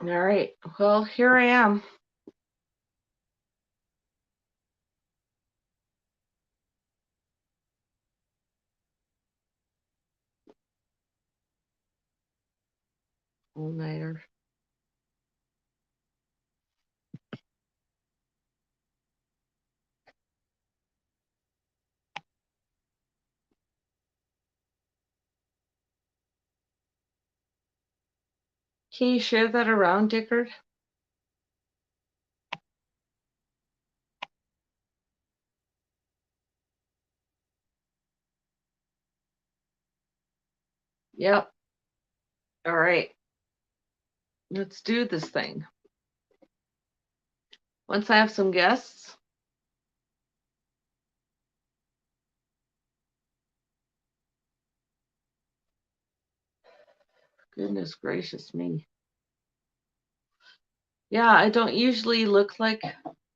All right. Well, here I am. All-nighter. Can you share that around, Dickard? Yep. All right. Let's do this thing. Once I have some guests. Goodness gracious me. Yeah, I don't usually look like,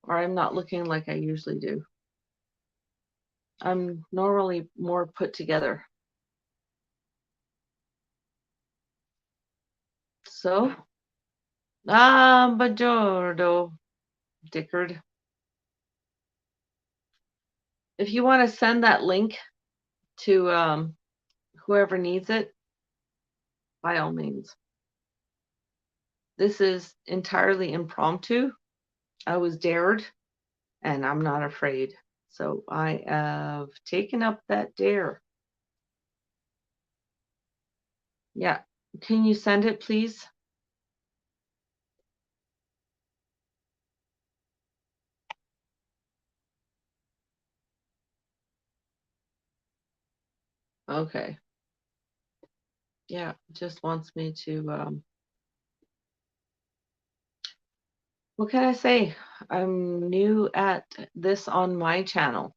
or I'm not looking like I usually do. I'm normally more put together. So, Bajordo, Dickard. If you want to send that link to whoever needs it, by all means. This is entirely impromptu. I was dared, and I'm not afraid. So I have taken up that dare. Yeah. Can you send it, please? Okay. Yeah, just wants me to, what can I say? I'm new at this on my channel.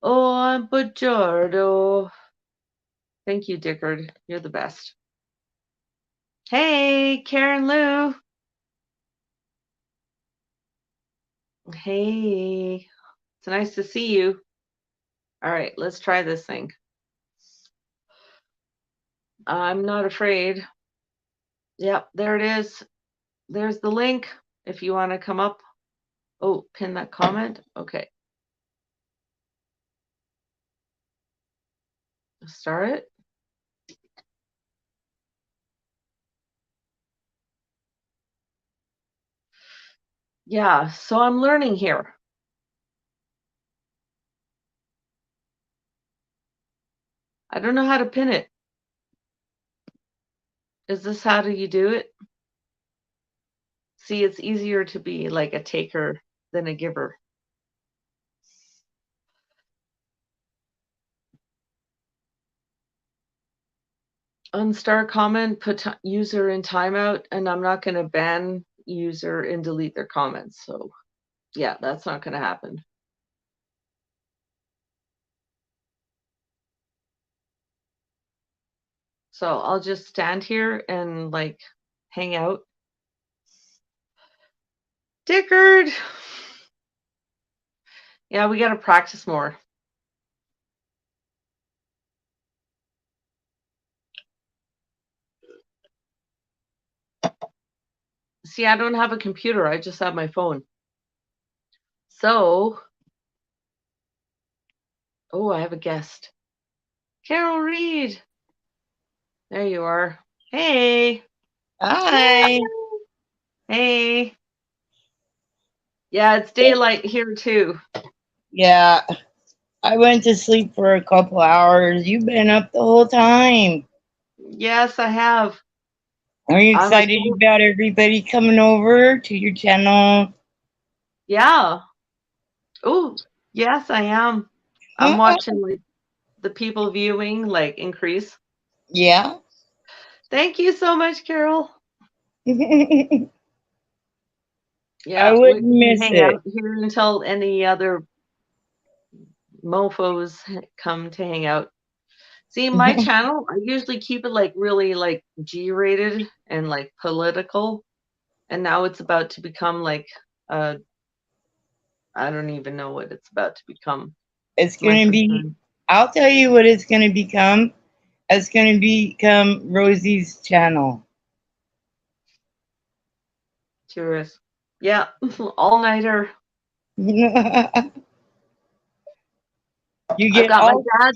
Oh, I'm Bajordo. Thank you, Dickard. You're the best. Hey, Karen Lou. Hey, it's nice to see you. All right, let's try this thing. I'm not afraid. Yep, there it is. There's the link if you want to come up. Oh, pin that comment. Okay. Start it. Yeah, so I'm learning here. I don't know how to pin it. Is this how do you do it? See, it's easier to be like a taker than a giver. Unstar comment, put user in timeout, and I'm not going to ban user and delete their comments. So yeah, that's not going to happen. So I'll just stand here and like hang out. Dickard. Yeah, we got to practice more. See, I don't have a computer. I just have my phone. So, oh, I have a guest. Carol Reed. There you are. Hey. Hi. Hey. Yeah, it's daylight here too. Yeah, I went to sleep for a couple hours. You've been up the whole time. Yes, I have. Are you I'm a excited about everybody coming over to your channel? yeah. Oh, yes, I am. I'm watching like the people viewing like increase. Yeah. Thank you so much, Carol. I Yeah, we wouldn't can miss hang it. out here until any other mofos come to hang out. See, my channel, I usually keep it like really like G-rated and like political, and now it's about to become like I don't even know what it's about to become. It's My gonna first be time. I'll tell you what it's going to become. It's going to become Rosie's channel. Curious. Yeah, all nighter. you I've get got my all dad.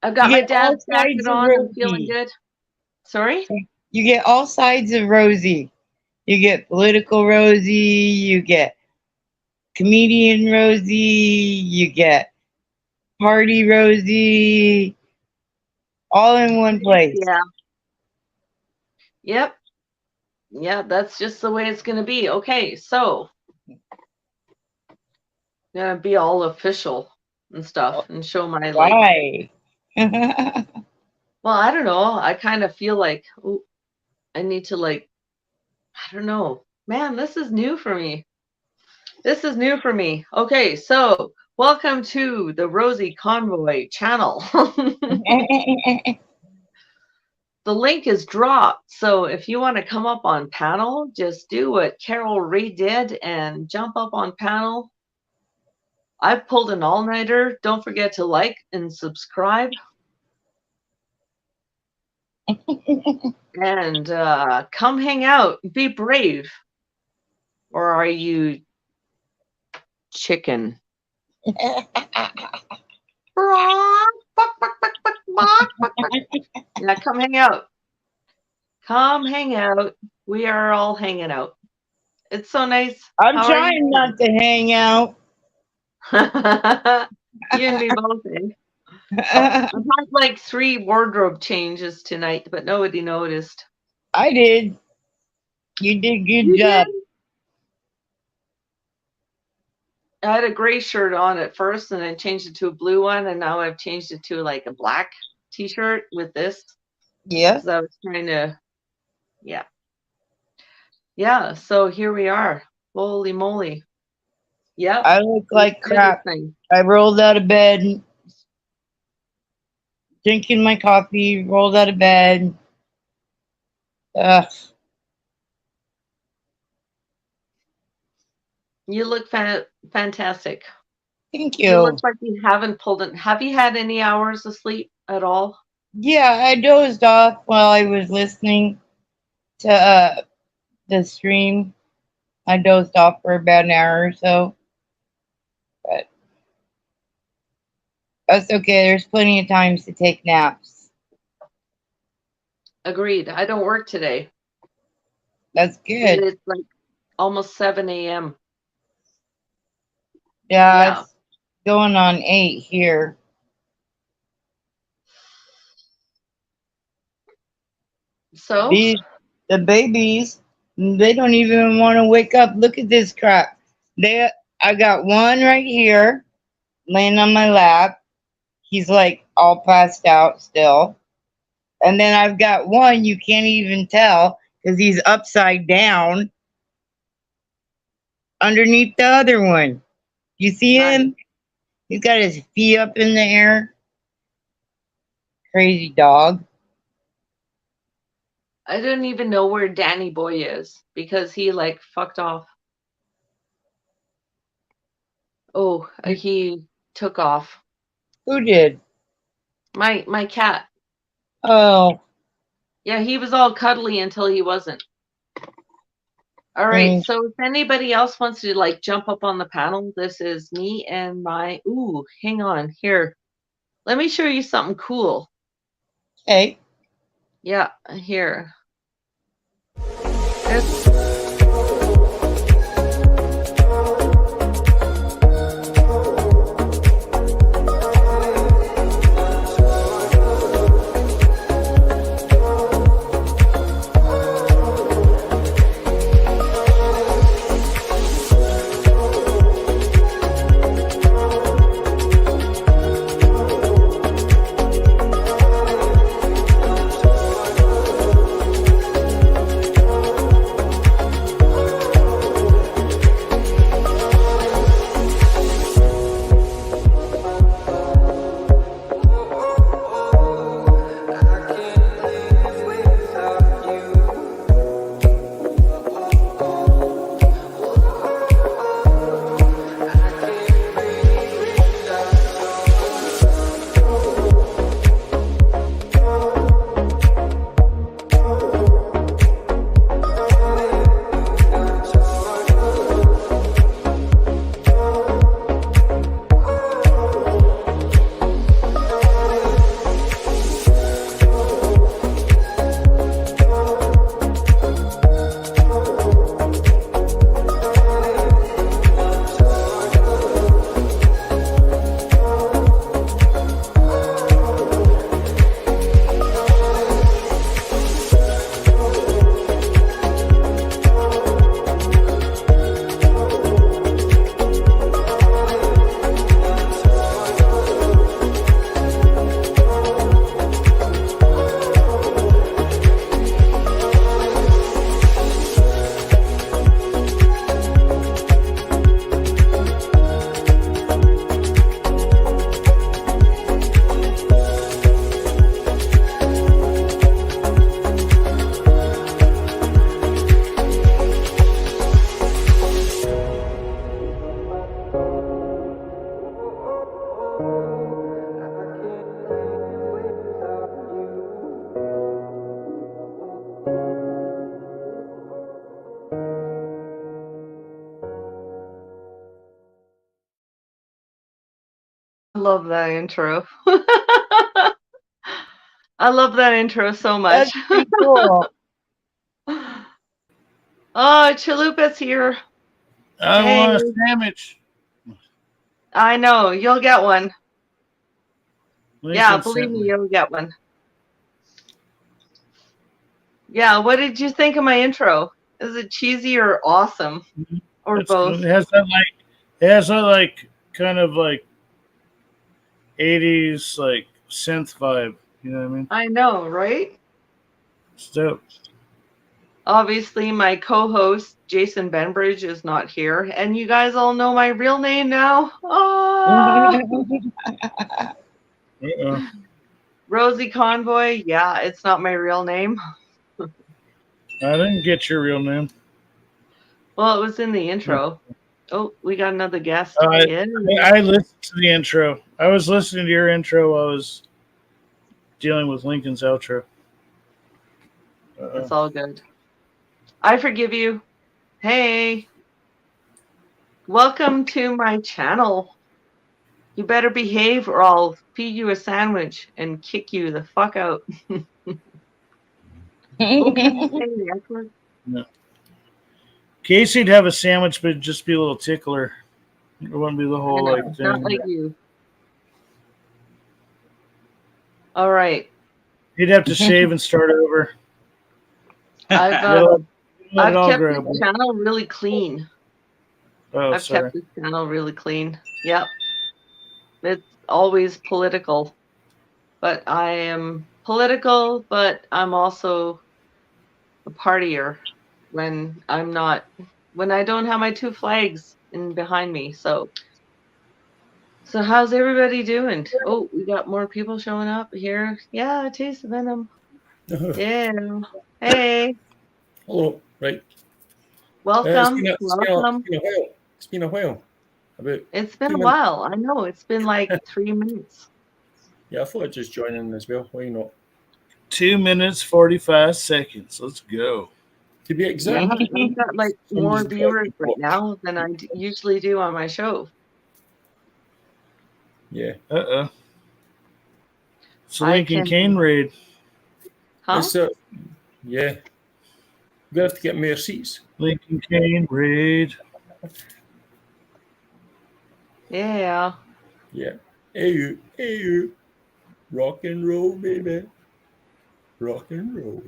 I've you got my get all dad's jacket sides of on. I'm feeling Rosie. good. Sorry? You get all sides of Rosie. You get political Rosie. You get comedian Rosie. You get party Rosie. All in one place. Yeah. Yep. Yeah, that's just the way it's going to be. Okay, so gonna be all official and stuff and show my like. Why? Well, I don't know. I kind of feel like ooh, I need to like. I don't know, man. This is new for me. This is new for me. Okay, so welcome to the Rosie Convoy channel. The link is dropped, so if you want to come up on panel, just do what Carol Reed did and jump up on panel. I've pulled an all-nighter. Don't forget to like and subscribe. And come hang out. Be brave. Or are you chicken? Yeah, come hang out. Come hang out. We are all hanging out. It's so nice. I'm How are trying you? not to hang out. You and me both, eh? I've had like 3 wardrobe changes tonight, but nobody noticed. I did. You did good You job. did? I had a gray shirt on at first and then changed it to a blue one, and now I've changed it to like a black t-shirt with this Yeah. because I was trying to, yeah. Yeah, so here we are. Holy moly. Yep. I look Let's like do this crap. thing. I rolled out of bed, drinking my coffee, rolled out of bed. Ugh. You look fantastic. Thank You look you. like you haven't pulled it. Have you had any hours of sleep at all? Yeah, I dozed off while I was listening to the stream. I dozed off for about an hour or so. But that's okay. There's plenty of times to take naps. Agreed. I don't work today. That's And good. it's like almost 7 a.m. Yeah, Yeah. it's going on 8 here. So The babies, they don't even want to wake up. Look at this crap. I got one right here laying on my lap. He's like all passed out still. And then I've got one you can't even tell because he's upside down underneath the other one. You see him? He's got his feet up in the air. Crazy dog. I don't even know where Danny Boy is because he like fucked off. Oh, he took off. Who did? My cat. Oh. Yeah, he was all cuddly until he wasn't. All right, so if anybody else wants to like jump up on the panel, this is me and my, ooh, hang on here. Let me show you something cool. Hey. Yeah, here. love that intro. I love that intro so much. That's pretty cool. Oh, Chalupa's here. I Hey, want a sandwich. I know, you'll get one. Yeah, Lincoln believe sent me, me. you'll get one. Yeah, what did you think of my intro? Is it cheesy or awesome? Or That's good. both? It has that like kind of like 80s like synth vibe. You know what I mean? I know, right? It's dope. Obviously, my co-host Jason Benbridge is not here, and you guys all know my real name now. Oh, Uh-oh. Rosie Convoy. Yeah, it's not my real name. I didn't get your real name. Well, it was in the intro. Oh, we got another guest. I, Yeah, I listened to the intro. I was listening to your intro while I was dealing with Lincoln's outro. it's all good. I forgive you. Hey, welcome to my channel. You better behave or I'll feed you a sandwich and kick you the fuck out. Okay, Edward. No. Casey'd have a sandwich, but it'd just be a little tickler. It wouldn't be the I whole know, like not thing. like you. All right. He'd have to shave and start over. I've Let it all kept grow. this channel really clean. Oh, I've sorry. kept this channel really clean. Yep. It's always political. But I am political, but I'm also a partier when I'm not, when I don't have my two flags in behind me. So how's everybody doing? Oh, we got more people showing up here. Yeah, taste of venom. Yeah. Hey, Hello, right. welcome. Welcome. It's been a while. About It's been 2 a minutes. while. I know. It's been like 3 minutes. Yeah, I thought I'd just join in as well. Why not? 2 minutes 45 seconds. Let's go. To be Yeah, exact, I've got like more somebody's viewers got- right now than I usually do on my show. yeah. Uh-oh. It's a I Lincoln can, Kane raid. huh? It's yeah. We're gonna have to get more seats. Lincoln Kane raid. Yeah. Yeah. Hey you. Rock and roll, baby. Rock and roll.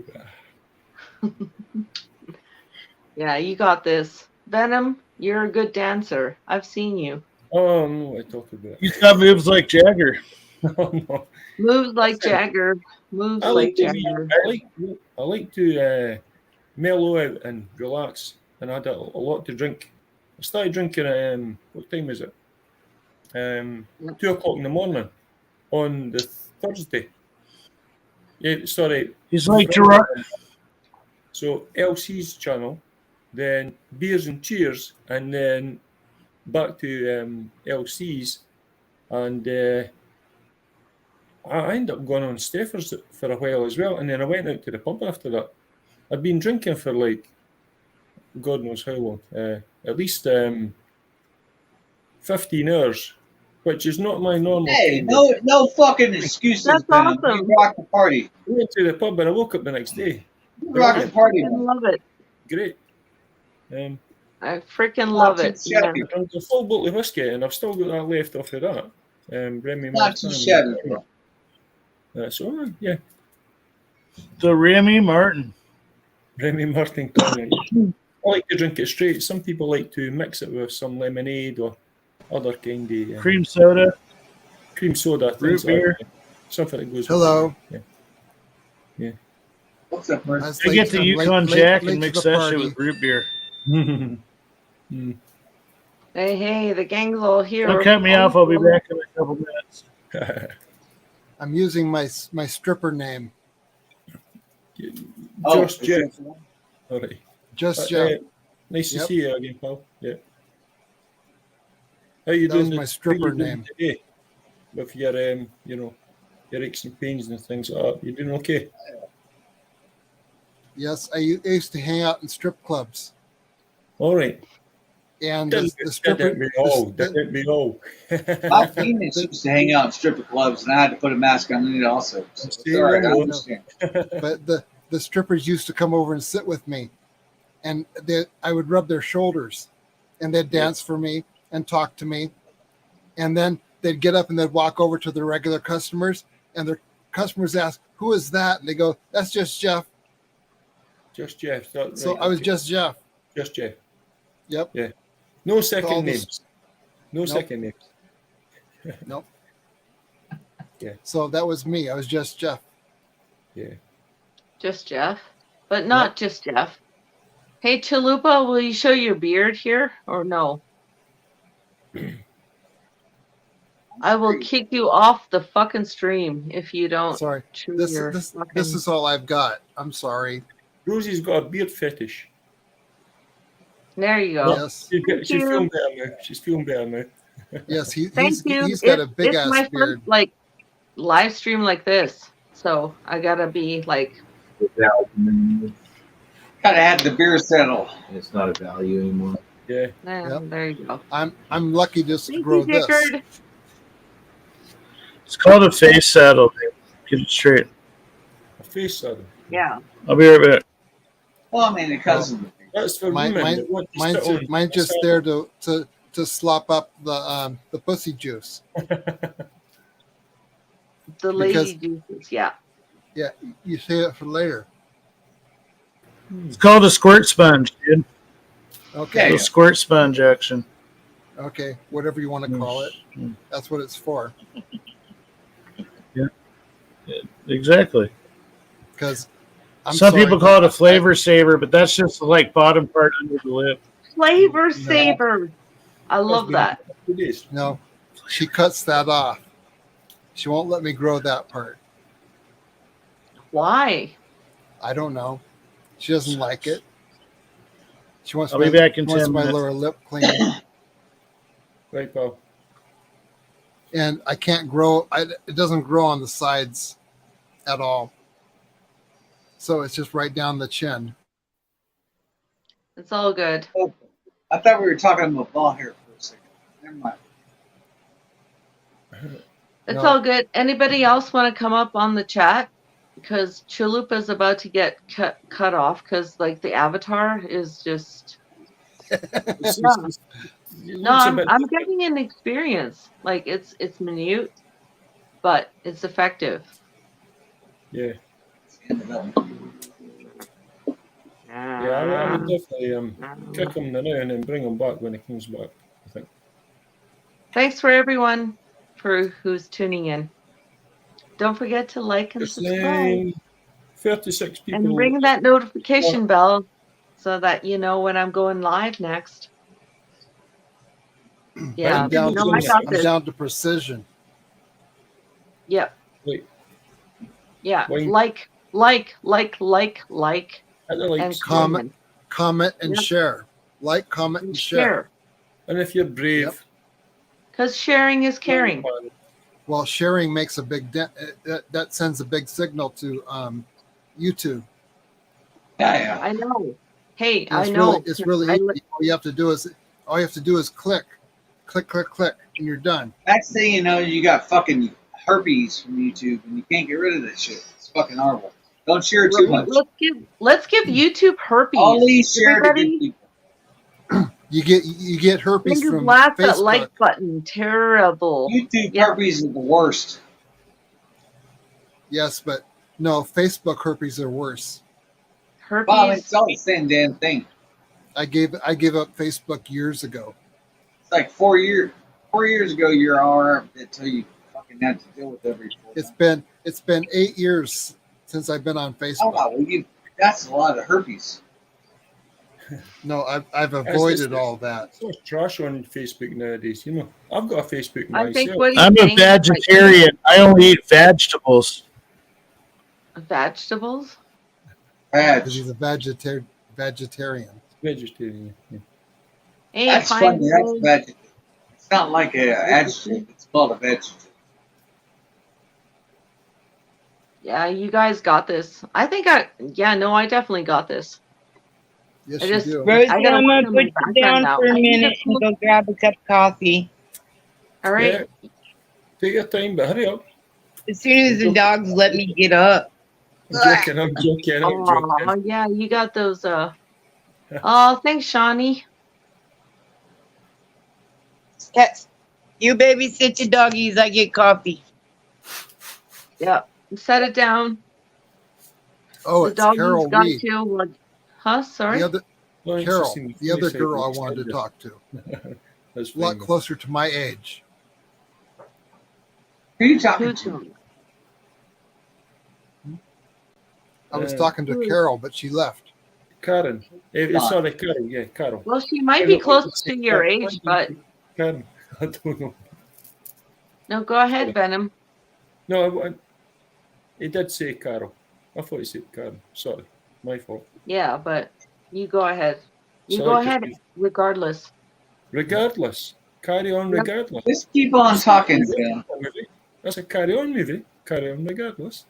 Yeah, you got this. Venom, you're a good dancer. I've seen you. Oh no, I talk about. He's got moves like Jagger. Oh no. Moves like Jagger. Moves like Jagger. I like to mellow out and relax, and I had a lot to drink. I started drinking at what time is it? 2 o'clock in the morning on the Thursday. Yeah, sorry. He's like Gerard. So LC's channel, then Beers and Cheers, and then back to LC's, and I ended up going on Steffers for a while as well, and then I went out to the pub after that. I'd been drinking for like God knows how long, at least 15 hours, which is not my normal. Hey, no fucking excuses, That's Venom. awesome. You rock the party. I went to the pub and I woke up the next day. You rock the party. I man. love it. Great. I freaking Not love too it. shabby. Yeah. I drank a full bottle of whiskey and I've still got that left off of that. Remy Not too shabby, bro. Yeah, The Remy Martin. Remy Martin tonic. I like to drink it straight. Some people like to mix it with some lemonade or other kind of Cream soda. cream soda, Root things like beer. that. Something that goes. Hello. With it. What's up, man? I get the Yukon Jack and mix that shit with root beer. Yeah. Hey, the gang's all here. Don't cut me off. I'll be back in a couple minutes. I'm using my stripper name. Just Jeff. All right. Just Jeff. Nice to Yep. see you again, pal. Yeah. How you That doing? was my stripper name. Today? With your your aches and pains and things like that. You doing okay? Yes, I used to hang out in strip clubs. All right. And Didn't the stripper, didn't we all? Didn't we all? My females used to hang out in stripper clubs, and I had to put a mask on it also. So it's all right. I understand. but the strippers used to come over and sit with me, and I would rub their shoulders, and they'd dance for me and talk to me, and then they'd get up and they'd walk over to their regular customers, and their customers ask, "Who is that?" And they go, "That's just Jeff." Just Jeff. So I was just Jeff. Just Jeff. Yep. Yeah. No second All names. No Nope. second names. Nope. Yeah. So that was me. I was just Jeff. Yeah. Just Jeff, but not just Jeff. Hey, Chalupa, will you show your beard here or no? I will kick you off the fucking stream if you don't. Sorry. chew This your this fucking- this is all I've got. I'm sorry. Rosie's got a beard fetish. There you go. Yes. She's you. feeling better now. She's feeling better now. Yes. Thank you. He's got a big it's ass my beard. first like live stream like this, so I gotta be like. Kind of had the beer settle. It's not a value anymore. Yeah. Yep. There you go. I'm lucky just to Thank grow you, this. Dickard. It's called a face saddle. Get it straight. A face saddle. Yeah. I'll be right back. Well, I mean, the cousin. That's for Mine- women. mine- that want to sit on Mine's a just saddle. there to slop up the pussy juice. The lady juices. Yeah. Yeah, you save it for later. It's called a squirt sponge, dude. Okay. A squirt sponge action. Okay, whatever you want to call it. That's what it's for. Exactly. Because Some people call it a flavor saver, but that's just the like bottom part under the lip. Flavor saver. I love that. It is. No, she cuts that off. She won't let me grow that part. Why? I don't know. She doesn't like it. She wants I'll be back in she wants 10 my minutes. lower lip clean. Right, pal. And I can't grow. It doesn't grow on the sides at all. So it's just right down the chin. It's all good. Oh, I thought we were talking about ball hair for a second. Never mind. It's No. all good. Anybody else want to come up on the chat? Because Chalupa's about to get cut off because like the avatar is just. No, I'm getting an experience. Like it's minute, but it's effective. Yeah. Ah. Yeah, I would definitely kick him now and then bring him back when he comes back, I think. Thanks for everyone for who's tuning in. Don't forget to like and It's subscribe 36 people. and ring that notification bell so that you know when I'm going live next. Yeah, I'm down, no, I got I'm this. down to precision. Yep. Wait, Yeah, Wait. like, hit the and likes. Comment, comment, and Yep. share. Like, comment, and share. And if you're brave, Yep. Because sharing is caring. Well, sharing makes a big that sends a big signal to YouTube. Yeah. I know. Hey, It's I know. Really, it's really I easy. li- All you have to do is click, and you're done. Next thing you know, you got fucking herpes from YouTube, and you can't get rid of this shit. It's fucking horrible. Don't share too much. Let's give YouTube herpes. Only share to good Everybody, people. You get herpes fingers from blast that Facebook. like button. Terrible. YouTube Yeah. herpes is the worst. Yes, but no, Facebook herpes are worse. Herpes. Well, it's all the same damn thing. I gave up Facebook years ago. It's like 4 years. 4 years ago, you're all right until you fucking have to deal with every. It's been 8 years since I've been on Oh, Facebook. well, that's a lot of herpes. No, I've avoided all that. so much trash on Facebook nowadays. You know, I've got a Facebook I myself. think what he's I'm a saying is, like, vegetarian. I only eat vegetables. vegetables. Because Badge. he's a vegetarian. Vegetarian. Yeah. Hey, That's fine. funny. That's vegetative. It's not like an adjective. It's called a vegetable. Yeah, you guys got this. I definitely got this. Yes, I you just- do. Rosie, I gotta I'm work gonna on my put you background down now. for a I need minute to and go grab a cup of coffee. All right. Yeah. Take your time, but hurry up. As soon as the dogs let me get up. I'm joking. I'm joking. I'm joking. Oh yeah, you got those. Oh, thanks, Shawnee. Yes. You babysit your doggies, I get coffee. Yep. Set it down. Oh, The it's doggies Carol got Reed. you. What? Huh? Sorry. The other Well, it's Carol, just in the other funny girl I side, wanted to just- talk to. That's A lot fine. closer to my age. Who are you talking Who to? told you? I was Uh, talking to who is- Carol, but she left. Karen. Don. Sorry, Carol. Yeah, Carol. Well, she might I be don't close want to say your Karen. age, but Karen. I don't know. no, go ahead, Venom. No, he did say Carol. I thought he said Karen. Sorry, my fault. Yeah, but you go ahead. You Sorry go to ahead, speak. regardless. Regardless, carry on. Yep. Regardless. Just keep on talking, Phil. That's a carry on movie. Carry on regardless.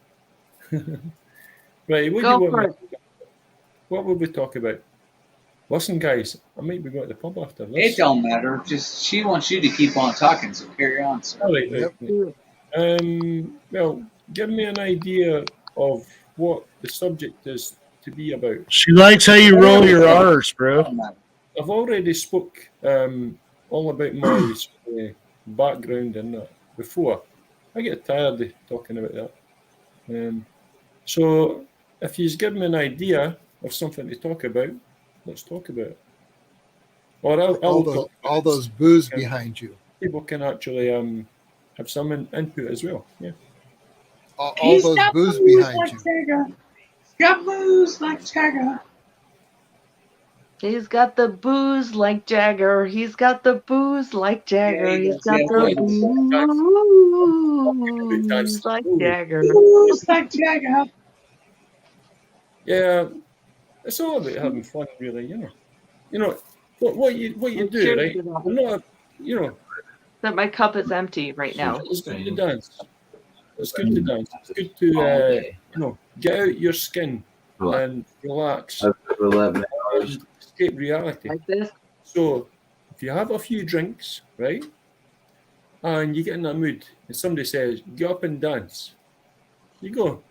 Right, what do Go you want? for me- it. What will we talk about? Listen, guys, I might be going to the pub after It this. don't matter. Just she wants you to keep on talking, so carry on, sir. All right, Yep. right. Well, give me an idea of what the subject is to be about. She likes how you roll your R's, It bro. don't matter. I've already spoke all about my background and that before. I get tired of talking about that. So if you give me an idea of something to talk about, let's talk about it. Or I'll talk about All it. those booze behind you. People can actually have some input as well. Yeah. All those booze behind you. Jagger. Got moves like Jagger. He's got the booze like Jagger. He's got the booze like Jagger. he He's does. got Yeah, the he does. booze like Jagger. Moves like Jagger. Yeah, it's all about having fun, really. You know what you do, Cheers right? to that. I'm not, you know, That my cup is empty right now. it's good to dance. It's good to dance. It's good to get out your skin and relax and escape reality. Like this. So if you have a few drinks, right, and you get in that mood, and somebody says, "Get up and dance," you go,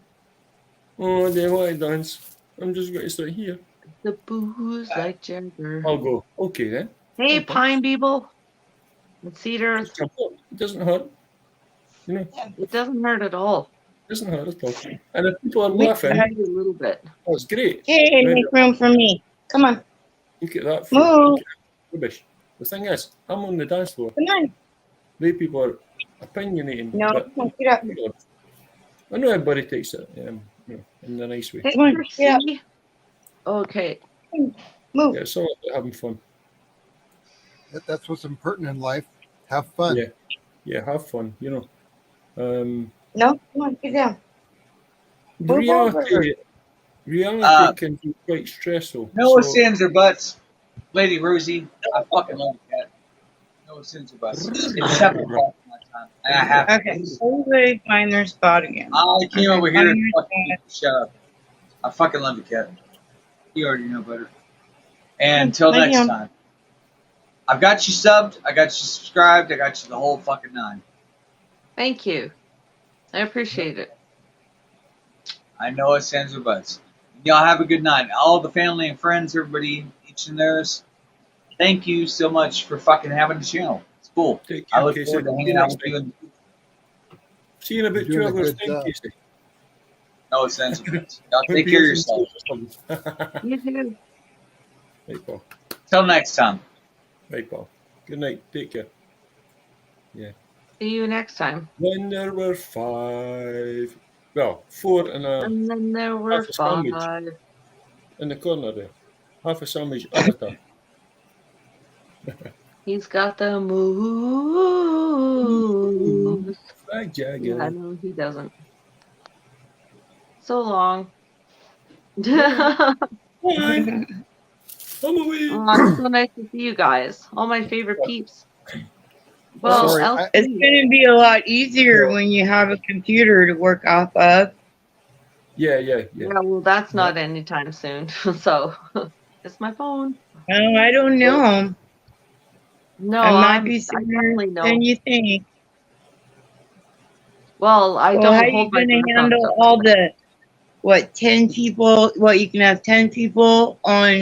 "Oh, they want to dance. I'm just going to sit here." The booze like Jagger. I'll go, "Okay then." Hey, Okay. Pine Beetle. And Cedars. Just jump up. It doesn't hurt. It doesn't hurt at all. It doesn't hurt at all. And if people are We- laughing, Maybe a little bit. that's great. Hey, Right. make room for me. Come on. Look at that. Move. Look at that rubbish. The thing is, I'm on the dance floor. Come on. They people are opinionating. No, but come on, get up. I know everybody takes it in a nice way. Hey, Come on, Chrissy. yeah. Okay. Move. Yeah, it's all about having fun. That's what's important in life. Have fun. Yeah. Yeah, have fun. No, come on, get down. The Move reality can be quite stressful. No so- sins or buts. Lady Rosie, I fucking love the cat. No sins or buts. It's 7 o'clock my time. And I have Okay, everybody find their spot again. I came over here to Find your fucking shut up. I fucking love the cat. You already know better. And until Lay next down. time. I've got you subbed, I got you subscribed, I got you the whole fucking 9. Thank you. I appreciate it. I know it's sins or buts. Y'all have a good night. All the family and friends, everybody, each and theirs. Thank you so much for fucking having the channel. It's cool. Take I care, look Casey. forward to See hanging you out next with you. time. See you in about You're 2 doing a hours' good time, job. Casey. No sins or buts. Y'all take care of yourself. You too. Right, Paul. Till next time. Right, Paul. Good night. Take care. See you next time. Then there were 4 and And then there were half a sandwich. 5. in the corner there. Half a sandwich avatar. He's got the moves. Like Jagger. Yeah, no, he doesn't. So long. Bye. I'm away. It's so nice to see you guys. All my favorite peeps. Well, Sorry, LC. It's going to be a lot easier when you have a computer to work off of. Yeah. Yeah, well, that's not anytime soon. So, It's my phone. Oh, I don't know. No, I might I be sooner definitely know. than you think. Well, I Well, how don't you hold my gonna breath on handle stuff all like that. the 10 people? What, you can have 10 people on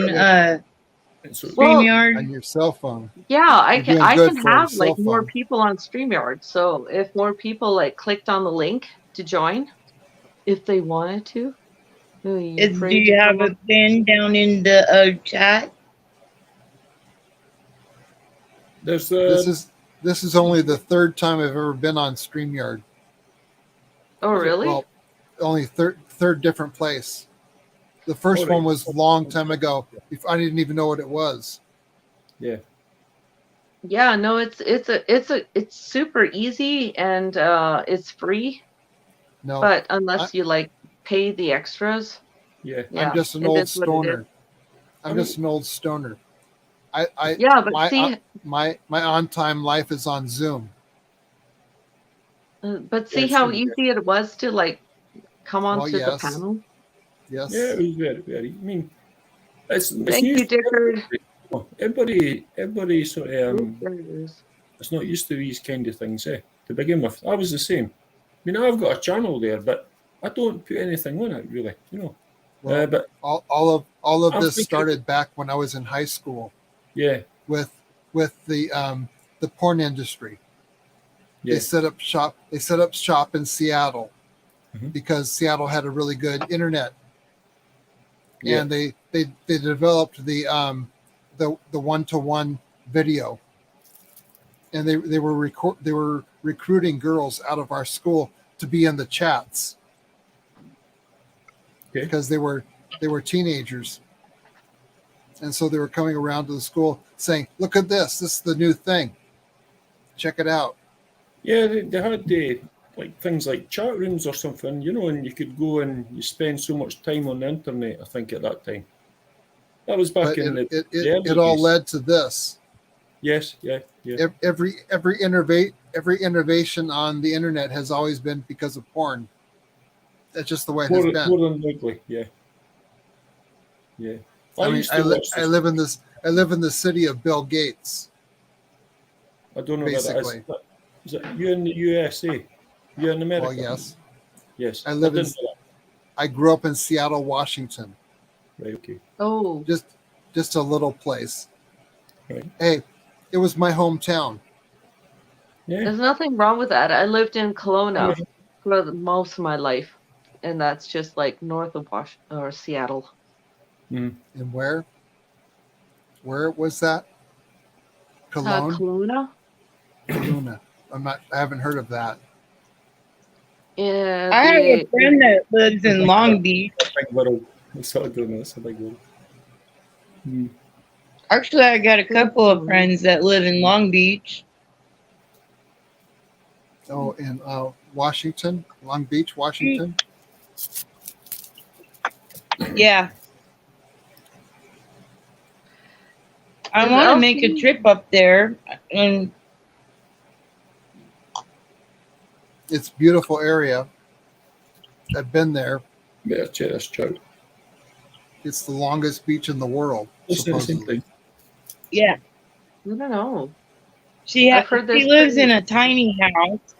So Well, StreamYard? On your cell phone. yeah, You're doing I good can for a have like cell more phone. people on StreamYard. So if more people like clicked on the link to join, if they wanted to, are you Do afraid to you have come a up? pin down in the chat? there's This is only the third time I've ever been on StreamYard. Oh, Is it? really? Well, only third different place. The first All right. one was a long time ago. If I didn't even know what it was. Yeah. Yeah, no, it's super easy and it's free, No, but I, unless you like pay the extras, Yeah. I'm yeah, just an it old is what it is. stoner. I'm just an old stoner. I Yeah, but my see, my on time life is on Zoom. see It's how good, yeah. easy it was to like come Well, onto the yes, panel. yes. Yeah, it was very. I mean, it's Thank news you, to Dickard. everybody sort of Ooh, there it is. it's not used to these kind of things, to begin with. I was the same. I mean, I've got a channel there, but I don't put anything on it really, Well, but all of I'm this thinking, started back when I was in high school yeah, with the porn industry. They yeah, set up shop. They set up shop in Seattle Mhm. because Seattle had a really good internet, yeah, and they developed the 1-to-1 video, and they were recruiting girls out of our school to be in the chats okay, because they were teenagers, and so they were coming around to the school saying, "Look at this! This is the new thing. Check it out." yeah. They had like things like chat rooms or something, and you could go and you spend so much time on the internet. I think at that time, that was back But in the it early all days. led to this. Yes, yeah, yeah. Every innovation on the internet has always been because of porn. That's just the way it has been. More than likely, yeah, yeah. I I mean, used to watch I this. live in this. I live in the city of Bill Gates, I don't know where that is. basically. Is it you in the USA? You in Well, America? yes, Yes. I I live in. didn't know I grew up in Seattle, Washington. that. Right, okay. Oh, Just a little place. Right. Hey, it was my hometown. Yeah. there's nothing wrong with that. I lived in Yeah. Kelowna for most of my life, and that's just like north of Seattle. Mm. And where was that? Cologne, Kelowna. Kelowna. I haven't heard of that. Yeah, I have a friend that lives in Long Beach. Big world. It's all good. It's a big world. Mm. Actually, I got a couple of friends that live in Long Beach. Oh, in Washington, Long Beach, Washington. Yeah. I Is want to make a Elsie- trip up there, and It's a beautiful area. I've been there. Yeah, cheers, ciao. It's the longest beach in the world, It's the same supposedly. thing. yeah, I don't know. she I've heard there's she lives pretty- in a tiny house.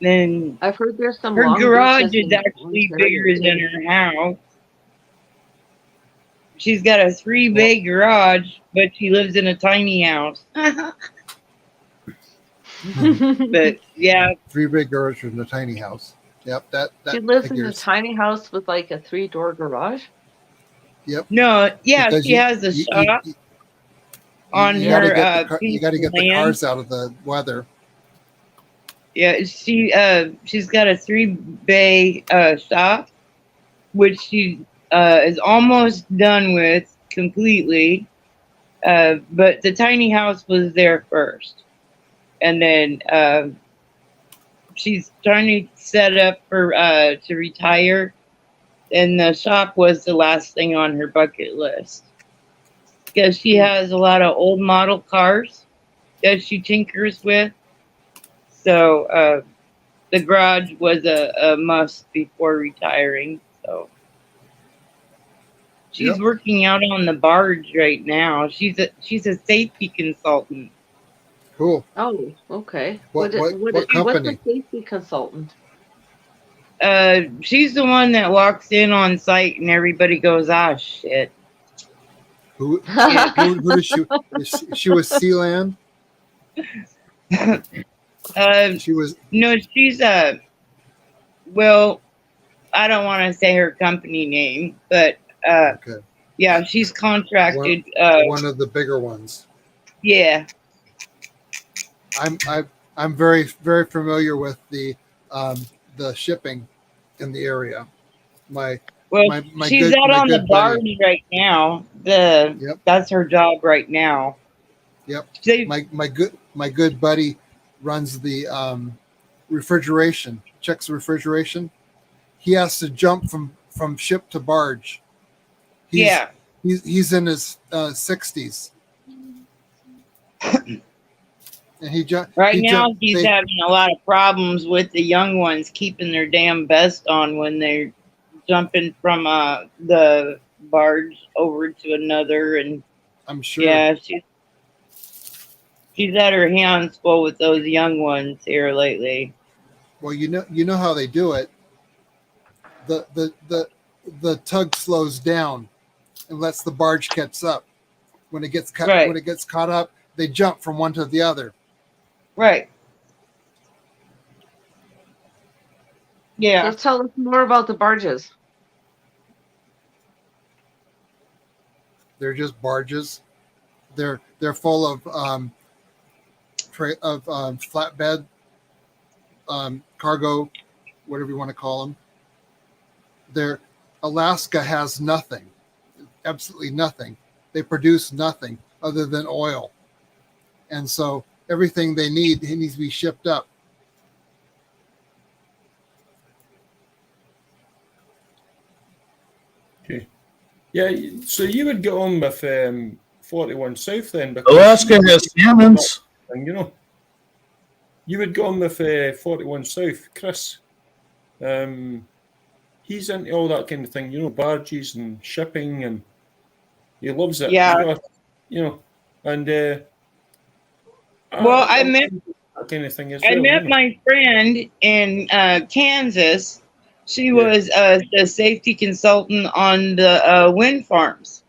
Then I've heard there's some her long garage beaches is in actually Ontario, bigger than too. her house. She's got a 3-bay garage, but she lives in a tiny house. But yeah, 3 big garage in a tiny house. Yep, that She lives in a figures. tiny house with like a 3-door garage. Yep. no, yeah, Because she has a shop on you gotta her get you piece gotta of get the land. cars out of the weather. Yeah, she's got a 3-bay shop, which she is almost done with completely. But the tiny house was there first, and then she's trying to set up for to retire, and the shop was the last thing on her bucket list because she has a lot of old model cars that she tinkers with. So the garage was a must before retiring. So She's Yep. working out on the barge right now. She's a safety consultant. Cool. Oh, okay. What What's a company? safety consultant? She's the one that walks in on site and everybody goes, ah, shit. Who did she? She was Sealand. She was No, she's well, I don't want to say her company name, but okay. yeah, she's contracted. One of the bigger ones. Yeah, I'm very familiar with the shipping in the area. My well, my she's good out my on the good barge buddy. right now. Yep. That's her job right now. Yep. They, My good buddy runs the refrigeration. Checks refrigeration. He has to jump from ship to barge. yeah, He's in his 60s, and right he now jumped. he's having a lot of problems with the young ones keeping their damn vest on when they're jumping from the barge over to another, and I'm sure. yeah, she's had her hands full with those young ones here lately. Well, you know how they do it. The tug slows down and lets the barge catch up. When it gets caught up, they jump from one to the other. Right. Yeah. So tell us more about the barges. They're just barges. They're full of flatbed cargo, whatever you want to call them. Alaska has nothing, absolutely nothing. They produce nothing other than oil, and so everything they need needs to be shipped up. Okay. Yeah, so you would get on with 41 South then? Because Alaska has salmons. and, you know, you would go on with 41 South, Chris. He's into all that kind of thing, you know, barges and shipping, and he loves it. Yeah. He's got, you know, and Well, I met that kind of thing as I well. met you know. my friend in Kansas. She Yeah. was the safety consultant on the wind farms.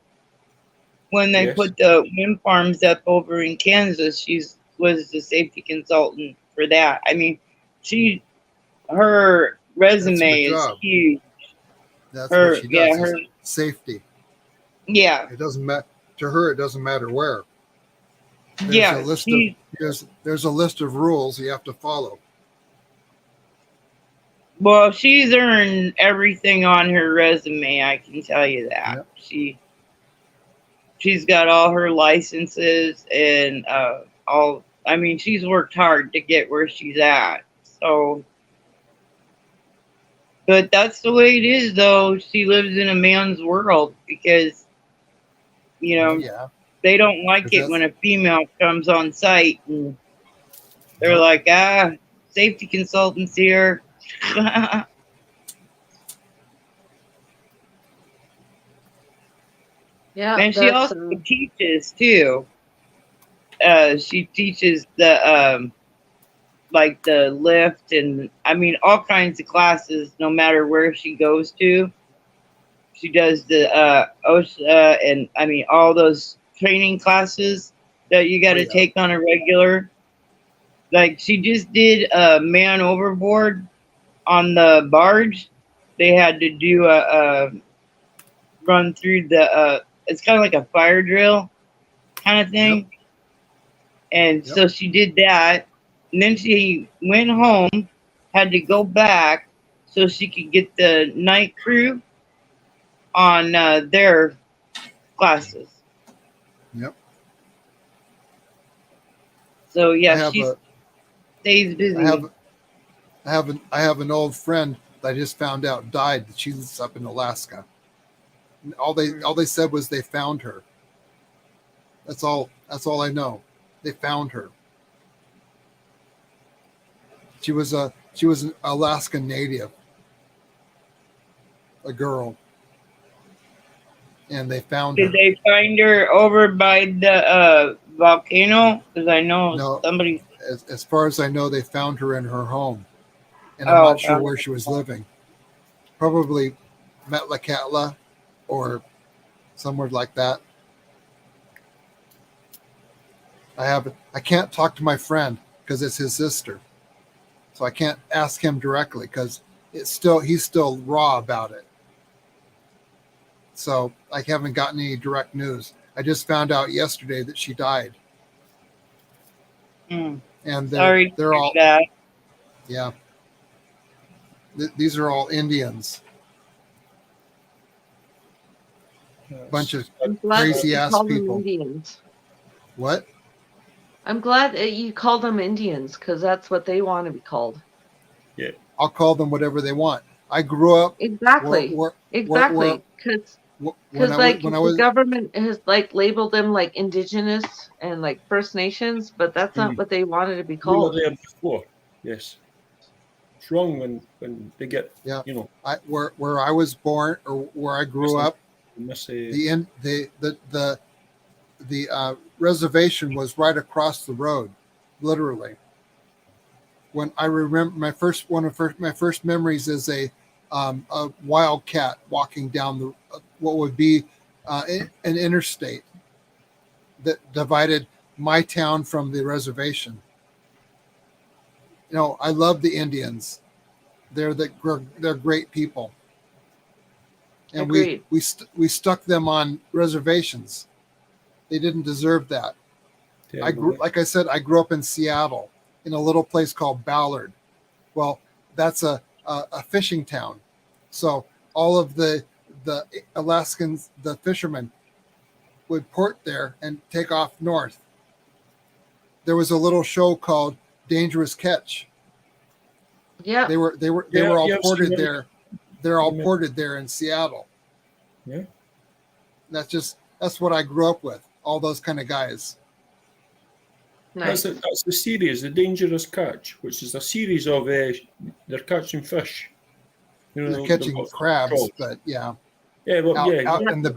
When they Yes. put the wind farms up over in Kansas, she was the safety consultant for that. I mean, her resume is job. huge. That's what she does. Her, Safety. yeah, It doesn't matter to her. It doesn't matter where. There's yeah. a list there's a list of rules you have to follow. Well, she's earned everything on her resume. I can tell you that. Yep. She's got all her licenses and all. I mean, she's worked hard to get where she's at. So, but that's the way it is, though. She lives in a man's world because, you know, Yeah. they don't like it when a female comes on site and they're like, safety consultants here. Yeah, And she also teaches too. She teaches the like the lift and I mean all kinds of classes no matter where she goes to. She does the OSHA and I mean all those training classes that you got to take on a regular. Like she just did a man overboard on the barge. They had to do a run through the it's kind of like a fire drill kind of thing. Yep. And so she did that. And then she went home, had to go back so she could get the night crew on their classes. Yep. So yeah, she stays busy. I have an old friend that I just found out died. She lives up in Alaska. And all they said was they found her. That's all I know. They found her. She was an Alaskan native. A girl. and they found her. Did they find her over by the volcano? Because I know No, somebody. as far as I know, they found her in her home, and I'm Oh, not sure where she was living. Probably Metlakatla or somewhere like that. I can't talk to my friend because it's his sister, so I can't ask him directly because he's still raw about it. So I haven't gotten any direct news. I just found out yesterday that she died, Mm, and sorry, they're all that. yeah. These are all Indians, bunch of I'm glad that crazy you ass called them people. Indians. What? I'm glad that you called them Indians because that's what they want to be called. Yeah. I'll call them whatever they want. I grew up Exactly. Exactly. Because when I like when I the was government has like labeled them like Indigenous and like First Nations, but that's not what they wanted to be We were called. there before. Yes. It's wrong when they get, yeah. you know, Where I was born or where I grew up, the reservation was right across the road, literally. When I remember my first memories is a wildcat walking down what would be an interstate that divided my town from the reservation. You know, I love the Indians. They're great people, and Agreed. we stuck them on reservations. They didn't deserve that. Like I said, I grew up in Seattle in a little place called Ballard. Well, that's a fishing town. So all of the Alaskans, the fishermen, would port there and take off north. There was a little show called Dangerous Catch. Yeah. They were all ported there. They're all ported there in Seattle. Yeah. That's what I grew up with. All those kind of guys. Nice. That's the series, The Dangerous Catch, which is a series of they're catching fish. You know, They're catching crabs, but yeah. Yeah, well, out in the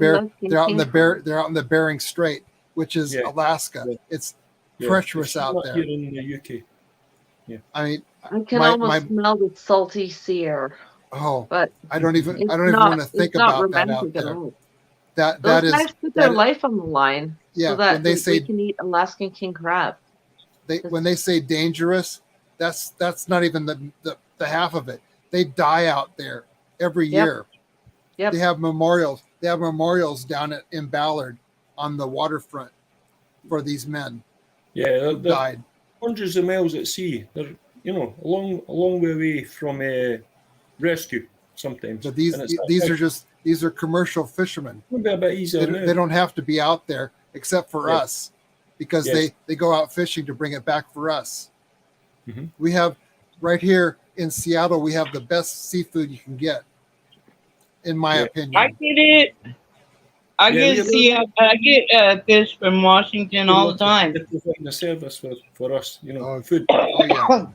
they're out in the Bering Strait, which is Alaska. Yeah. It's treacherous out there. Here in the UK. Yeah. I mean, I can almost smell the salty sea air. Oh, but I don't even want to think about that out there. That Those guys put their life on the line so that when they say they can eat Alaskan king crab. When they say dangerous, that's not even the half of it. They die out there every year. Yep. They have memorials. They have memorials down in Ballard on the waterfront for these men. Yeah, who died. Hundreds of miles at sea. They're a long way away from rescue sometimes. But these are commercial fishermen. Maybe a bit easier now. They don't have to be out there except for us, because they go out fishing to bring it back for us. Mm-hmm. We have right here in Seattle, we have the best seafood you can get, in my opinion. I get it. I get fish from Washington all the time. The service for us, food. Oh yeah.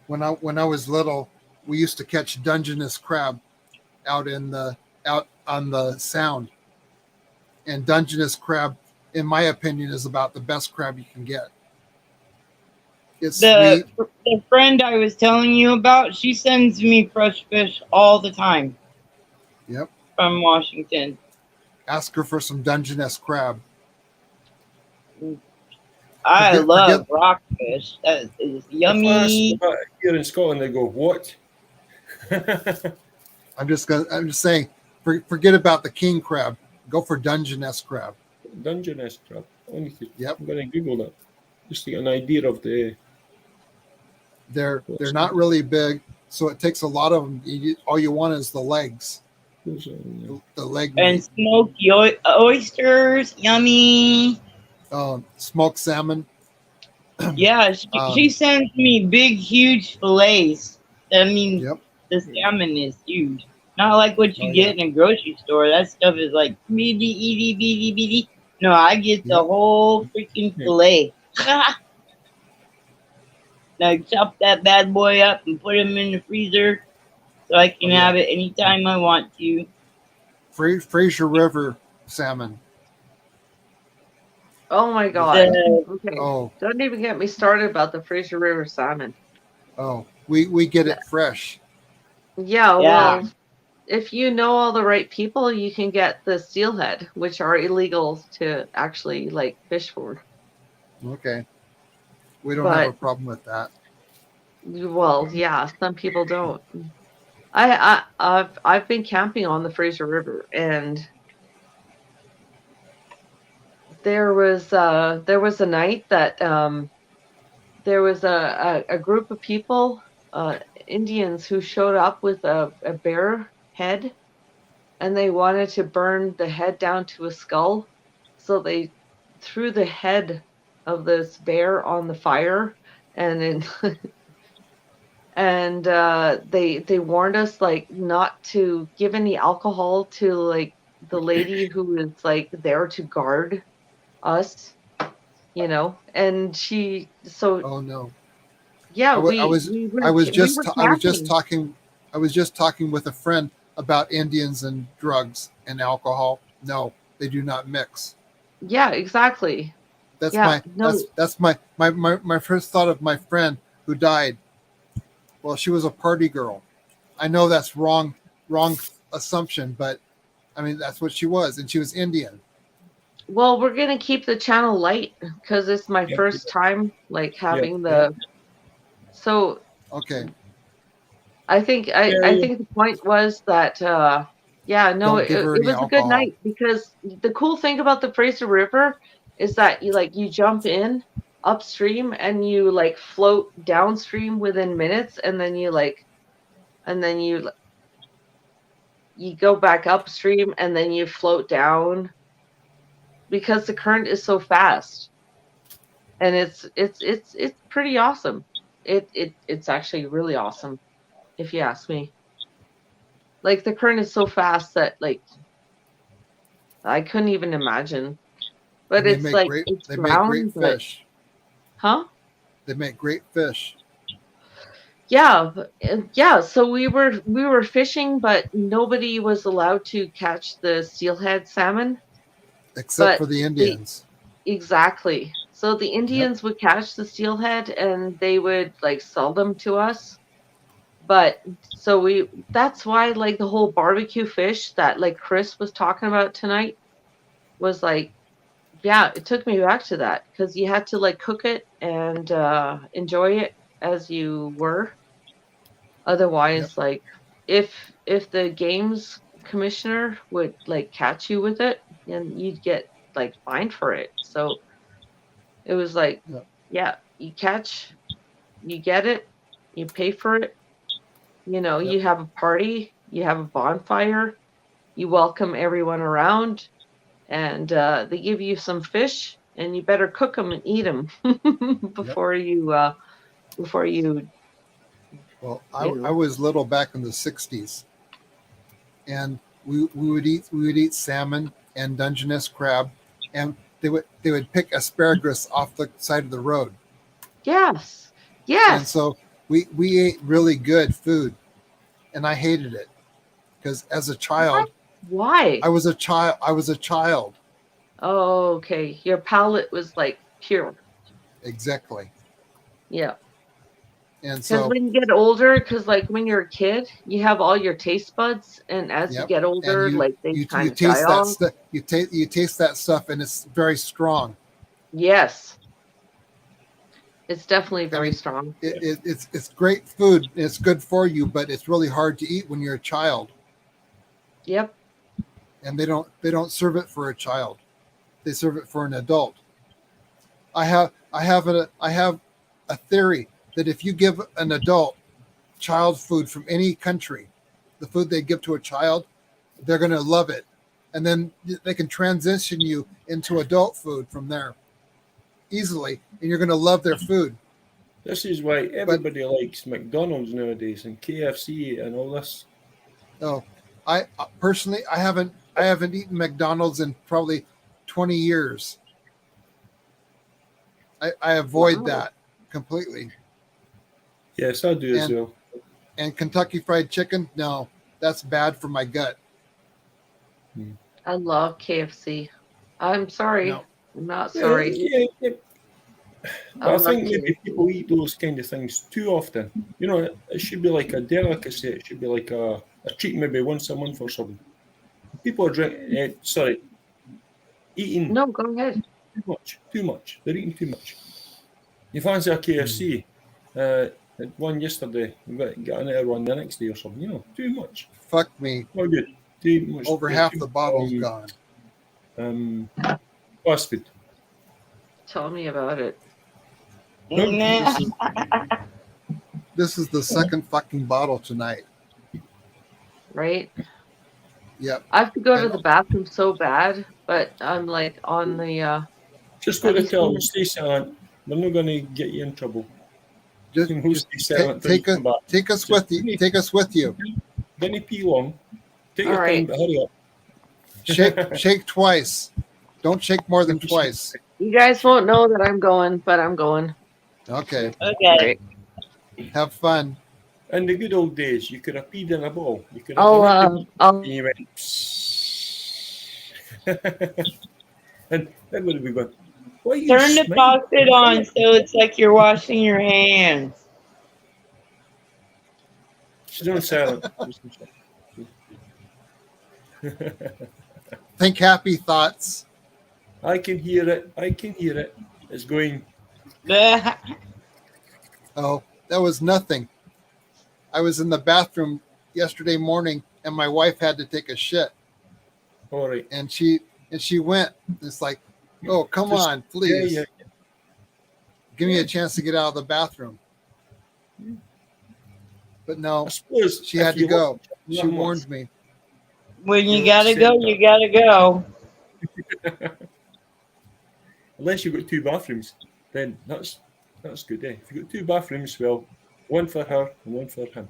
When I was little, we used to catch Dungeness crab out on the Sound, and Dungeness crab, in my opinion, is about the best crab you can get. It's sweet. The friend I was telling you about, she sends me fresh fish all the time. Yep. From Washington. Ask her for some Dungeness crab. I love rockfish. That is yummy. Here in Scotland, they go, what? I'm just saying, forget about the king crab. Go for Dungeness crab. Dungeness crab. Yep. I'm going to Google that just to get an idea of the. They're not really big, so it takes a lot of them. All you want is the legs. The leg and meat. Smoked oysters, yummy. Smoked salmon. Yeah, she sends me big, huge fillets. I mean, the salmon is huge. Not like what you get in a grocery store. That stuff is like itty bitty. No, I get the whole freaking fillet. Now chop that bad boy up and put him in the freezer so I can have it anytime I want to. Fraser River salmon. Oh my God. The, Okay. Oh, Don't even get me started about the Fraser River salmon. oh, we get it fresh. Yeah, yeah. well, if you know all the right people, you can get the steelhead, which are illegal to actually like fish for. Okay, we don't have a But problem with that. well, yeah, some people don't. I've been camping on the Fraser River, and there was a night that there was a group of people, Indians, who showed up with a bear head, and they wanted to burn the head down to a skull. So they threw the head of this bear on the fire, and then and they warned us like not to give any alcohol to like the lady who is like there to guard us, and so Oh no, yeah, I, wa- I was I was we were just I was just camping. talking I was just talking with a friend about Indians and drugs and alcohol. No, they do not mix. Yeah, exactly. That's Yeah, my no, my first thought of my friend who died. Well, she was a party girl. I know that's wrong assumption, but I mean that's what she was, and she was Indian. well, we're gonna keep the channel light because it's my Yep. first time like Yep. having the. So Okay, I think the point was that yeah, no, don't give her it any was a good alcohol. night because the cool thing about the Fraser River is that you jump in upstream and you like float downstream within minutes, and then you go back upstream and then you float down because the current is so fast, and it's pretty awesome. It's actually really awesome if you ask me. Like the current is so fast that like I couldn't even imagine. But And they it's make like great it's they make great brown, but fish. huh? They make great fish. Yeah, yeah. So we were fishing, but nobody was allowed to catch the steelhead salmon. Except But for the the Indians. exactly. So the Yep. Indians would catch the steelhead and they would like sell them to us. But so that's why like the whole barbecue fish that like Chris was talking about tonight was like, yeah, it took me back to that because you had to like cook it and enjoy it as you were. Yep. Otherwise, like if the games commissioner would like catch you with it, then you'd get like fined for it. So it was like, Yep. yeah, you get it, you pay for it. Yep. You have a party, you have a bonfire, you welcome everyone around, and they give you some fish, and you better cook them and eat them Yep. before you Well, you I know. was little back in the '60s, and we would eat salmon and Dungeness crab, and they would pick asparagus off the side of the road, Yes, and yes. so we ate really good food, and I hated it because as a What? child Why? I was a child. Oh, okay. Your palate was like pure. Exactly, Yeah. and Because so when you get older, because like when you're a kid, you have all your taste buds, and as you yep, get and older, you like they you kind of die taste that off. stuff. You taste that stuff, and it's very strong. Yes, it's definitely I very mean, strong. it's great food. It's good for you, but it's really hard to eat when you're a child, Yep. and they don't serve it for a child. They serve it for an adult. I have a theory that if you give an adult child food from any country, the food they give to a child, they're going to love it, and then they can transition you into adult food from there easily, and you're going to love their food. This is why But everybody likes McDonald's nowadays and KFC and all this. no, I personally I haven't eaten McDonald's in probably 20 years. I avoid Wow. that completely. Yes, I do as And well. and Kentucky Fried Chicken, no, that's bad for my gut. I love KFC. I'm sorry. No. I'm not sorry. Yeah. I But I love think maybe KFC. people eat those kind of things too often. You know, it should be like a delicacy. It should be like a treat maybe once a month or something. People are eating No, go ahead. too much. They're eating too much. You fancy a KFC? Had one yesterday. Got another one the next day or something. You know, too much. Fuck me. Not good. Too much. Over half the bottle's gone. Fast food. Tell me about it. Nah. This is the second fucking bottle tonight. Right? Yep. I have to go to the bathroom so bad, but I'm like on the Just go Have to you tell seen them, it? stay silent. They're not going to get you in trouble. Just, You know, just stay silent till take you us come back. take us with you. Take us with you. Didn't pee long. Take All your right. time, but hurry up. Shake twice. Don't shake more than twice. you guys won't know that I'm going, but I'm going. Okay. Okay. Right. Have fun. In the good old days, you could have peed in a ball. You could have I'll and you went, and that would have been good. Why are you Turn the smiling? faucet on so it's like you're washing your hands. She's on silent. Think happy thoughts. I can hear it. I can hear it. It's going. Bleh. Oh, that was nothing. I was in the bathroom yesterday morning and my wife had to take a shit All right. and she went. It's like, oh, come Just- on, please. Yeah. Give me a chance to get out of the bathroom. But no, I suppose she if had to you go. love She that much, warned me. When you You're gotta go, upset. you gotta go. Unless you've got two bathrooms, then that's good. Eh? If you've got two bathrooms, well, one for her and one for him.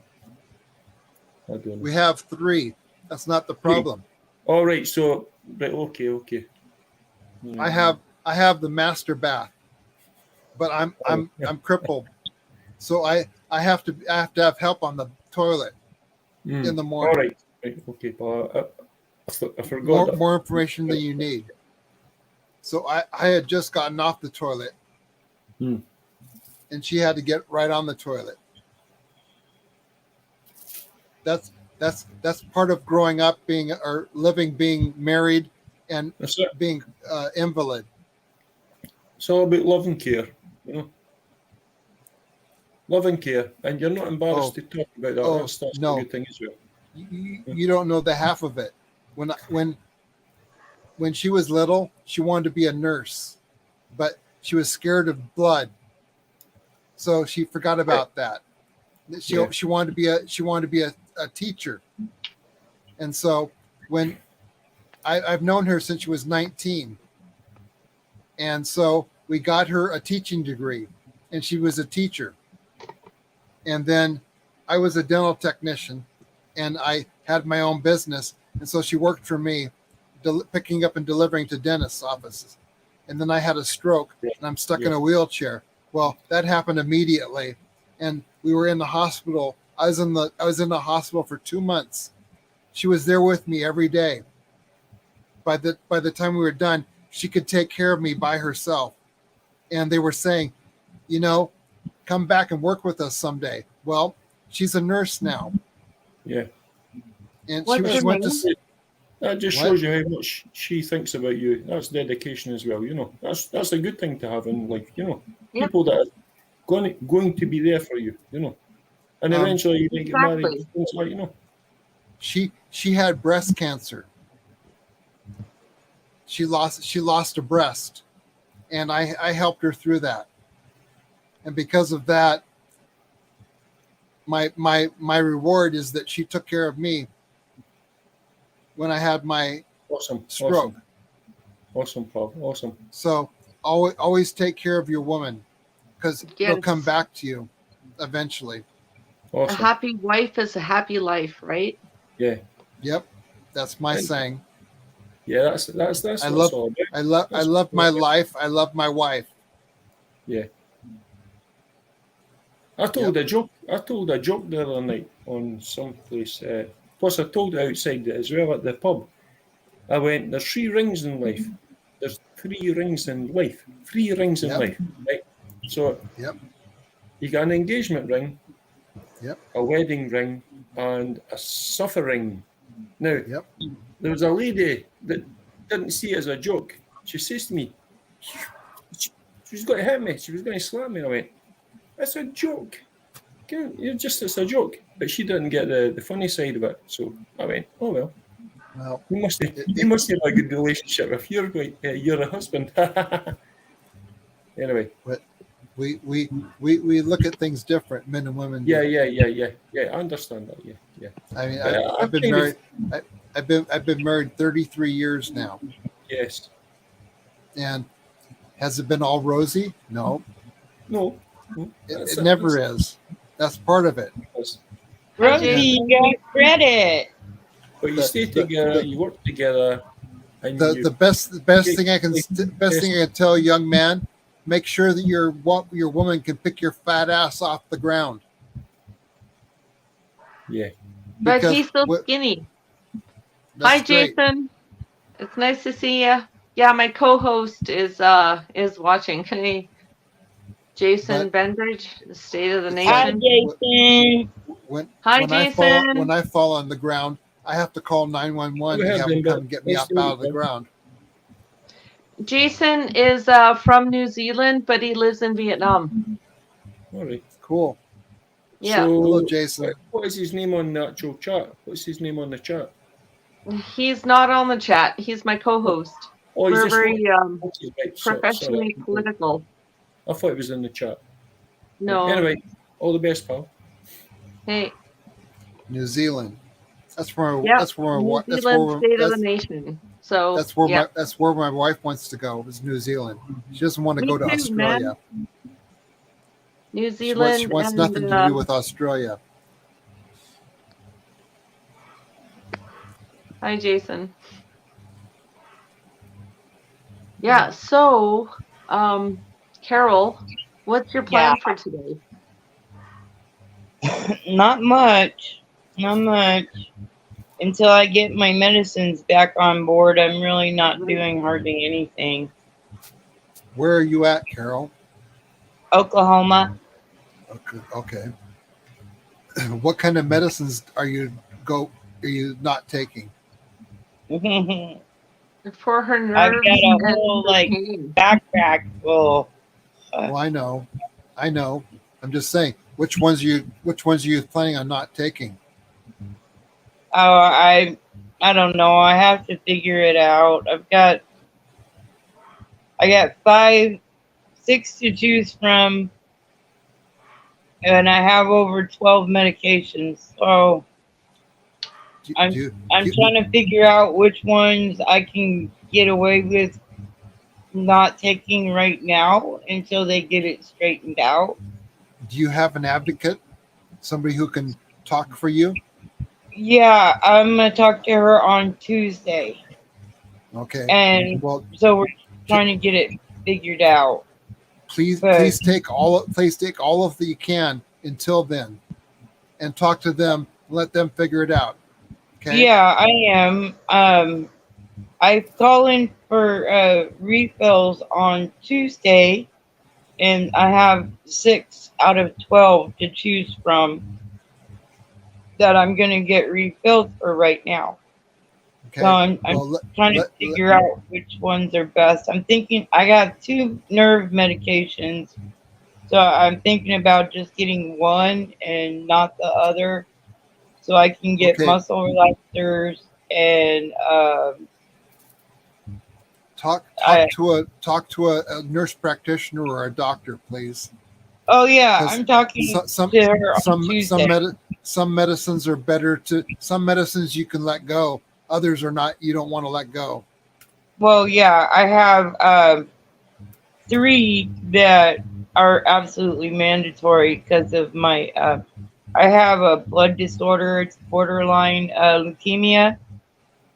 I don't know. We have 3. That's not the problem. All right. So, right. Okay. I have the master bath, but I'm crippled, so I have to have help on the toilet in the All morning. right. Okay. But I forgot that. More information than you need. So I had just gotten off the toilet, Hmm. and she had to get right on the toilet. That's part of growing up, being married, and That's it. being invalid. It's all about love and care, you know. Love and care, and you're not embarrassed to talk about that. That's no. a good thing as well. You don't know the half of it. When she was little, she wanted to be a nurse, but she was scared of blood, so she forgot about that. She wanted to be a teacher, and so when I've known her since she was 19, and so we got her a teaching degree, and she was a teacher, and then I was a dental technician, and I had my own business, and so she worked for me, picking up and delivering to dentists' offices. And then I had a stroke, and I'm stuck in a wheelchair. Well, that happened immediately, and we were in the hospital. I was in the hospital for 2 months. She was there with me every day. By the time we were done, she could take care of me by herself. And they were saying, come back and work with us someday. Well, she's a nurse now. Yeah. And What's she her went name? to. That just shows you how much she thinks about you. That's dedication as well, you know. That's a good thing to have in life, you know. Yep. People that are going to be there for you, you know. And eventually you may get married, Exactly. things like, you know. She had breast cancer. She lost a breast, and I helped her through that. And because of that, my reward is that she took care of me when I had my Awesome. stroke. Awesome, Paul. Awesome. So always take care of your woman, because they'll Yes. come back to you eventually. A Awesome. happy wife is a happy life, right? Yeah. Yep, that's my And- saying. Yeah, that's what it's I love- all about. I love my life. I love my wife. Yeah. I told a joke the other night on some place. Plus, I told it outside as well at the pub. I went, there's 3 rings in life. There's 3 rings in life. 3 rings in Yep. life. Right? So Yep. you got an engagement ring, Yep. a wedding ring, and a suffering. Now, Yep. there was a lady that didn't see it as a joke. She says to me, she was going to hit me. She was going to slap me. I went, it's a joke. It's a joke. But she didn't get the funny side of it. So I went, oh, well. Well, You must have a good relationship if you're a husband. Anyway. but we look at things different, men and women. do. Yeah. I understand that. Yeah. I mean, But I've been married. I've been married 33 years now, Yes. and has it been all rosy? No, No. it never is. That's part of it. Hi, Rosie, Jason. you got credit. But you The- stay the- together, the- you work together, and The best thing I can tell a young man: make sure that your woman can pick your fat ass off the ground. yeah. But Because he's so what- skinny. that's Hi, great. Jason. It's nice to see you. Yeah, my co-host is watching. Hey, Jason Bendridge, the State of the Hi, Nation. Jason. Hi, when Jason. I fall on the ground, I have to call 911 to have them come and get me up out of the ground. Jason is from New Zealand, but he lives in Vietnam. All right. Cool. Yeah. So, Hello, Jason. what is his name on the actual chat? What's his name on the chat? He's not on the chat. He's my co-host. Oh, he's We're just very okay, right, sorry. professionally political. I thought it was in the chat. No. Anyway, all the best, pal. Hey. New Zealand. That's where Yeah. that's where New that's Zealand, where State of the that's, Nation. So that's where yeah. that's where my wife wants to go. Is New Zealand. She doesn't want to Me go to too, Australia. man. New She Zealand wants and nothing to do with Australia. Hi, Jason. Yeah, so Carol, what's your plan for today? Not much. Not much. Until I get my medicines back on board, I'm really not doing hardly anything. Where are you at, Carol? Oklahoma. Okay. What kind of medicines are you not taking? For her nerves I've got a and whole her like pain. backpack full. Well, I know. I'm just saying, which ones are you planning on not taking? Oh, I don't know. I have to figure it out. I got 6 to choose from, and I have over 12 medications. So I'm trying to figure out which ones I can get away with not taking right now until they get it straightened out. Do you have an advocate? Somebody who can talk for you? Yeah, I'm gonna talk to her on Tuesday. Okay. And well, so we're trying to get it figured out. Please take all of that you can until then, and talk to them. Let them figure it out. Okay. Yeah, I am. I call in for refills on Tuesday, and I have 6 out of 12 to choose from that I'm gonna get refilled for right now. Okay. So I'm trying to figure out which ones are best. I'm thinking I got 2 nerve medications, so I'm thinking about just getting one and not the other, so I can get muscle relaxers and talk to a nurse practitioner or a doctor, please. Oh yeah, I'm talking to her on Tuesday. Some medicines are better some medicines you can let go. Others are not. You don't want to let go. Well, yeah, I have 3 that are absolutely mandatory because of my. I have a blood disorder. It's borderline leukemia,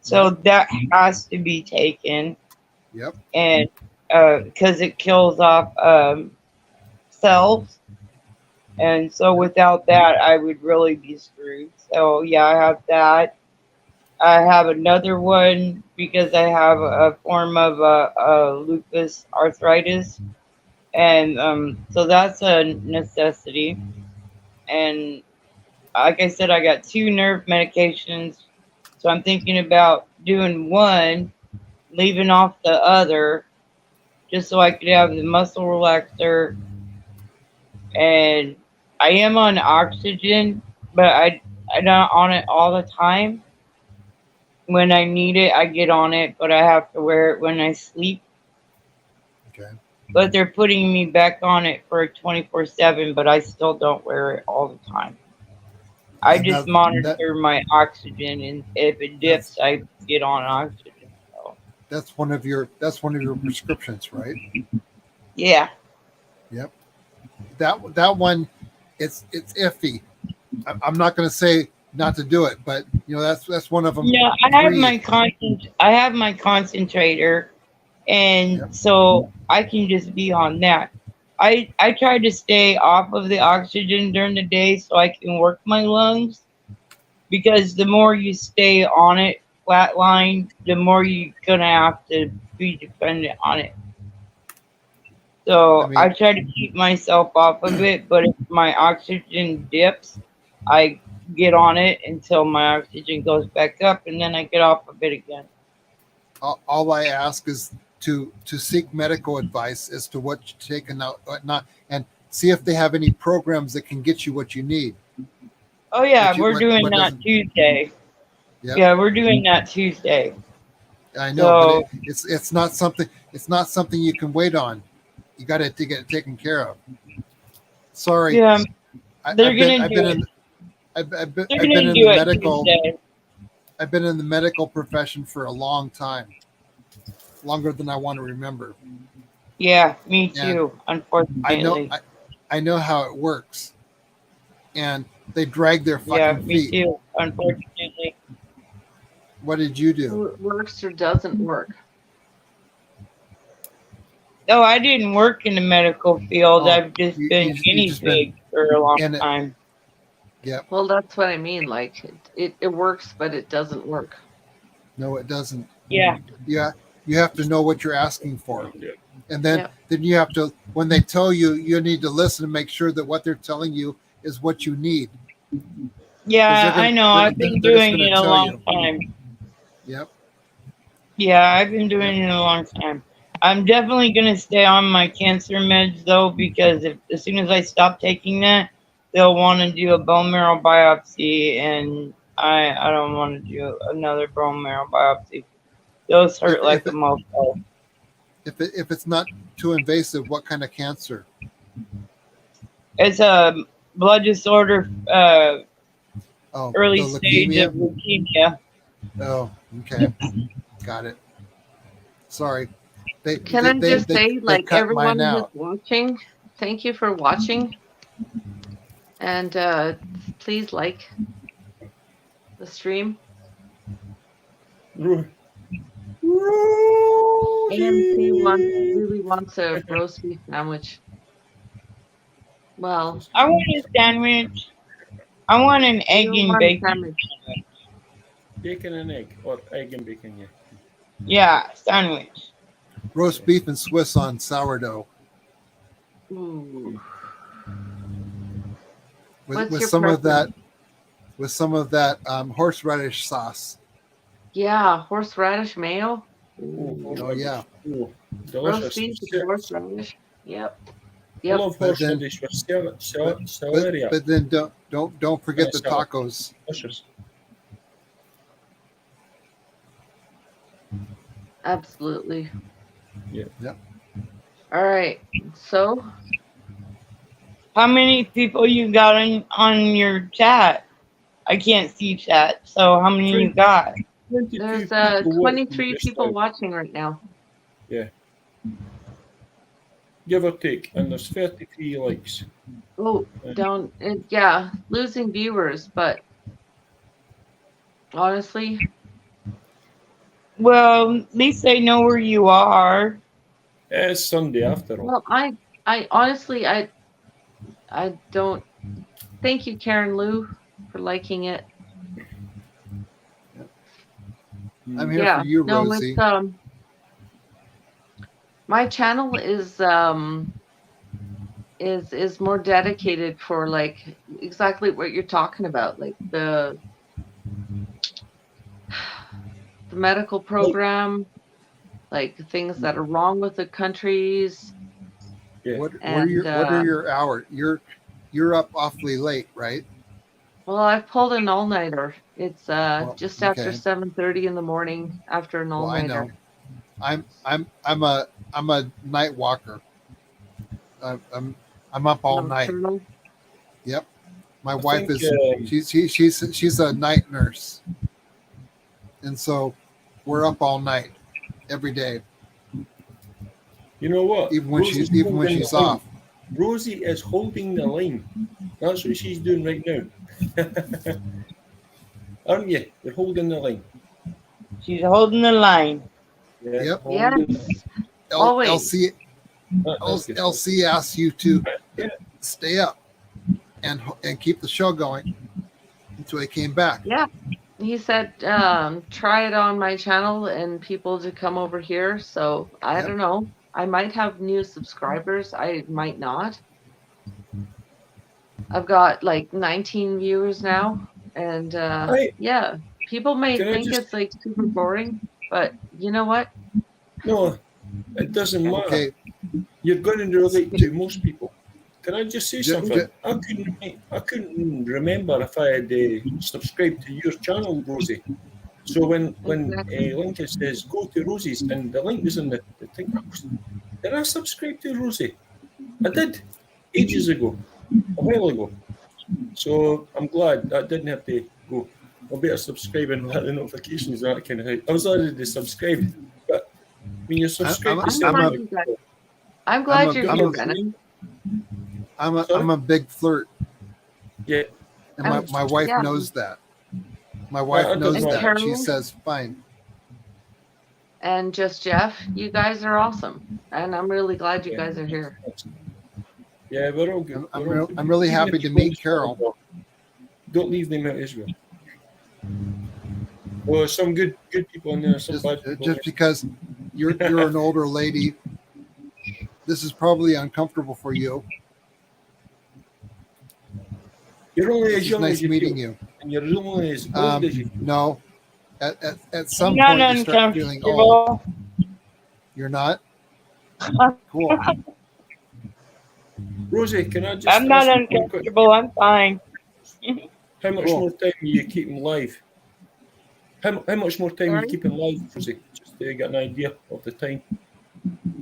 so that has to be taken. Yep. And because it kills off cells, and so without that, I would really be screwed. So yeah, I have that. I have another one because I have a form of lupus arthritis, and so that's a necessity. And like I said, I got 2 nerve medications, so I'm thinking about doing one, leaving off the other, just so I could have the muscle relaxer. And I am on oxygen, but I'm not on it all the time. When I need it, I get on it, but I have to wear it when I sleep. Okay. But they're putting me back on it for 24/7, but I still don't wear it all the time. I And just that monitor my oxygen, and if it dips, I get on oxygen. So, that's one of your prescriptions, right? yeah, Yep. That one, it's iffy. I'm not going to say not to do it, but you know that's one of them. no, I have Breathe. I have my concentrator, and Yep. so I can just be on that. I try to stay off of the oxygen during the day so I can work my lungs, because the more you stay on it flatline, the more you're gonna have to be dependent on it. I So I mean, try to keep myself off of it, but if my oxygen dips, I get on it until my oxygen goes back up, and then I get off of it again. all I ask is to seek medical advice as to what you take and what not, and see if they have any programs that can get you what you need. Oh yeah, What you we're doing what that doesn't. Tuesday. Yep. Yeah, we're doing that Tuesday. I know, but So it's not something you can wait on. You got to get it taken care of. Sorry, yeah, they're I've been gonna do it. I've They're been gonna in the do it medical Tuesday. I've been in the medical profession for a long time, longer than I want to remember. Yeah, me And too. I know Unfortunately. I know how it works, and they drag their Yeah, fucking me feet. too. Unfortunately. What did you do? It works or doesn't work. No, I didn't work in the medical field. Oh, I've just you been you guinea just been pig for a long in it. time. Yep. Well, that's what I mean. Like it works, but it doesn't work. No, it doesn't. Yeah, Yeah, you have to know what you're asking for, Yeah. and then Yep. you have to, when they tell you, you need to listen and make sure that what they're telling you is what you need, because yeah, I know. I've been they're just doing gonna it a tell long you. time. Yep. Yeah, I've been doing it a long time. I'm definitely gonna stay on my cancer meds though, because as soon as I stop taking that, they'll want to do a bone marrow biopsy, and I don't want to do another bone marrow biopsy. Those If hurt like a mofo. if it's not too invasive, what kind of cancer? It's a blood disorder, Oh, the early stage of leukemia. leukemia. Oh, okay, got it. Sorry, Can I just say, they like cut mine everyone who's out. watching, thank you for watching, and please like the stream. Ro- AMC really wants a roast beef sandwich. Well, I want a sandwich. I want an we egg don't and want a bacon sandwich. sandwich. Bacon and egg, or egg and bacon, yeah. Yeah, sandwich. Roast beef and Swiss on sourdough Ooh. with What's your some of that horseradish sauce. Yeah, horseradish mayo. Oh, Oh yeah, oh, Roast delicious. beef with horseradish. Yep. I Yep. love But then- horseradish with celery. but then don't forget the Salad. tacos. Delicious. Absolutely. Yeah. Yep. All right. So How many people you got on your chat? I can't see chat. So how many you got? 22 there's people watching 23 just people now, watching right now. give or take, and there's 33 likes. Oh, down. Yeah, losing viewers, but honestly, Well, at least they know where you are. It's Sunday after all. well, I honestly, I don't. Thank you, Karen Lou, for liking it. I'm here Yeah. for you, No, Rosie. it's my channel is more dedicated for like exactly what you're talking about, like the medical program, like things that are wrong with the countries. Yeah. What And are your hours? You're up awfully late, right? well, I've pulled an all-nighter. It's Well, just after okay. 7:30 in the morning after an Well, I know. all-nighter. I'm a night walker. I'm up all night. Nocturnal. Yep. My I wife think, is she's a night nurse, and so we're up all night every day, you know what? even when Rosie's she's holding the line. off. Rosie is holding the line. That's what she's doing right now. Aren't you? You're holding the line. She's holding the line. Yeah. Yep. holding- Yes. Always. That's good. LC asks you to stay up and keep the show going until he came back. Yeah. He said, try it on my channel and people to come over here. So I Yep. don't know. I might have new subscribers. I might not. I've got like 19 viewers now. And yeah, people may Can I think just- it's like super boring, but you know what? No, it doesn't matter. Okay. You're going to relate to most people. Can I just say Ju- something? ju- I couldn't remember if I had subscribed to your channel, Rosie. So when Exactly. Lincoln says go to Rosie's and the link was in the thing, did I subscribe to Rosie? I did ages ago, a while ago. So I'm glad that didn't have to go. I'll better subscribe and let the notifications and that kind of thing. I was already subscribed, but when you're subscribed to I'm something, I'm glad I'm you're a- here, Venom. I'm a big flirt, yeah, and my wife Yeah. knows that. My wife that knows doesn't that. matter. She says, "Fine." And just Jeff, you guys are awesome. And I'm really glad you guys are here. yeah, we're all good. I'm We're all good. I'm really Even happy if to you meet go- Carol. Don't leave them out as well. Well, some good people in there, some bad people. Just because you're an older lady, this is probably uncomfortable for you. You're only as It's young nice as you meeting feel, you. and you're only as old as you feel. No, at some I'm not point you start feeling old. uncomfortable. You're not? Cool. Rosie, can I just I'm not ask you one quick- uncomfortable. I'm fine. How much Cool. more time are you keeping live? How much more time are Sorry? you keeping live, Rosie? Just to get an idea of the time.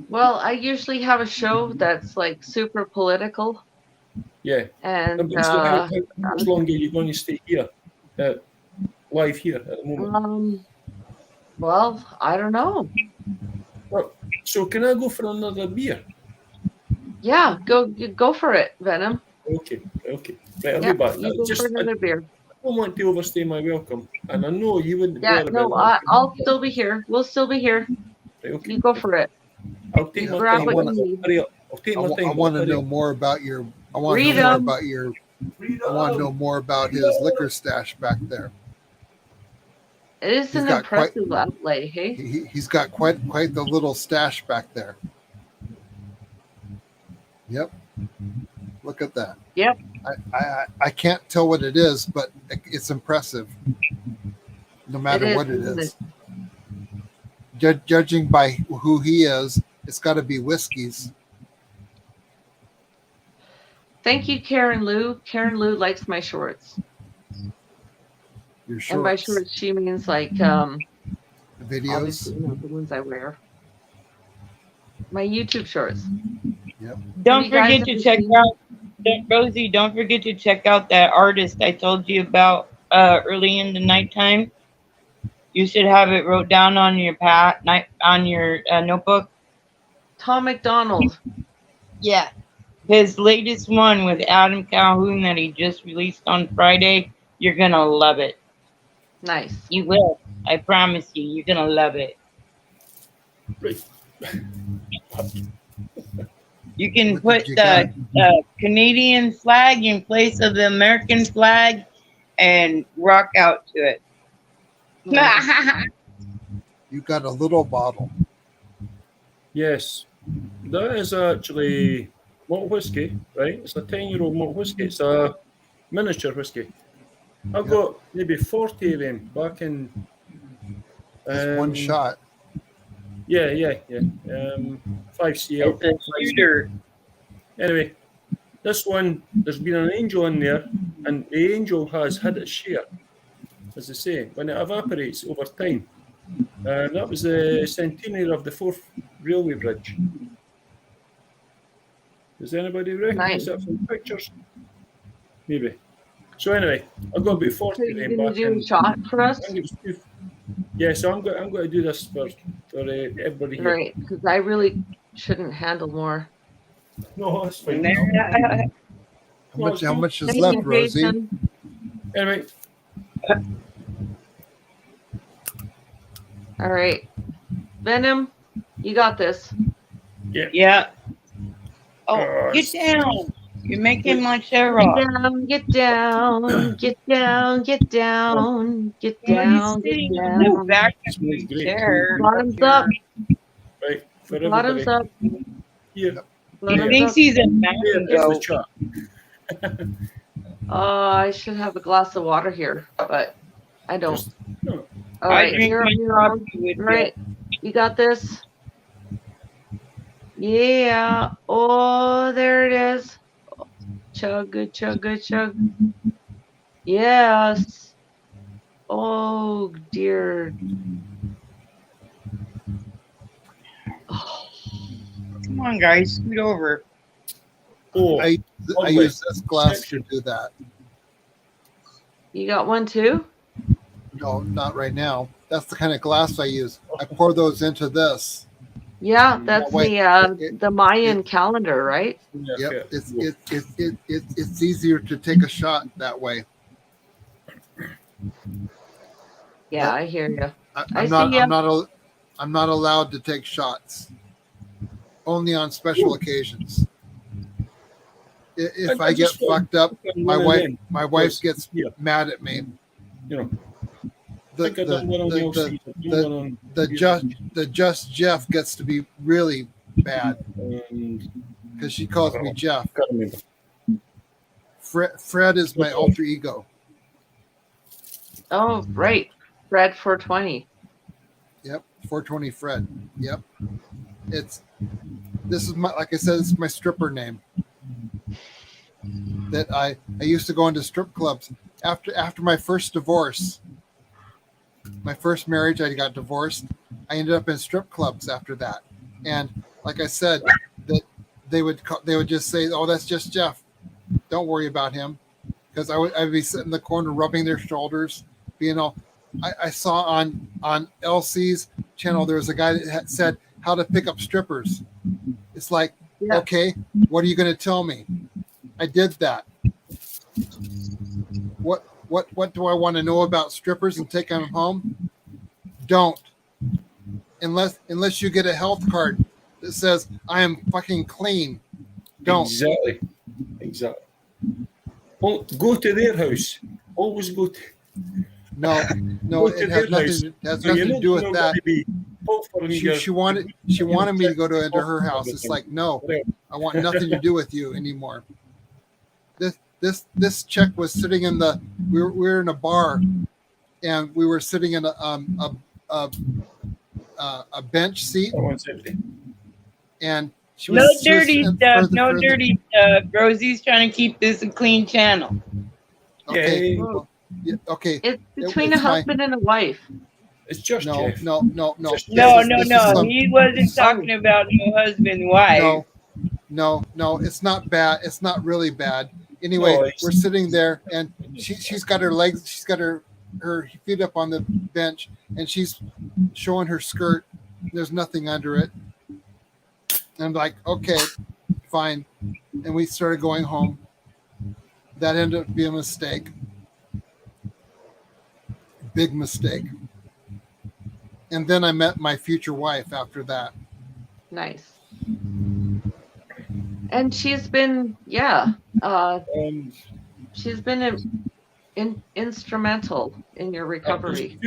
Well, I usually have a show that's like super political. Yeah. And So how much longer are you going to stay here, live here at the moment? well, I don't know. So can I go for another beer? Yeah, go for it, Venom. Okay. Right, I'll Yeah, be back. you go for another beer. I don't want to overstay my welcome, and I know you wouldn't Yeah, bother no, about that. I'll still be here. We'll still be here. Right, okay. You go for it. I'll take my Grab time. what wanna- you need. Hurry up. I'll take my time. I want to Hurry know up. more about your. I want Read to know more 'em. about your. I want to know more about his liquor stash back there. It is He's an got quite- impressive outlay, hey? He's got quite the little stash back there. Yep. Look at that. Yep. I can't tell what it is, but it's impressive. No matter what it isn't is. Judging by who he is, it's got to be whiskeys. Thank you, Karen Lou. Karen Lou likes my shorts. Your shorts, And by shorts, she means like the videos. obviously, the ones I wear. My YouTube shorts. Don't you guys forget to ever check seen- out Rosie. Don't forget to check out that artist I told you about early in the nighttime. You should have it wrote down on your notebook. Tom McDonald. Yeah. His latest one with Adam Calhoun that he just released on Friday. You're gonna love it. Nice. You will. I promise you. You're gonna love it. Right. You can What put did you the Canadian flag in place of the American flag and rock out to it. Nice. You got a little bottle. Yes, that is actually malt whiskey, right? It's a 10-year-old malt whiskey. It's a miniature whiskey. I've Yep. got maybe 40 of them back in. That's one shot. Yeah. 5CL. It's a shooter. Anyway, this one, there's been an angel in there, and the angel has had its share, as they say, when it evaporates over time. That was the centenary of the 4th railway bridge. Does anybody recognize that from pictures? Maybe. So anyway, I've got about 40 So of you're them gonna back do in. a shot for us? Yeah, so I'm going to do this for everybody here. Right, because I really shouldn't handle more. No, that's fine. How much is Thank left, you, Rosie? Jason. Anyway, All right. Venom, you got this. Yeah. Oh, Oh, get down. You're making my chair Get rock. down, get down, get down, get down, get Well, down, he's get sitting on the down. back of Smells the great. chair. Bottoms up, right, for bottoms everybody. up, Here, He bottoms thinks up. he's a here, mountain here's the goat. chat. I should have a glass of water here, but I don't. Just, no. All I right, drink you're my on your coffee own. with All right, you got this. Yeah. Oh, there it is. Chug, good, chug, good, chug. Yes. Oh dear. Oh, Come on, guys, scoot over. Oh, I lovely. use this glass to Section. do that. you got one too? No, not right now. That's the kind of glass I use. I pour those into this. Yeah, that's wait, the Mayan calendar, right? Yeah, Yep, okay. it's easier to take a shot that way. Yeah, But I hear you. I'm not allowed to take shots. Only on special occasions. If I get just thought- fucked up, my One of wife them wife gets yeah. mad at me. You know, The I think I done one on the LC, I've done one on the just Jeff gets to be really bad because she calls me Jeff. Can't remember. Fred is my alter ego. Oh, right. Fred 420. Yep, 420 Fred. Yep, this is my, like I said, it's my stripper name. That I used to go into strip clubs after my first divorce. My first marriage, I got divorced. I ended up in strip clubs after that, and like I said, that they would just say, "Oh, that's just Jeff. Don't worry about him," because I'd be sitting in the corner rubbing their shoulders, being all. I saw on LC's channel there was a guy that had said how to pick up strippers. It's like, Yeah. okay, what are you going to tell me? I did that. What do I want to know about strippers and take them home? Don't. Unless you get a health card that says I am fucking clean. Don't. Exactly. Well, go to their house. Always go to. No, Go to it has their house. nothing to do with that. She wanted me to go into her house. It's like, no, I want nothing to do with you anymore. This chick was sitting in we were in a bar, and we were sitting in a bench seat, and she was No she was dirty sitting stuff. further- No further- dirty stuff. Rosie's trying to keep this a clean channel. Okay, Yay. well, yeah, okay. It's between a it's my- husband and a wife. It's just No, Jeff. no. No, This no, is no. some- He wasn't talking about no husband, wife. No, it's not bad. It's not really bad. Anyway, No, we're sitting there, and she's got her legs, she's got her feet up on the bench, and she's showing her skirt. There's nothing under it. And I'm like, okay, fine. And we started going home. That ended up being a mistake. Big mistake. And then I met my future wife after that. Nice. And she's been, she's been instrumental in your recovery.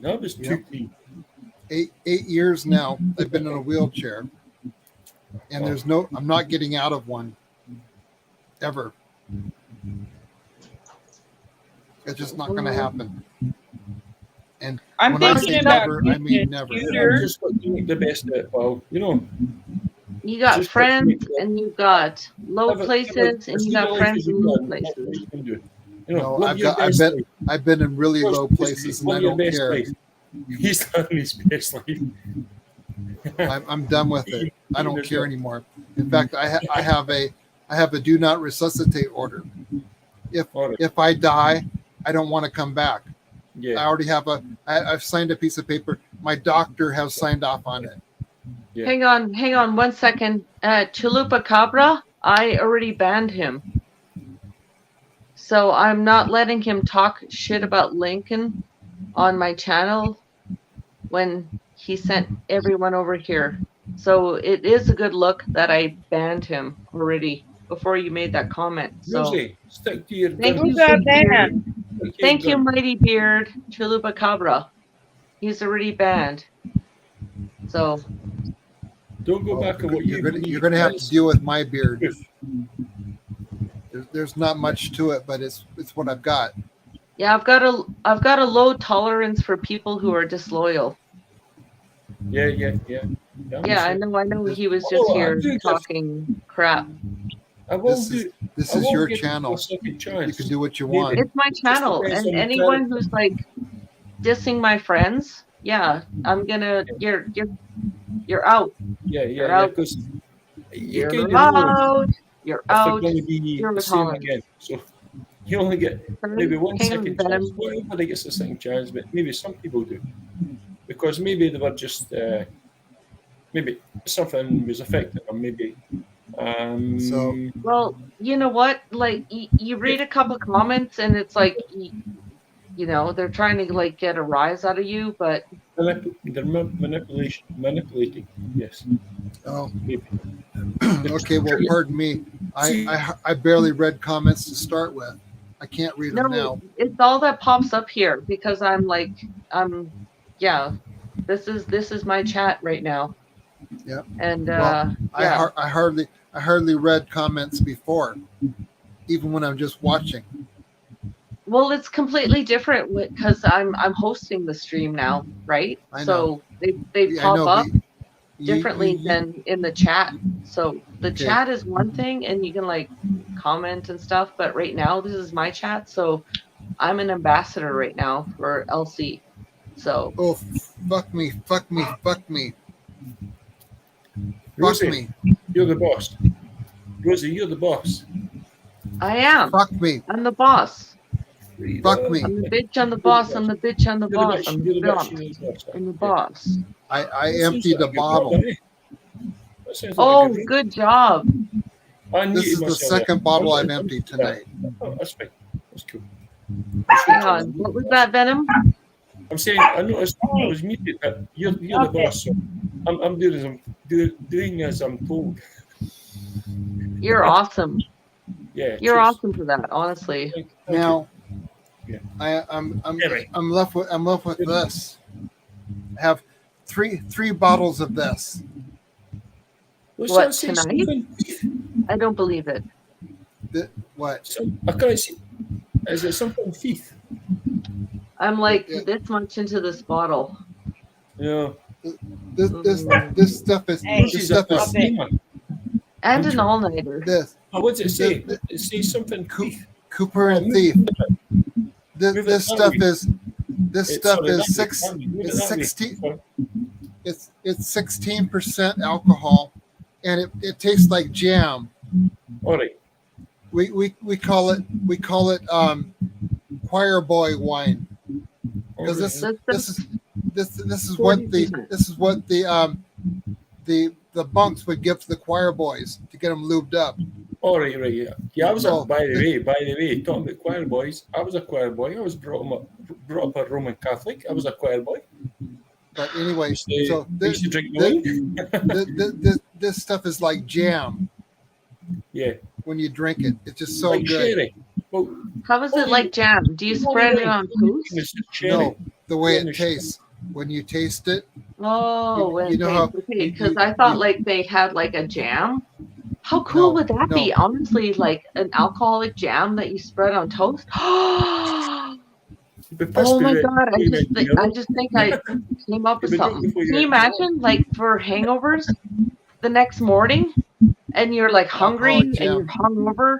That was too clean. 8 years now. I've been in a wheelchair, and I'm not getting out of one ever. It's just not going to happen. And I'm when I thinking say about never, I mean never. Scooter. Just got to make the best of it, pal. You know, You got Just got to make friends and you got low have a- places and as you good a got life friends as you in low can. That's what places. you can do. You know, No, live your best life. I've been in really Of course, low places, and I live your don't best care. life. He's living his best life. I'm done with it. I don't care anymore. In fact, I have a do not resuscitate order. If I die, I don't want to come back. Yeah. I already have I've signed a piece of paper. My doctor has signed off on it. Yeah. Hang on 1 second. Chalupa Cabra, I already banned him. So I'm not letting him talk shit about Lincoln on my channel when he sent everyone over here. So it is a good look that I banned him already before you made that comment. So Rosie, stick to your thank guns. you, Who got Big Beard. banned? Stick to your Thank you, guns. Mighty Beard, Chalupa Cabra. He's already banned. So Don't go back on what You're you gonna you're gonna have to deal with my beard. There's not much to it, but it's what I've got. yeah, I've got a low tolerance for people who are disloyal. Yeah. Yeah, I know he was just here talking crap. I won't do. This I is won't your give channel. a second You chance. can do what you Maybe. want. It's my channel, depends and on the anyone character. who's like dissing my friends, yeah, I'm gonna you're out. You're out. Because you You're kind of know out. You're if they're out. going to be Zero the same tolerance. again. So you only get maybe one Hang on, second chance. Venom. Not everybody gets a second chance, but maybe some people do. Because maybe they were just maybe something was affecting them. Maybe. So- Well, you know what? Like you read a couple comments, and it's like you know they're trying to like get a rise out of you, but they're manipulating. Yes. Oh, Maybe. okay. Well, pardon me. I barely read comments to start with. I can't read them now. no, it's all that pops up here because I'm like yeah, this is my chat right now. Yeah. And Well, yeah. I hardly read comments before, even when I'm just watching. Well, it's completely different because I'm hosting the stream now, right? I So they Yeah, I pop know, up but differently than in the chat. So the Okay. chat is one thing, and you can like comment and stuff. But right now, this is my chat, so I'm an ambassador right now for LC. So Oh, fuck me. Fuck Rosie, me. you're the boss. Rosie, you're the boss. I am. Fuck me. I'm the boss. Fuck me. I'm the bitch. I'm the boss. I'm the bitch. I'm the You're the boss. bitch. I'm You're the the boss. bitch. You're the boss. I'm the boss. I emptied the bottle. That sounds like Oh, a good. good job. I This muted is the myself second there. bottle I'm- I've emptied tonight. Oh, that's fine. That's cool. Hang on. What was that, Venom? I'm saying I noticed I was muted, but you're the boss, so I'm doing as I'm told. You're awesome. Yeah. You're cheers. awesome for that, honestly. Thank you. Now, Yeah. I'm left with this. I have three bottles of this. Was What, that say tonight? something? I don't believe it. What? I can't see. Is it something thief? I'm like Yeah. this much into this bottle. Yeah. This stuff is Hey, this stuff is steamer. And an all-nighter. this Oh, what's it say? It says something thief. Cooper and Thief. This stuff is it's 16 it's 16% alcohol, and it tastes like jam. All right. We call it choir boy wine, because this is what the bunks would give to the choir boys to get them lubed up. All right, yeah. Yeah, I was So- by the way, talking about choir boys, I was a choir boy. I was brought up a Roman Catholic. I was a choir boy. But anyway, I so used to drink wine. this stuff is like jam Yeah. when you drink it. It's just so like good. sherry. Well, How is it like jam? Do you spread it on food? it's just sherry. No, the way Yeah, it tastes when you taste it, Oh, when You know how okay, because I thought like they had like a jam. How cool No, would that be? no. Honestly, like an alcoholic jam that you spread on toast. You'd be pissed Oh my before God, you went to your I room. just think I came up You'd with be drunk something. before you Can you went to your room. imagine, like for hangovers, the next morning, and you're like hungry Alcoholic and you're jam. hungover,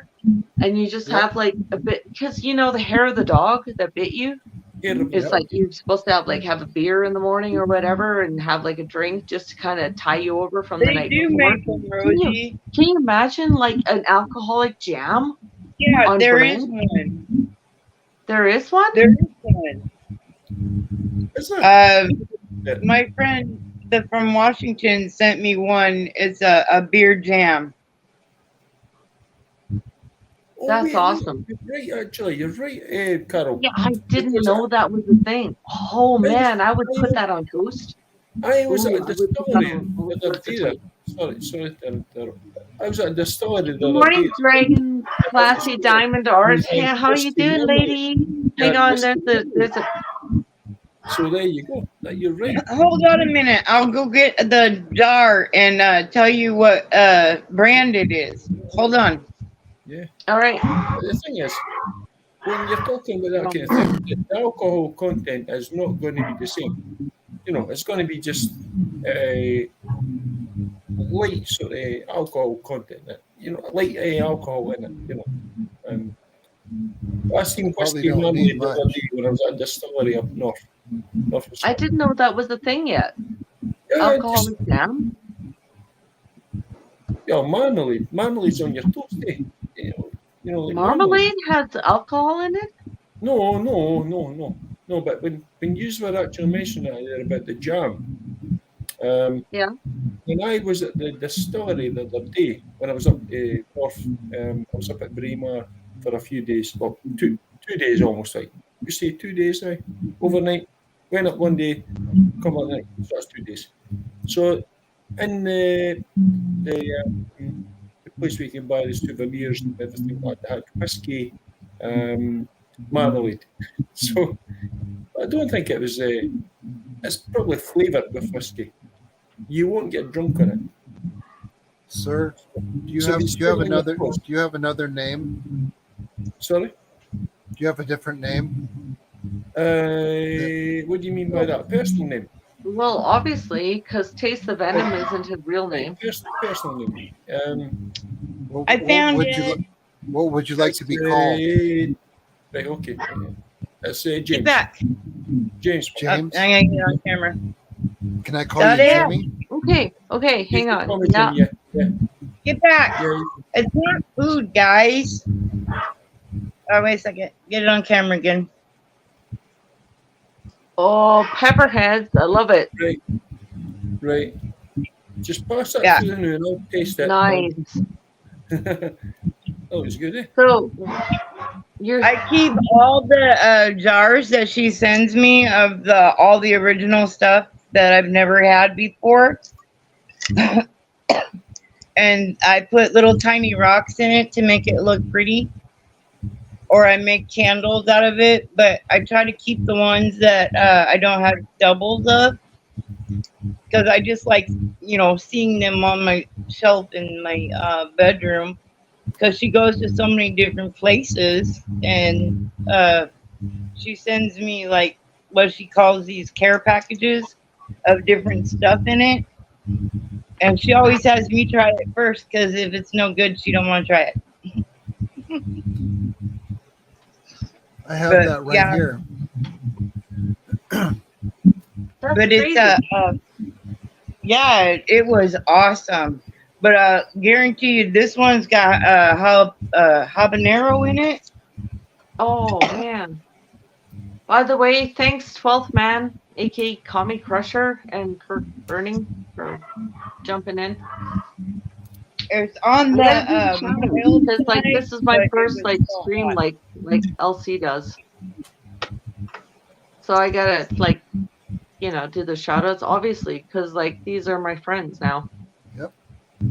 and you just Yep. have like a bit, because you know the hair of the dog that bit you is Yeah. like you're supposed to have a beer in the morning or whatever, and have like a drink just to kind of tie you over from the They night do before. make them, Rosie. Can you imagine like an alcoholic jam Yeah, on there bread? is one. There is one? There is one. Is there? My friend from Washington sent me one. It's a beer jam. Oh, That's wait, awesome. you're right, actually. You're right, Carol. Yeah, I didn't Because know that was a thing. Oh man, I would I put that on toast. I was Ooh, at a I would put that distillery on all the other sorts of day. toast. Sorry to interrupt. I was at a distillery the Good other day. morning, Dragon, Classy Diamond Art. Hey, how you Whiskey doing, marmalade. lady? Yeah, Hang on, whiskey there's a So there you go. You're right. Hold on a minute. I'll go get the jar and tell you what brand it is. Hold on. Yeah. all right. The thing is, when you're talking about that kind of thing, the alcohol content is not going to be the same. You know, it's going to be just light sort of alcohol content. You know, light alcohol in it. You know. I seen Probably whiskey don't need marmalade the other much. day when I was at a distillery up north. North of I Scotland. didn't know that was a thing yet. Yeah, Alcoholic jam. marmalade. Marmalade's on your toast, eh? Like Marmalade has alcohol in it. No. But when you were actually mentioning that there about the jam, Yeah. when I was at the distillery the other day, when I was up north, I was up at Braemar for a few days, well, two days almost like. You say 2 days now, overnight. Went up one day, come at night, so that's 2 days. So in the place where you can buy the souvenirs and everything like that, whiskey, marmalade. So I don't think it was. It's probably flavoured with whiskey. You won't get drunk on it. Sir, do you So have if you spill it on your toast- do you have another name? Sorry. Do you have a different name? What do you mean by that? Personal name. Well, obviously, because Taste the Venom isn't his real Right, name. personal name. I found would it. what would you like to be called? Right. Okay. That's Get James. back. James. James? I gotta get on camera. Can I call Got you it? Jimmy? Okay, You hang can on. call me Yeah. Jimmy, yeah. Get back. Yeah. It's not food, guys. Oh, wait a second. Get it on camera again. Oh, pepperheads. I love it. Right. Just pass that Yeah. through the and I'll taste it. Nice. That was good, eh? So you're I keep all the jars that she sends me of all the original stuff that I've never had before. And I put little tiny rocks in it to make it look pretty. Or I make candles out of it, but I try to keep the ones that I don't have doubles of. Because I just like, seeing them on my shelf in my bedroom. Because she goes to so many different places, and she sends me like what she calls these care packages of different stuff in it. And she always has me try it first, because if it's no good, she don't want to try it. I have But, that right yeah. here. that's But crazy. it's yeah, it was awesome. But guarantee you, this one's got habanero in it. Oh man. By the way, thanks 12th Man, aka Commie Crusher, and Kurt Burning for jumping in. It's on I gotta do the the shout-outs, because like this is my but it first was like so stream hot. like LC does. So I gotta like do the shout outs, obviously, because like these are my friends now.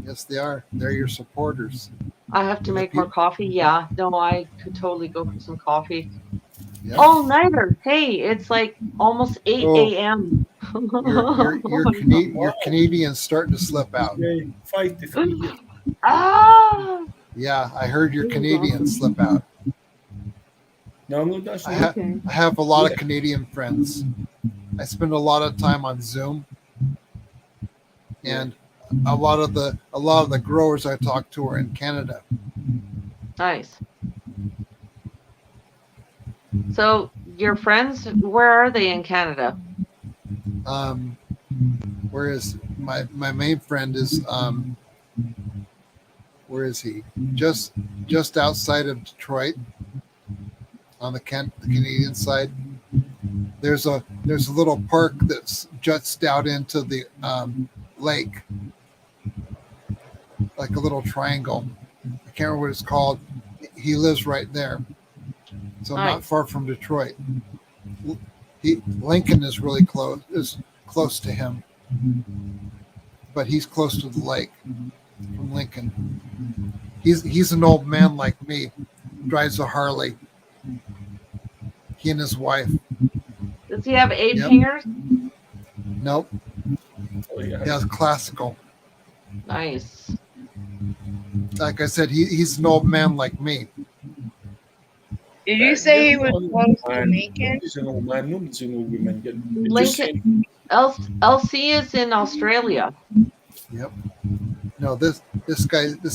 Yes, they are. They're your supporters. I have to make more coffee. Yeah, no, I could totally go for some coffee. Yep. All nighter. Hey, it's like almost 8 Oh. a.m. Your Canadian's starting to slip out. Yeah, 5 to 3 years. Ah, Yeah, I heard your Canadian slip out. No, I'm not. That's I, not. okay. I have a lot of Canadian friends. I spend a lot of time on Zoom, and a lot of the growers I talk to are in Canada. Nice. So your friends, where are they in Canada? Whereas my main friend is where is he? Just outside of Detroit, on the Canadian side. There's a little park that's juts out into the lake, like a little triangle. I can't remember what it's called. He lives right there, so not Nice. far from Detroit. Lincoln is really close to him, but he's close to the lake from Lincoln. He's an old man like me, drives a Harley. He and his wife. Does he have 8 Yep. fingers? Nope, Oh, yeah. he has classical. Nice. Like I said, he's an old man like me. Did you say he was close to Lincoln? He's an old man. Nobody's an old woman. You're just Lincoln, saying, LC is in Australia. Yep. No, this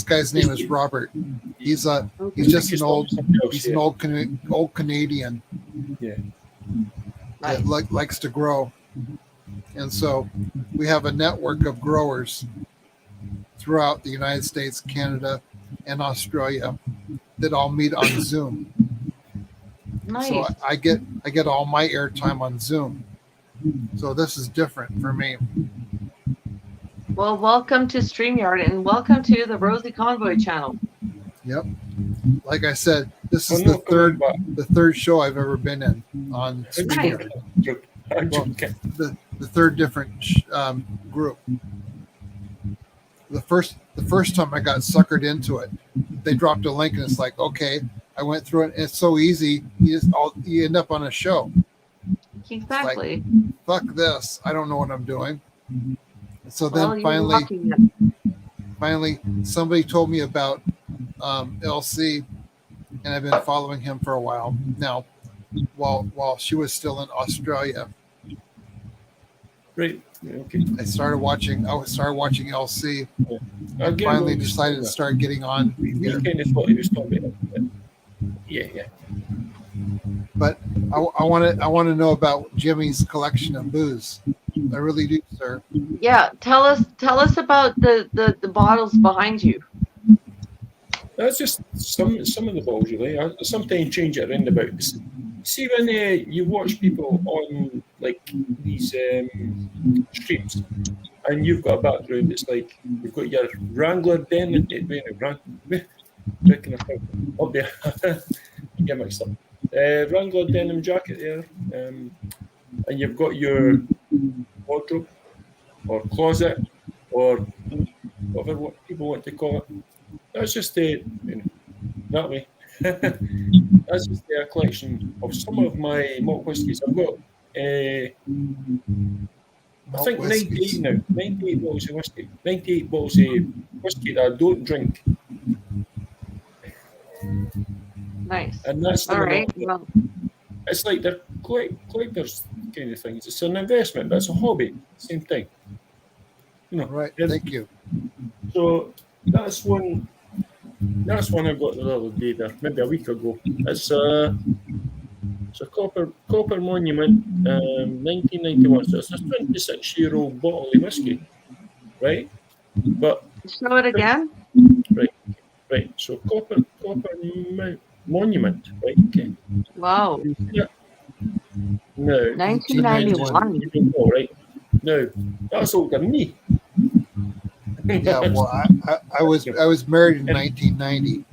guy's name is Robert. He's just an old old Canadian Yeah. that likes to grow, and so we have a network of growers throughout the United States, Canada, and Australia that all meet on Zoom. Nice. So I get all my airtime on Zoom. So this is different for me. Well, welcome to StreamYard and welcome to the Rosie Convoy channel. Yep. Like I said, this Oh, is no, the third show I've ever been in on StreamYard. I'm Well, joking. the third different group. The first time I got suckered into it, they dropped a link and it's like, okay, I went through it. And it's so easy. You end up on a show. Exactly. Fuck this. I don't know what I'm doing. So Well, then you're lucky then. finally, somebody told me about LC, and I've been following him for a while now. While she was still in Australia, Right. Yeah, okay. I started watching LC. I'll get Finally on with decided to start getting on We here. kind of thought he was talking about. Yeah. But I want to know about Jimmy's collection of booze. I really do, sir. Yeah, tell us about the bottles behind you. That's just some of the balls, really. I sometimes change it around about. See, when you watch people on like these streams, and you've got a background, it's like you've got your Wrangler denim, up there, get mixed up. Wrangler denim jacket there, and you've got your wardrobe or closet or whatever what people want to call it. That's just that way. That's just a collection of some of my malt whiskies. I've got, I think 98 now. 98 bottles of whiskey. 98 bottles of whiskey that I don't drink. Nice. And that's All right. Well, it's like they're collectors kind of things. It's an investment, but it's a hobby at the same time. Right. Thank you. So that's one I got the other day there, maybe a week ago. It's a copper monument, 1991. So it's a 26-year-old bottle of whiskey, right? But show it again. right. So copper monument, right? Okay. Wow. Yeah. No. 1991. Right. No, that's older than me. Yeah. Well, I was married in 1990.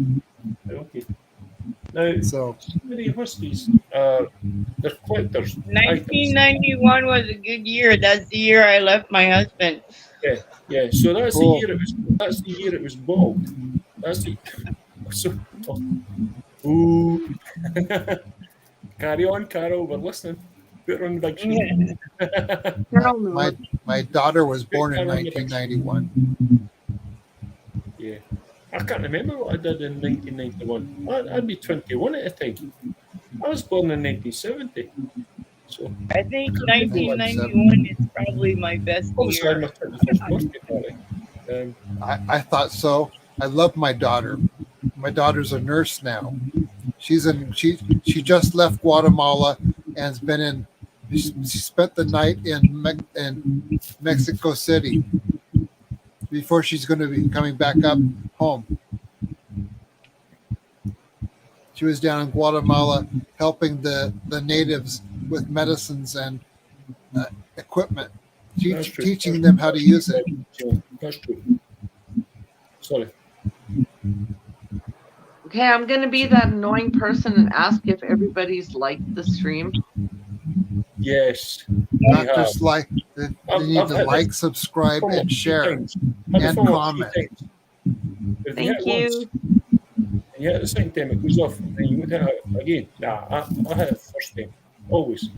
Okay. Now, So many whiskies they're collectors. 1991 was a good year. That's the year I left my husband. Yeah. So that's Cool. the year it was. That's the year it was bought. That's the. So. Ooh. Carry on, Carol. We're listening. Put her on the big screen. Carol knows. My daughter was born in 1991. Yeah. I can't remember what I did in 1991. I'd be 21 at the time. I was born in 1970. So, I think 1991 is probably my best obviously, I had year. my 21st birthday party. I thought so. I love my daughter. My daughter's a nurse now. She just left Guatemala and's been in. She spent the night in Mexico City before she's going to be coming back up home. She was down in Guatemala helping the natives with medicines and equipment, That's true. teaching them how to use it. That's true. Sorry. Okay, I'm going to be that annoying person and ask if everybody's liked the stream. Yes. Not we just have. like they need I've to had like, this subscribe, phone and a few share. times. Had the and phone a few comment. times. If Thank hit once, you. and you hit the second time, it goes off, and you would hit it again. Nah, I hit it first time. Always.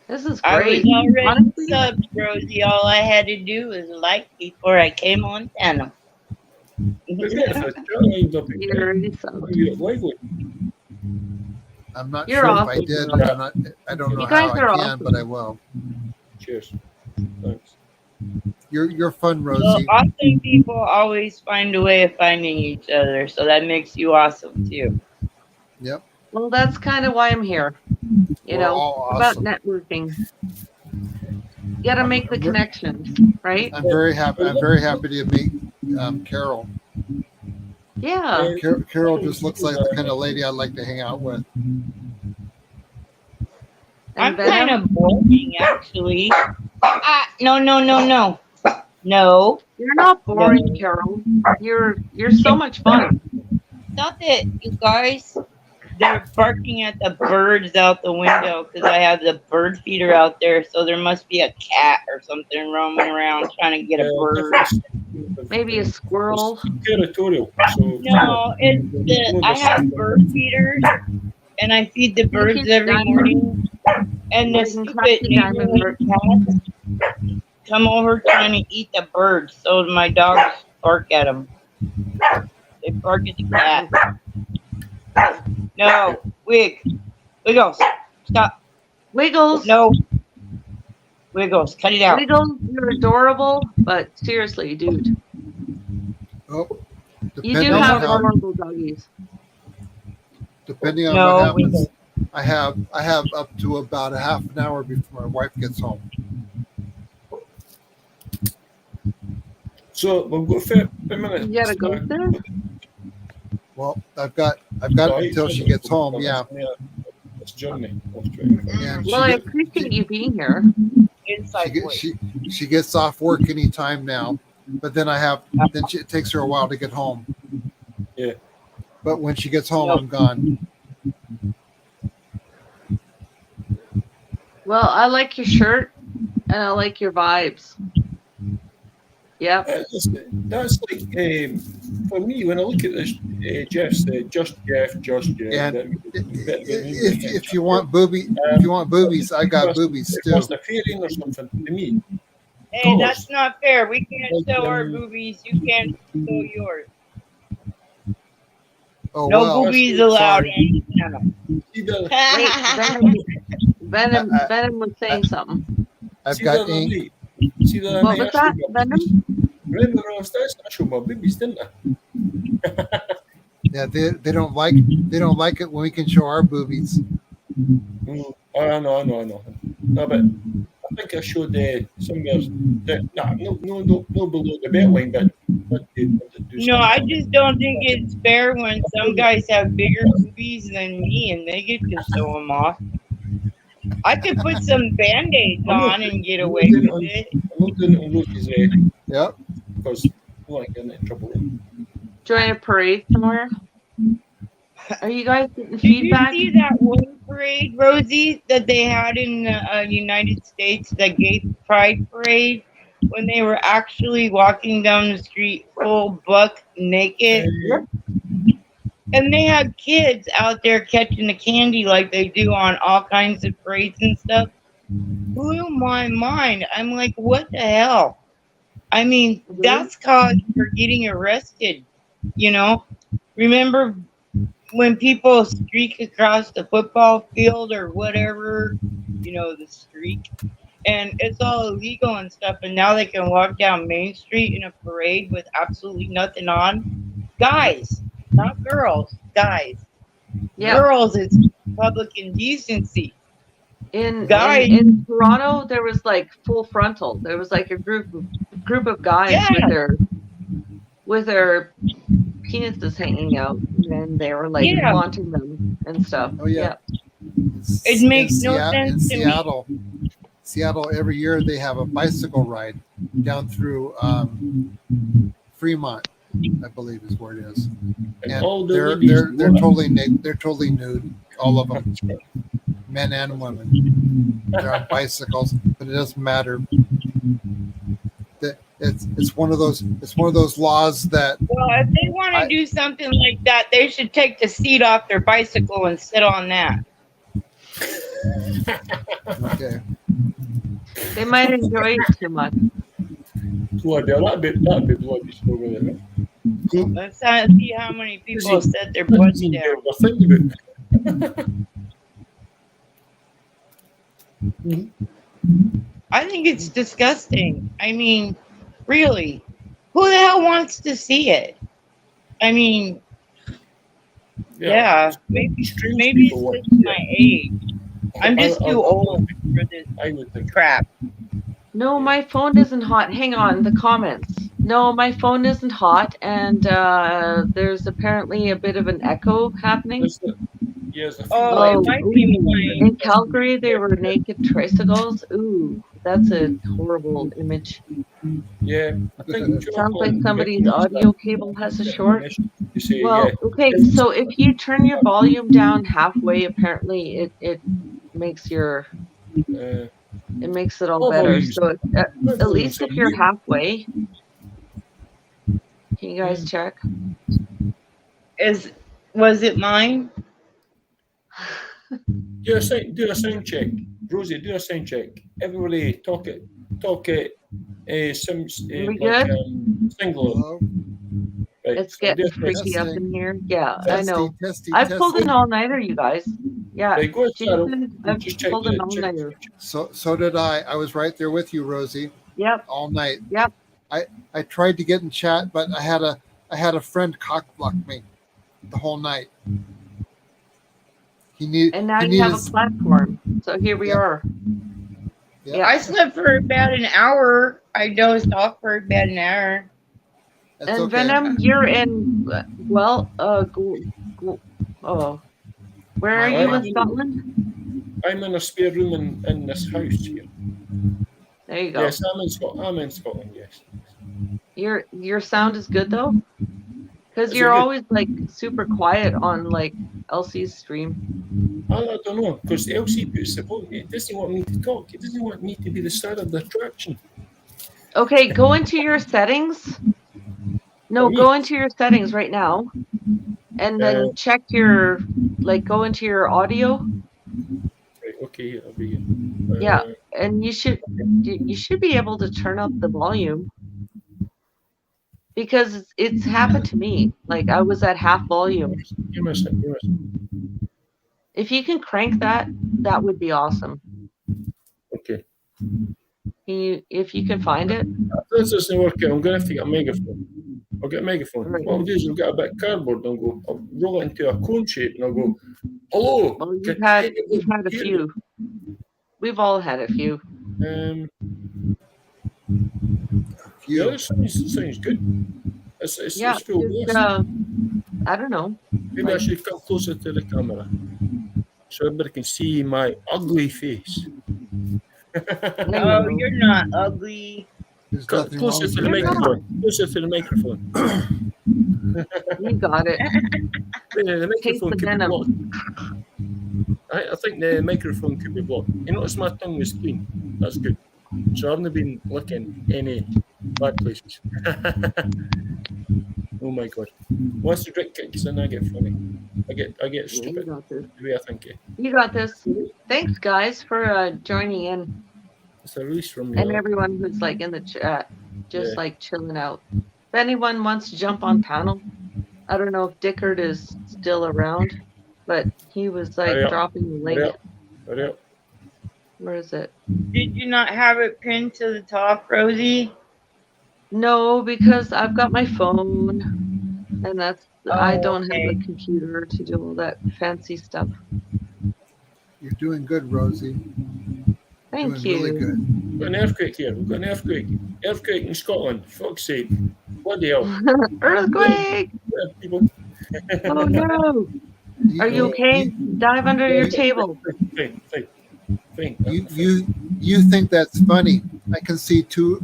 This is I was great. already Honestly, subbed, Rosie. All I had to do was like before I came on channel. But yeah, if it's lined up you're already subbed. you're lively. I'm not You're sure if I awesome, did. Rosie. I don't know You guys how are I can, awesome. but I will. Cheers. Thanks. You're fun, Well, Rosie. awesome people always find a way of finding each other, so that makes you awesome too. Yep. Well, that's kind of why I'm here. You We're know, all it's about awesome. networking. You got to make the connections, right? I'm very happy. I'm very happy to meet Carol. Yeah. Carol just looks like the kind of lady I'd like to hang out with. I'm And kind Venom, of boring, actually. No. No. you're not boring, Carol. You're so much fun. Stop it, you guys. They're barking at the birds out the window because I have the bird feeder out there, so there must be a cat or something roaming around trying to get a bird. Maybe a squirrel. It's territorial. So No, I have bird feeders, and I feed the birds keep every diamond. morning. And the You can stupid catch the diamond neighborhood cats come over trying to eat the birds, so my dogs bark at them. They bark at the cat. No, Wiggles, stop. Wiggles. No, Wiggles, cut it out. Wiggles, you're adorable, but seriously, dude, Oh, you depending do on have how, adorable doggies. depending on No, what happens, Wiggles. I have up to about a half an hour before my wife gets home. So we've got 30 minutes. You gotta go there. Well, I've got until she gets home. Yeah. It's journey. And Well, I appreciate you being here. Inside voice. she gets off work anytime now, but then it takes her a while to get home. Yeah. But when she gets home, Yep. I'm gone. Well, I like your shirt and I like your vibes. Yep. That's like for me when I look at this, Jeff's just Jeff. And if you want boobies, I got boobies It too. was the fairing or something to me. Hey, that's not fair. We can't show our boobies. You can't show yours. Oh No well. boobies allowed. Sorry. See the, Wait, Venom was saying something. I've see got the ink. night. See the What night was I showed that, my Venom? babies? Remember when I was there, I showed my babies, didn't I? Yeah, they don't like it when we can show our boobies. I know. No, but I think I showed somewhere that no below the belt line, but No, I just don't think it's fair when some guys have bigger boobies than me and they get to show them off. I could put some band-aids on and get away with it. I'm not doing it on Rosie's Yep. because I don't want to get in trouble. Join a parade somewhere? Are you guys getting Did feedback? you see that one parade, Rosie, that they had in the United States, the Gay Pride Parade, when they were actually walking down the street full buck naked? And they have kids out there catching the candy like they do on all kinds of parades and stuff. Blew my mind. I'm like, what the hell? I mean, that's cause for getting arrested, you know? Remember when people streak across the football field or whatever, you know, the streak, and it's all illegal and stuff, and now they can walk down Main Street in a parade with absolutely nothing on? Guys, not girls, guys. Yeah. Girls, it's public indecency. In Guys. in Toronto, there was like full frontal. There was like a group of guys Yeah. with their penises hanging out, and they were like Yeah. flaunting them and stuff. Oh, yeah. It makes no sense to me. Seattle, every year they have a bicycle ride down through Fremont, I believe is where it is. And all the they're ladies totally naked. They're totally nude, all of them, men and women. They're on bicycles, but it doesn't matter. It's one of those laws that. Well, if they want to do something like that, they should take the seat off their bicycle and sit on that. Okay. They might enjoy it too much. That'd be bloody over there. Let's see how many people set their butts down. I think it's disgusting. I mean, really, who the hell wants to see it? I mean, yeah, maybe it's just my age. I'm just too old for this crap. No, my phone isn't hot. Hang on, the comments. No, my phone isn't hot, and there's apparently a bit of an echo happening. Oh, it might be mine. In Calgary, they were naked tricycles. Ooh, that's a horrible image. Yeah, I think sounds like somebody's audio cable has a short. You see, well, okay, so if you turn your volume down halfway, apparently it makes your it makes it all better. So at least if you're halfway, can you guys check? Was it mine? Do a sound check, Rosie. Do a sound check. Everybody talk it. Single. Right. It's getting freaky up in here. Yeah, Testy, I know. testy, I've testy. pulled an all-nighter, you guys. Yeah, Right, go ahead, Jason, I've just check pulled an all-nighter. So did I. I was right there with you, Rosie. Yep. All night. Yep. I tried to get in chat, but I had a friend cock-block me the whole night. And now you have a platform. So here we are. Yeah. I slept for about an hour. I dozed off for about an hour. That's And okay. Venom, you're in, well, where are you in Scotland? I'm in a spare room in this house here. There you go. Yes, I'm in Scotland. Yes. Your sound is good though, because Is it you're good? always like super quiet on like Elsie's stream. I don't know, because Elsie puts the point. It doesn't want me to talk. It doesn't want me to be the star of the attraction. Okay, go into your settings. No, go into your settings right now, and then check your go into your audio. Right, okay, I'll be here. Yeah, and you should be able to turn up the volume, because it's happened to me. Like I was at half volume. Give me a second. If you can crank that, that would be awesome. Okay. If you can find it. This doesn't work out. I'm going to have to get a megaphone. I'll get a megaphone. Right. What I'll do is I'll get a bit of cardboard and I'll roll it into a cone shape and I'll go, hello. Well, you've had a few. We've all had a few. Yeah, this sounds good. It's Yeah, full blast. I don't know. Maybe I should come closer to the camera so everybody can see my ugly face. Oh, you're not ugly. There's nothing Closer wrong to the with microphone. Closer to the microphone. You got it. The Taste microphone the could be venom. blocked. I think the microphone could be blocked. You notice my tongue was clean. That's good. So I haven't been licking any bad places. Oh my god. Once the drink kicks in, I get funny. I get Yeah, you stupid. got this. The way I think it. You got this. Thanks, guys, for joining in, It's a release from and me. everyone who's like in the chat, just Yeah. like chilling out. If anyone wants to jump on panel, I don't know if Dickard is still around, but he was like Hurry up. dropping the Hurry link. up. Hurry up. Where is it? Did you not have it pinned to the top, Rosie? No, because I've got my phone, and that's I Oh, don't have a okay. computer to do all that fancy stuff. You're doing good, Rosie. Thank Doing really you. good. We've got an earthquake here. We've got an earthquake. Earthquake in Scotland. Fuck's sake. Bloody hell. Earthquake! People. Oh no! Are you okay? Dive under your table. Fine. You think that's funny? I can see two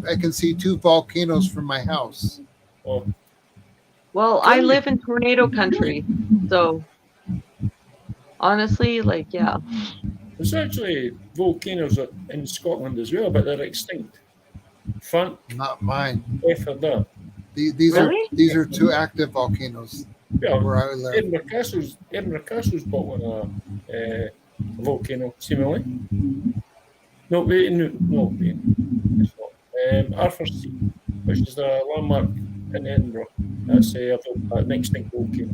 volcanoes from my house. Oh, Well, I live in tornado country, so honestly, like, yeah. there's actually volcanoes in Scotland as well, but they're extinct. Fun. Not mine. For that. Really? These are two active volcanoes Yeah, where I live. Edinburgh Castle's got one a volcano, seemingly. No, wait, it's not. Arthur's Seat, which is a landmark in Edinburgh. That's an extinct volcano.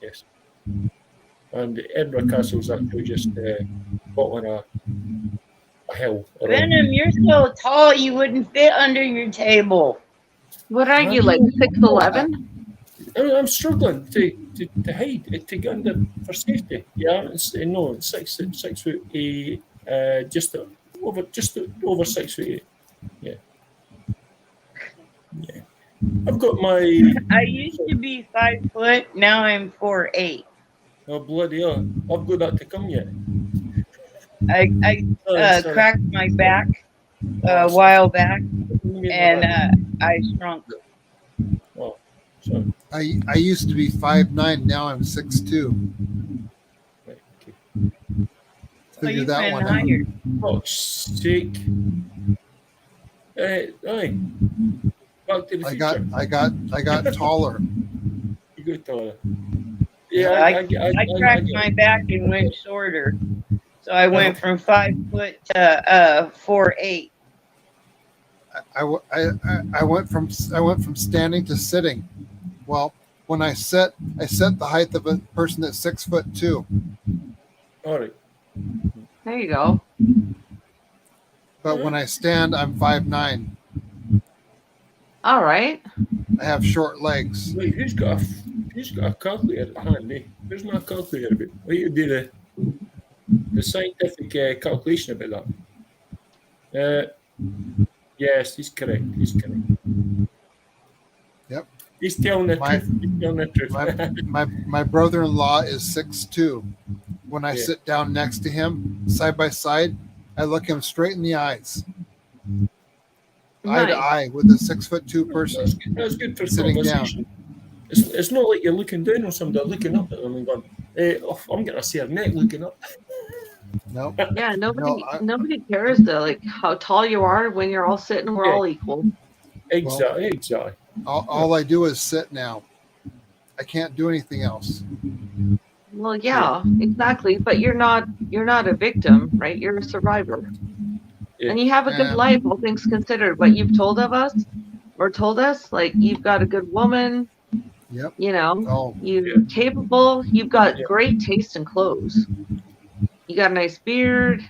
Yes. And Edinburgh Castle's actually just got on a hill. Venom, you're so tall you wouldn't fit under your table. What are you, like 6'11"? I'm struggling to hide, to get under for safety. Yeah, it's 6'8", just over 6'8". Yeah. I've got my. I used to be 5 foot. Now I'm 4'8". Oh bloody hell! I've got that to come yet. I Sorry. cracked my back a while back, and I shrunk. Oh, sorry. I used to be 5'9". Now I'm 6'2". Right, okay. So Figure you've that been one out. higher. Fuck's sake! Aye. Back to the future. I got taller. You go taller. Yeah, I cracked my back and went shorter, so I went from 5 foot to 4'8". I went from standing to sitting. Well, when I set the height of a person that's 6'2". All right. There you go. But when I stand, I'm 5'9". All right. I have short legs. Wait, who's got a calculator at hand? Eh? Where's my calculator about? I need to do the scientific calculation about that. Yes, he's correct. Yep. He's telling the truth. My brother-in-law is 6'2". When I sit down next to him, side by side, I look him straight in the eyes. Eye to eye with a 6'2" person. That's good for sitting conversation. Down. It's not like you're looking down on somebody, looking up at them and going, I'm going to see her neck looking up. No. Yeah, nobody cares like how tall you are when you're all sitting. We're all equal. Exactly. All I do is sit now. I can't do anything else. Well, yeah, exactly. But you're not a victim, right? You're a survivor. Yeah. And you have a good life, all things considered. What you've told us, like you've got a good woman. Yep. You know, you're capable. You've got great taste in clothes. You got a nice beard.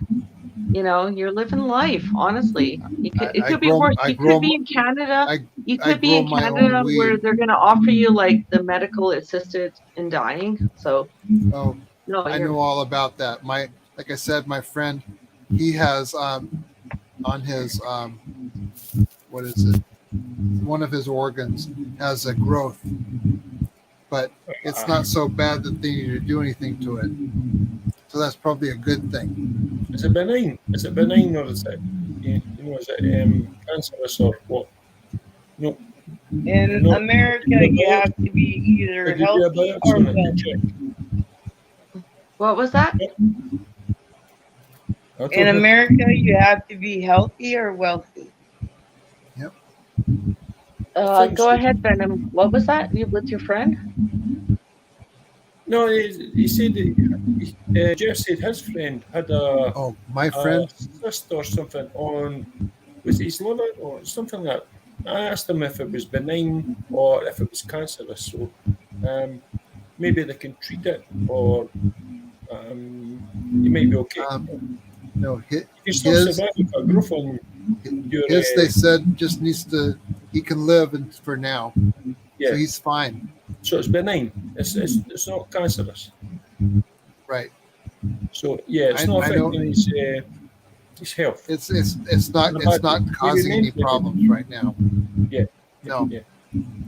You know, you're living life. Honestly, it could be worse. You could be in Canada. You could be in Canada where they're going to offer you like the medical assisted in dying. So. Oh, no, I know all about that. Like I said, my friend, he has on his what is it? One of his organs has a growth, but it's not so bad that they need to do anything to it. So that's probably a good thing. Is it benign? Or is it is it cancerous or what? No. In America, you have to be either healthy or wealthy. What was that? In America, you have to be healthy or wealthy. Yep. think Go so. ahead, Venom. What was that? You with your friend? No, he said that Jeff said his friend had Oh, my a friend. cyst or something on with his liver or something like that. I asked him if it was benign or if it was cancerous. So maybe they can treat it, or you might be okay. No, You can still survive with a growth on your they said just needs to. He can live for now, so yeah. he's fine. So it's benign. It's not cancerous. Right. So yeah, it's I not know. affecting his health. It's not In a it's bad not way. Maybe causing any mentally. problems right now. Yeah. No, Yeah.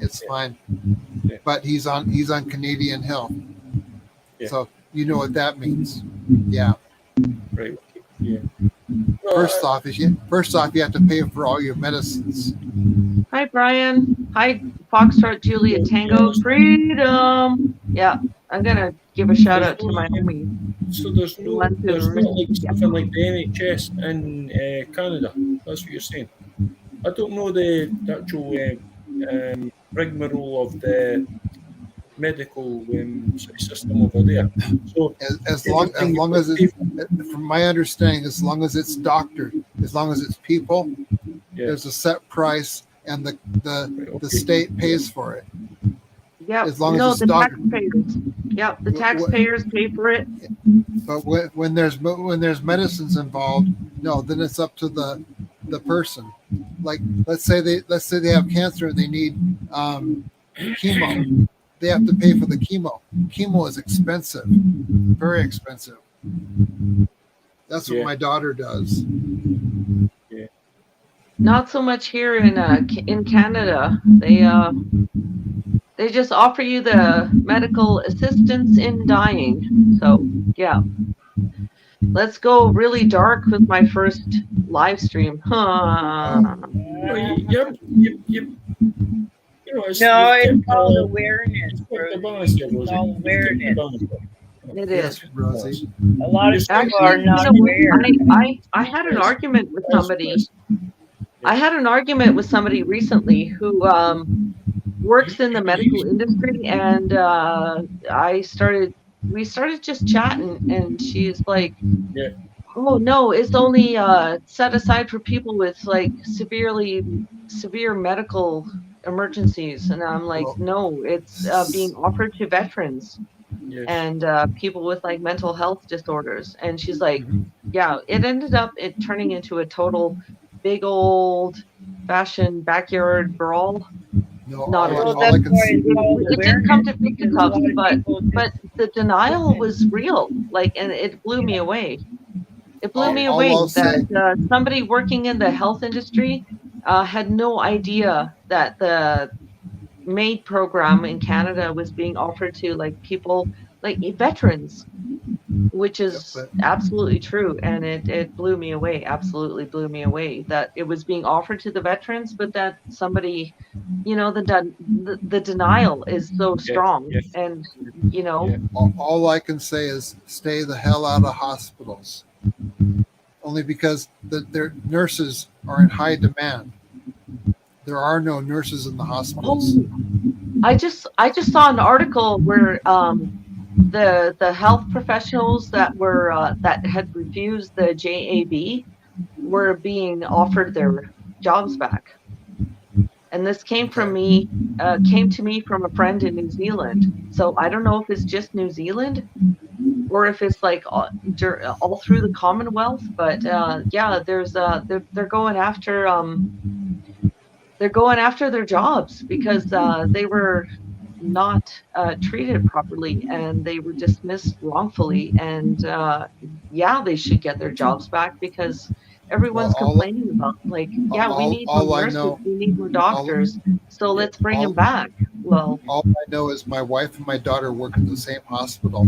it's Yeah. fine. Yeah. But he's on Canadian health, Yeah. so you know what that means. Yeah. Right. Okay. Yeah. No, First off, you have to pay for all your medicines. Hi, Brian. Hi, Foxtrot Juliet Tango. Freedom. Yeah, I'm gonna give a shout out to my homie. so there's The ones who not like yeah. something like the NHS in Canada. That's what you're saying. I don't know the actual rigmarole of the medical system over there. So As everything you've long got as to pay it's, for. from my understanding, as long as it's doctored, as long as it's people, Yeah. there's a set price, and Right, the okay. state pays for it. Yep. As long as No, it's the doctored. taxpayers. Yep, the Wh- wh- taxpayers pay for it. But when there's medicines involved, no, then it's up to the person. Like let's say they have cancer and they need chemo. They have to pay for the chemo. Chemo is expensive, very expensive. That's what Yeah. my daughter does. Not so much here in Canada. They just offer you the medical assistance in dying. So yeah. Let's go really dark with my first live stream. Huh. No, it's, No, you've it's kept called the awareness, you've kept the Rosie. balance there, It's Rosie. called You've kept the awareness. balance. It Yes, is. Rosie. A lot of Actually, people are Actually, not you know, aware. I had an argument with somebody. Yes. I had an argument with somebody recently who works in the medical industry, and we started just chatting, and she's like, Yeah. "Oh no, it's only set aside for people with like severe medical emergencies," and I'm like, Well, "No, it's being offered to veterans Yes. and people with like mental health disorders." And she's like, Mhm. yeah, it ended up turning into a total big old fashioned backyard brawl. No, Not at all, Well, all. all that's I can why see. it's called It didn't come awareness, to because a fisticuffs, lot of but people just the denial was real. Like, and it blew me away. It blew me All away I'll say. that somebody working in the health industry had no idea that the MAID program in Canada was being offered to like people like veterans, which is but absolutely true. And it blew me away, absolutely blew me away that it was being offered to the veterans, but that somebody, you know, the denial is so strong. Yes. And, you know, Yeah. all I can say is stay the hell out of hospitals. Only because their nurses are in high demand. There are no nurses in the hospitals. oh, I just saw an article where the health professionals that were that had refused the JAB were being offered their jobs back. And this came from me, came to me from a friend in New Zealand. So I don't know if it's just New Zealand or if it's like all through the Commonwealth. But yeah, there's they're going after their jobs because they were not treated properly and they were dismissed wrongfully. And yeah, they should get their jobs back because everyone's Well, complaining about like, yeah, we need more all I nurses, know, we need more doctors, so let's bring them back. Well, all I know is my wife and my daughter work at the same hospital,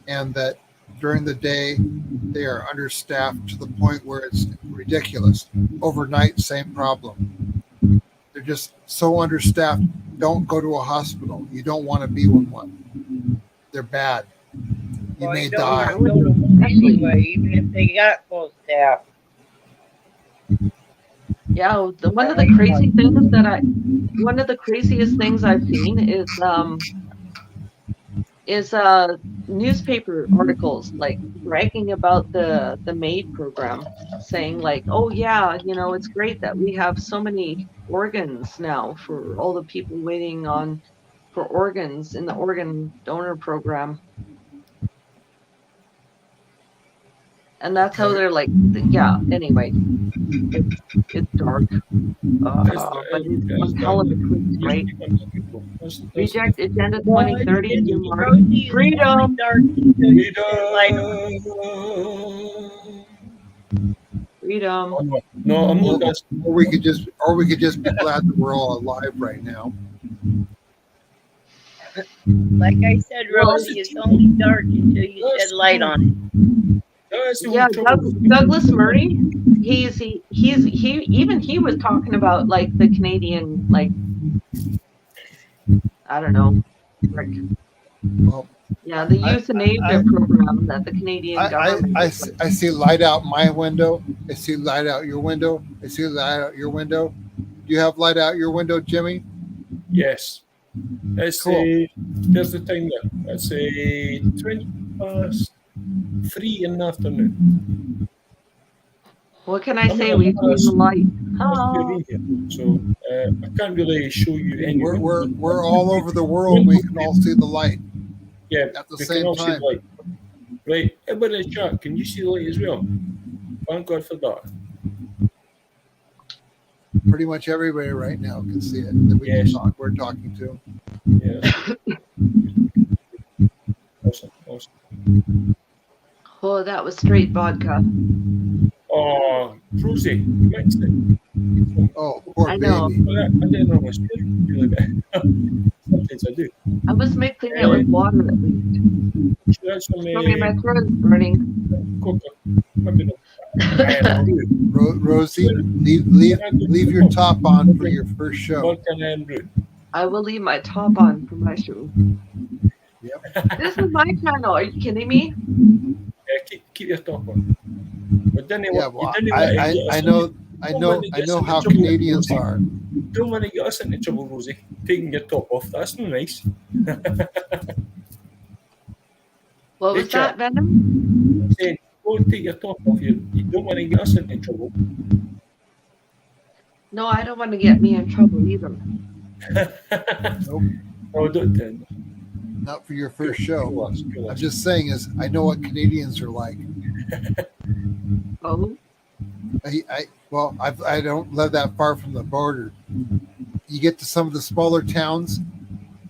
and that during the day they are understaffed to the point where it's ridiculous. Overnight, same problem. They're just so understaffed. Don't go to a hospital. You don't want to be in one. They're bad. You may don't die. want to go to one anyway, even if they got full staff. Yeah, one of the crazy things one of the craziest things I've seen is newspaper articles like bragging about the MAID program, saying like, oh yeah, it's great that we have so many organs now for all the people waiting on for organs in the organ donor program. And that's how Okay. they're like, yeah, anyway, it's dark. But it's one hell of a twist, right? Reject Agenda Well, 2030 it's to March. Rosie is only Freedom! dark until you shed light on it. Freedom. No, I'm Or, not asking. or we could just be glad that we're all alive right now. Like I said, Rosie, it's only dark until you shed light on That's the Yeah, only trouble. Douglas Murray, he was talking about like the Canadian, like, I don't know, like, Well, yeah, the euthanasia program that the Canadian government I is like. see light out my window. I see light out your window. I see light out your window. Do you have light out your window, Jimmy? Yes. It's Cool. there's the time there. It's 3:20 in the afternoon. What can I say? We've seen the light. Oh. So I can't really show you any. We're all over the world. We can all see the light Yeah, at the we same can all see time. the light. Right, everybody in the chat, can you see the light as well? Thank God for that. Pretty much everybody right now can see it. That we're talking to. Yeah. Awesome. Oh, that was straight vodka. Oh, Rosie, you mixed it. Oh, poor I know. baby. Well, I didn't know my spirit really bad. Sometimes I do. I was mixing it with water at least. Should I have some Okay, my throat is burning. coca? Maybe not. I am blue. Rosie, leave your top on for your first show. Vodka and blue. I will leave my top on for my show. Yep. This is my channel. Are you kidding me? Yeah, keep your top on. But then Yeah, well, I know how Canadians are. Don't want to get us into trouble, Rosie. Taking your top off, that's not nice. What was that, Venom? Saying, don't take your top off. You don't want to get us into trouble. No, I don't want to get me in trouble either. Nope. No, don't. Not for your first show. Cool. I'm just saying is I know what Canadians are like. Oh, I don't live that far from the border. You get to some of the smaller towns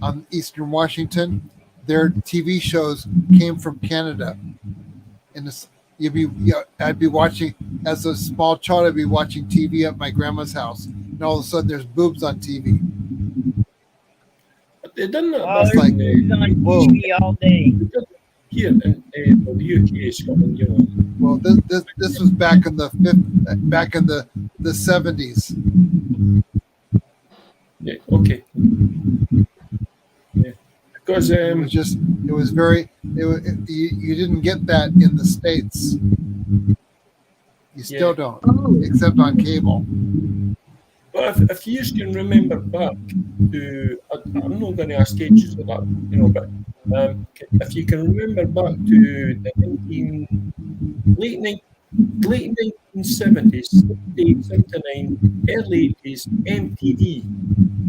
on Eastern Washington, their TV shows came from Canada. And I'd be watching as a small child. I'd be watching TV at my grandma's house, and all of a sudden there's boobs on TV. They done that. Oh, That's like, on TV all day. Here in the UK, Scotland, you know. Well, this was back in the 70s. Yeah. Okay. Yeah. Because you didn't get that in the States. You still don't, except on cable. But if you can remember back to, I'm not going to ask ages of that, you know, but if you can remember back to the late 1970s, 78, 79, early 80s, MTV.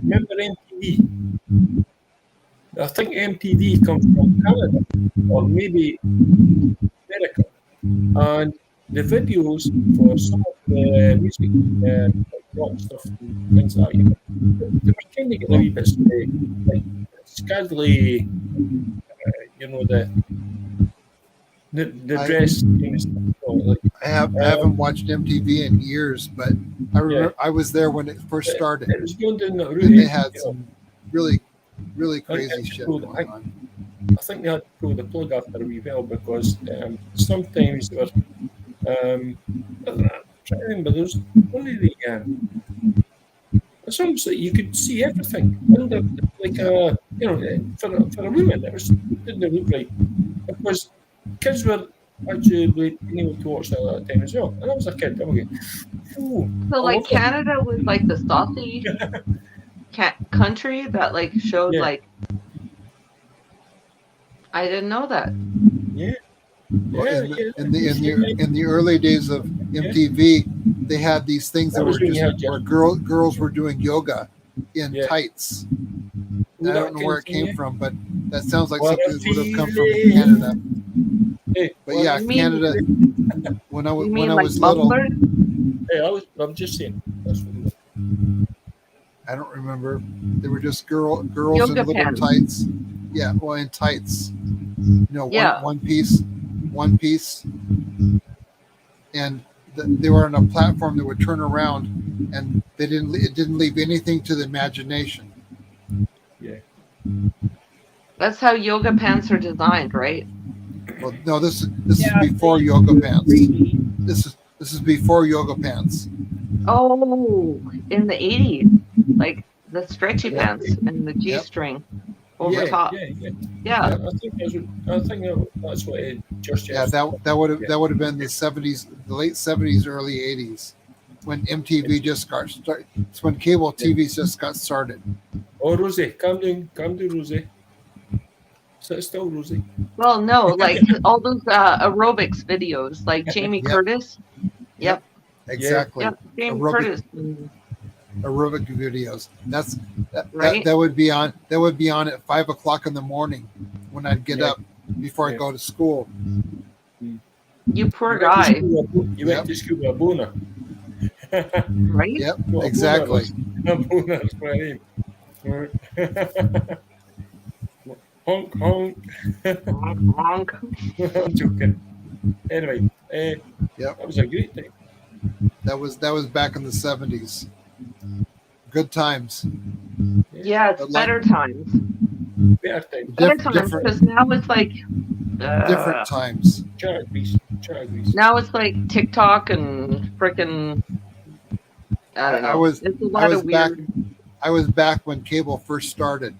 Remember MTV? I think MTV comes from Canada or maybe America. And the videos for some of the music, rock stuff, and things like that, they were kind of getting a wee bit like scantily, you know, the dress. I haven't watched MTV in years, but I remember I was there when it first started. It was going down that route. And they had some really crazy shit going on. I think they had to pull the plug after a wee while because sometimes they were. I'm trying to remember. There's one of the. It's almost like you could see everything. Like for a woman, it didn't look right because kids were actually been able to watch that at that time as well. And I was a kid. I'm like, ooh, So I like love that. Canada was like the saucy country that like showed Yeah. like I didn't know that. Yeah. Well, Yeah. in the early days of MTV, they had these things that That was were when just you had where your girls were doing yoga in Yeah. tights. Ooh, I that don't know where kind it of thing, came yeah. from, but that sounds like What a something that would have come from feeling. Canada. Hey, But what yeah, a You mean Canada. you When I mean like was little, mufflers? Hey, I'm just saying. That's what it was. I don't remember. They were just girls in Yoga little pants. tights. Yeah, well, in tights. You know, Yeah. one piece, and they were on a platform that would turn around, and it didn't leave anything to the imagination. Yeah. That's how yoga pants are designed, right? Well, no, this Yeah, is before they yoga do pants. 3D. This is before yoga pants. Oh, in the 80s. Like the stretchy Yep. pants and the Yep. G-string over Yeah. top. Yeah. Yeah. Yeah. Yeah. I think that's what Just Yeah, that would have been the 70s, the late 70s, early 80s, when MTV just got started. It's when cable TVs just got started. Oh, Rosie, calm down, Rosie. Sit still, Rosie. Well, no, like all those aerobics videos, like Jamie Yep. Curtis. Yep. Exactly. Yep. Jamie Aerobic Curtis. aerobic videos. Right? That would be on. That would be on at 5 o'clock in the morning when I'd get Yeah. up before I Yeah. go to school. You poor You went to guy. school with you Yep. went to school with a boner. Right? Yep, What a exactly. boner. A boner is what I mean. Honk, honk. Honk, honk. I'm joking. Anyway, Yep, that was a great thing. that was back in the 70s. Good times. Yeah, it's But like better times. Better time. Better times because now it's like different times. Char agrees. now it's like TikTok and freaking I don't know. I was It's a I lot was of back weird. I was back when cable first started,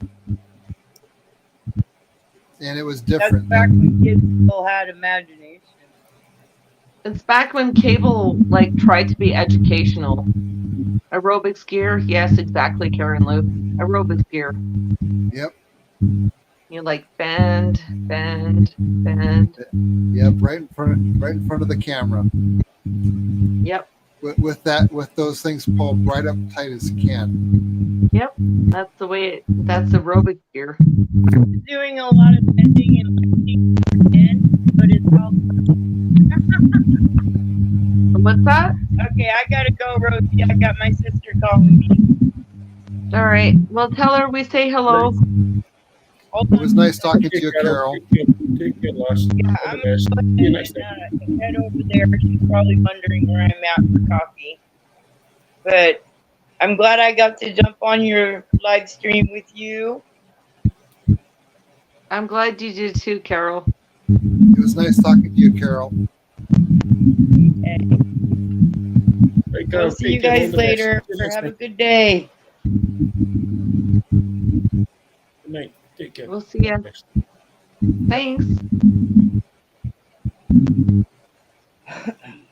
and it was That's different. back when kids still had imagination. It's back when cable like tried to be educational. Aerobics gear, yes, exactly, Karen Lou. Aerobics gear. Yep, You like bend. yep, right in front of the camera. Yep, With those things pulled right up tight as you can. yep. That's the way. That's aerobics gear. Doing a lot of bending and lifting in, but it's all What's that? okay. I gotta go, Rosie. I got my sister calling me. All right. Well, tell her we say hello. Hold It on. was nice talking to Okay, you, Carol. Take care, lass. Yeah, All I'm the best. gonna See you go next ahead time. and head over there. She's probably wondering where I'm at for coffee. But I'm glad I got to jump on your live stream with you. I'm glad you did too, Carol. It was nice talking to you, Carol. Okay. Right, We'll Carol, see you take care, all guys the best. later. See you next Have a time. good day. Good night. Take care. We'll see ya. All the best. Thanks.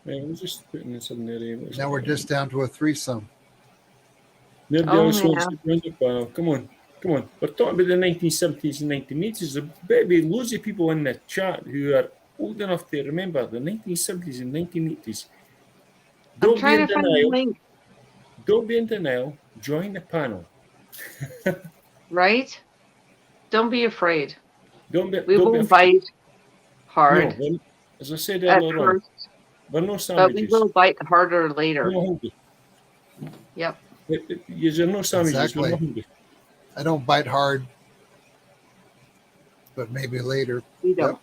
Man, we're just putting this in there. Now we're just down to a threesome. Nobody Oh, else wants yeah. to join the panel. Come on. We're talking about the 1970s and 1980s. There better be loads of people in the chat who are old enough to remember the 1970s and 1980s. I'm Don't be trying in to find the denial. link. Don't be in denial. Join the panel. Right? Don't be afraid. Don't be. We Don't will be afraid. bite hard No, as I said at earlier on, first, we're no but we sandwiches. will bite harder We're later. not hungry. Yep. You're no sandwiches. Exactly. We're not hungry. I don't bite hard, but maybe later. We don't.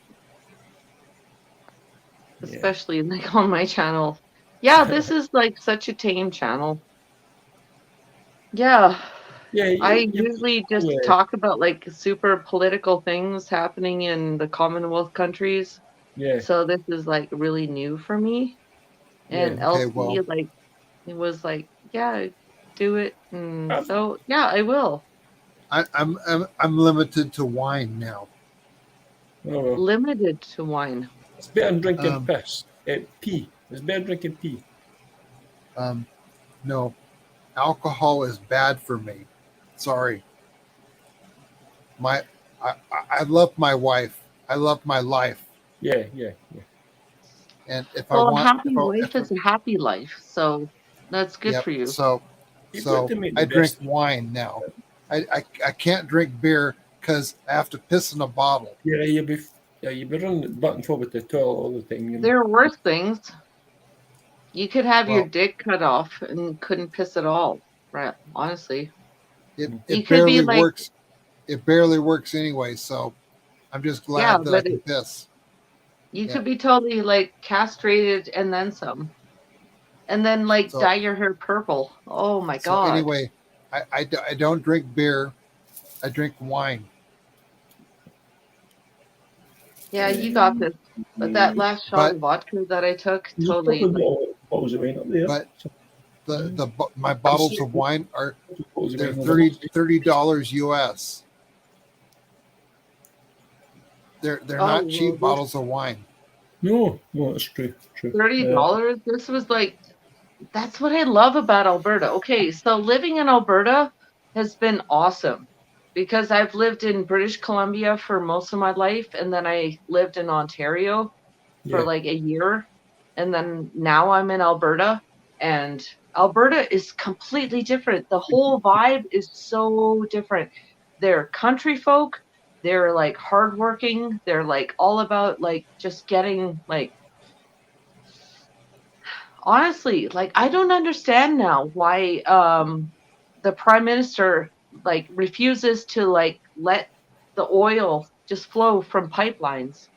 Yeah. Especially like on my channel. Yeah, this is like such a tame channel. Yeah. Yeah. I usually just talk about like super political things happening in the Commonwealth countries. Yeah. So this is like really new for me. And Yeah. Okay, LC well. like it was like, yeah, do it. And I've- so yeah, I will. I'm limited to wine now. Oh, well. Limited to wine. It's better than drinking Um, piss. Pee. It's better than drinking pee. No, alcohol is bad for me. Sorry. I love my wife. I love my life. Yeah. And if I Well, a want, happy life is a happy life, so that's good yep. for you. You've got to make the I drink best. wine now. I can't drink beer because I have to piss in a bottle. Yeah, you'll be running back and forth with the toilet all the time. You know? There are worse things. You could have your Well, dick cut off and couldn't piss at all. Right? Honestly, it, you it could be barely like, works. It barely works anyway. So I'm just yeah, glad that I but can piss. you Yeah. could be totally like castrated and then some, and then like So- dye your hair purple. Oh my So god! anyway, I don't drink beer. I drink wine. Yeah, you got this. But that last shot But of vodka that I took, There's a totally. couple of bottles of wine up there. but my bottles of wine are Bottles of they're wine. $30 US. They're Oh, not well, cheap this- bottles of wine. No, it's true. $30. This was like, that's what I love about Alberta. Okay, so living in Alberta has been awesome because I've lived in British Columbia for most of my life, and then I lived in Ontario for like a year, and then now I'm in Alberta, and Alberta is completely different. The whole vibe is so different. They're country folk. They're like hardworking. They're like all about like just getting like, honestly, like I don't understand now why the prime minister like refuses to like let the oil just flow from pipelines.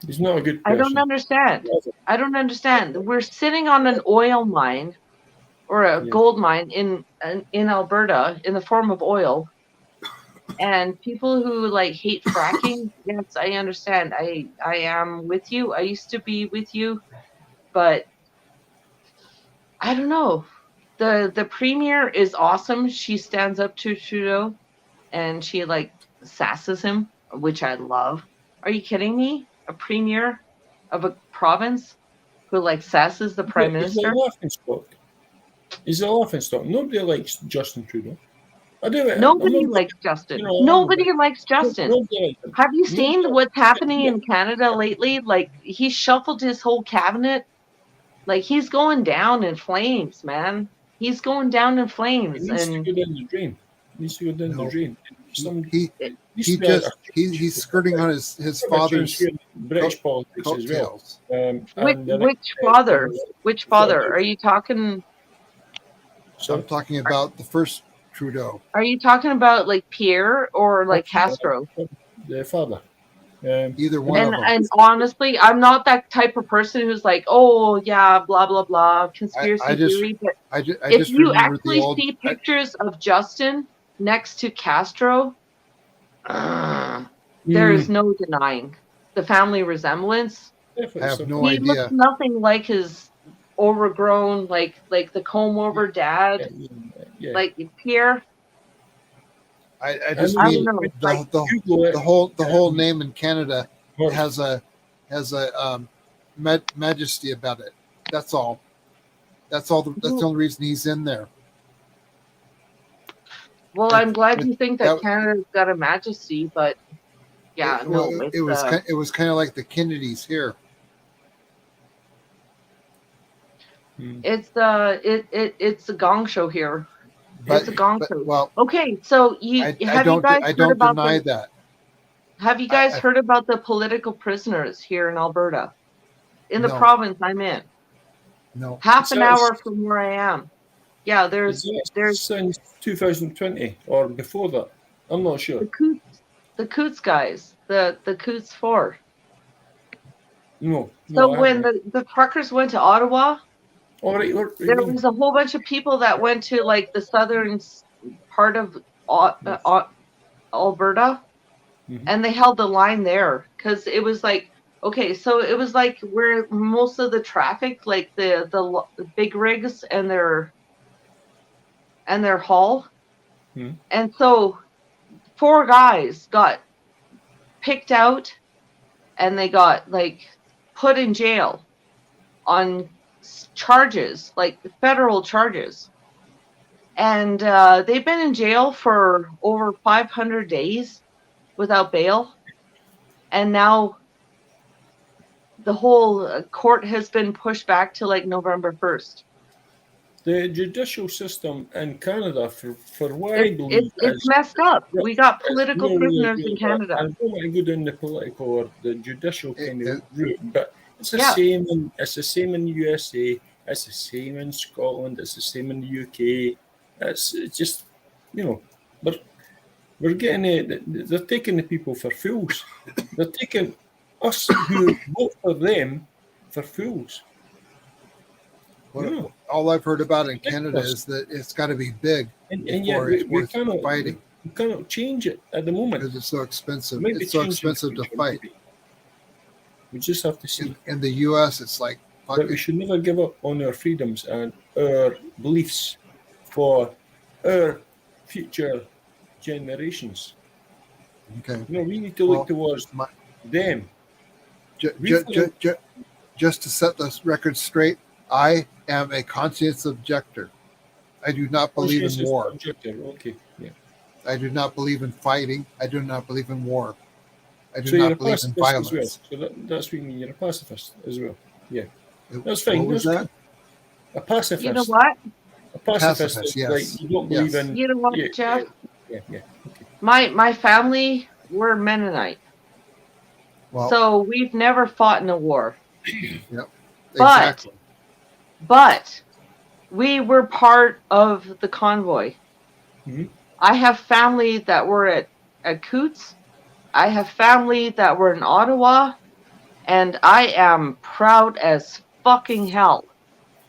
He's not a good I don't person. understand. I don't understand. We're sitting on an oil mine or a gold mine in Alberta in the form of oil. And people who like hate fracking, yes, I understand. I am with you. I used to be with you, but I don't know. The premier is awesome. She stands up to Trudeau and she like sasses him, which I love. Are you kidding me? A premier of a province who like sasses the prime He's a minister? laughing stock. He's a laughing stock. Nobody likes Justin Trudeau. I do it. Nobody likes Justin. you know, Nobody likes Justin. Nobody likes him. Have you seen Nobody- what's happening in Canada lately? Like he shuffled his whole cabinet. Like he's going down in flames, man. He's going down in He flames, needs to and go down the drain. He needs to go down No. the drain. He's skirting on his father's British politics as well. coattails. which father? Which father? Are you talking? I'm talking about the first Trudeau. Are you talking about like Pierre or like Castro? The father. Either one of them. And honestly, I'm not that type of person who's like, oh yeah, blah blah blah, conspiracy I just- theory. But I if just you remember actually the old. see pictures of Justin next to Castro, there is no denying the family resemblance. I have no He idea. looks nothing like his overgrown, like the comb over dad, like Pierre. I just I mean don't know, the whole name in Canada has a majesty about it. That's all. That's all. That's the only reason he's in there. Well, I'm glad you think that that- Canada's got a majesty, but yeah, it was kind of like the Kennedys here. it's a gong show here. It's a gong show. Well, Okay, so I don't deny that. Have you guys heard about the political prisoners here in Alberta? In the No. province I'm in. No. Half an hour from where I am. Yeah, there's since 2020 or before that. I'm not sure. the Coots guys, the Coots 4. No. So when the truckers went to Ottawa, all right, there was a whole bunch of people that went to like the southern part of Alberta, and they held the line there because it was like, okay, so it was like where most of the traffic, like the big rigs and their haul, and so 4 guys got picked out, and they got like put in jail on charges, like federal charges. And they've been in jail for over 500 days without bail. And now the whole court has been pushed back to like November 1st. The judicial system in Canada, for what I believe, It's messed up. We got it's political really, prisoners really in bad. Canada. I don't want to go down the political or the judicial kind of It- route, but it's the Yeah. same. It's the same in the USA. It's the same in Scotland. It's the same in the UK. It's just, you know, we're getting they're taking the people for fools. They're taking us who vote for them for fools. Yeah. All I've heard about in Canada is that it's got to be big And yet before it's we worth cannot fighting we cannot change it at the moment. because it's so expensive. Maybe It's so change in expensive to future, fight. maybe. We just have to see. In the U.S., it's like fuck But we it. should never give up on our freedoms and our beliefs for our future generations. Okay. You know, we need to look Well, towards my- them. Just to set this record straight, I am a conscientious objector. I do not believe in Conscientious war. objector. Okay, yeah. I do not believe in fighting. I do not believe in war. I do So you're a not believe in pacifist as well. violence. So that's what you mean. You're a pacifist as well. Yeah, It- that's fine. What was That's that? a pacifist. You know what? A pacifist, Pacifist, is yes. like you don't believe Yes. in. You know what, Yeah, Jeff? yeah, yeah. Okay. My family, we're Mennonite. Well, So we've never fought in a war. exactly. But we were part of the convoy. Mhm. I have family that were at Coots. I have family that were in Ottawa. And I am proud as fucking hell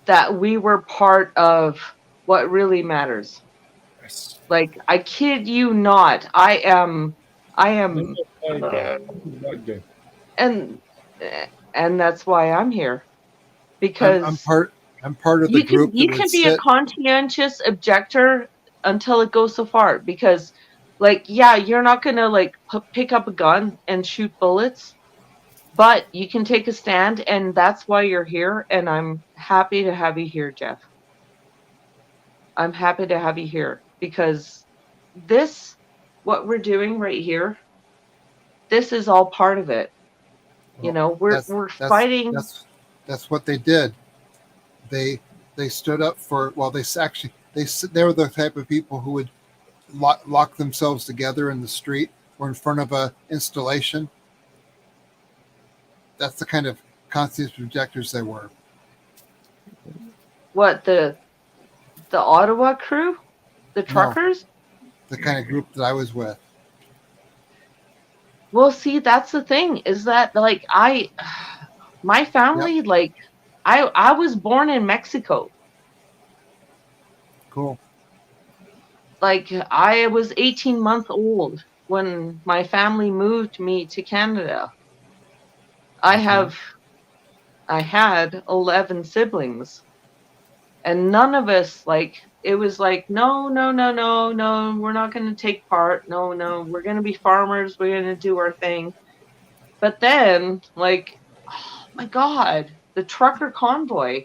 that we were part of what really matters. Yes. Like, I kid you not. I am, Never back down. and that's why I'm here. Because I'm part of the group you that can would be a sit. conscientious objector until it goes so far, because like, yeah, you're not gonna like pick up a gun and shoot bullets, but you can take a stand, and that's why you're here. And I'm happy to have you here, Jeff. I'm happy to have you here because what we're doing right here, this is all part of it. You know, we're fighting. That's what they did. They stood up for. Well, they were the type of people who would lock themselves together in the street or in front of a installation. That's the kind of conscious projectors they were. What, the Ottawa crew, the truckers? The kind of group that I was with. Well, see, that's the thing, is that like my family, like I was born in Mexico. Cool. Like, I was 18 months old when my family moved me to Canada. I had 11 siblings, and none of us, like, it was like, no, we're not going to take part. No, we're going to be farmers. We're going to do our thing. But then, like, oh my God, the trucker convoy.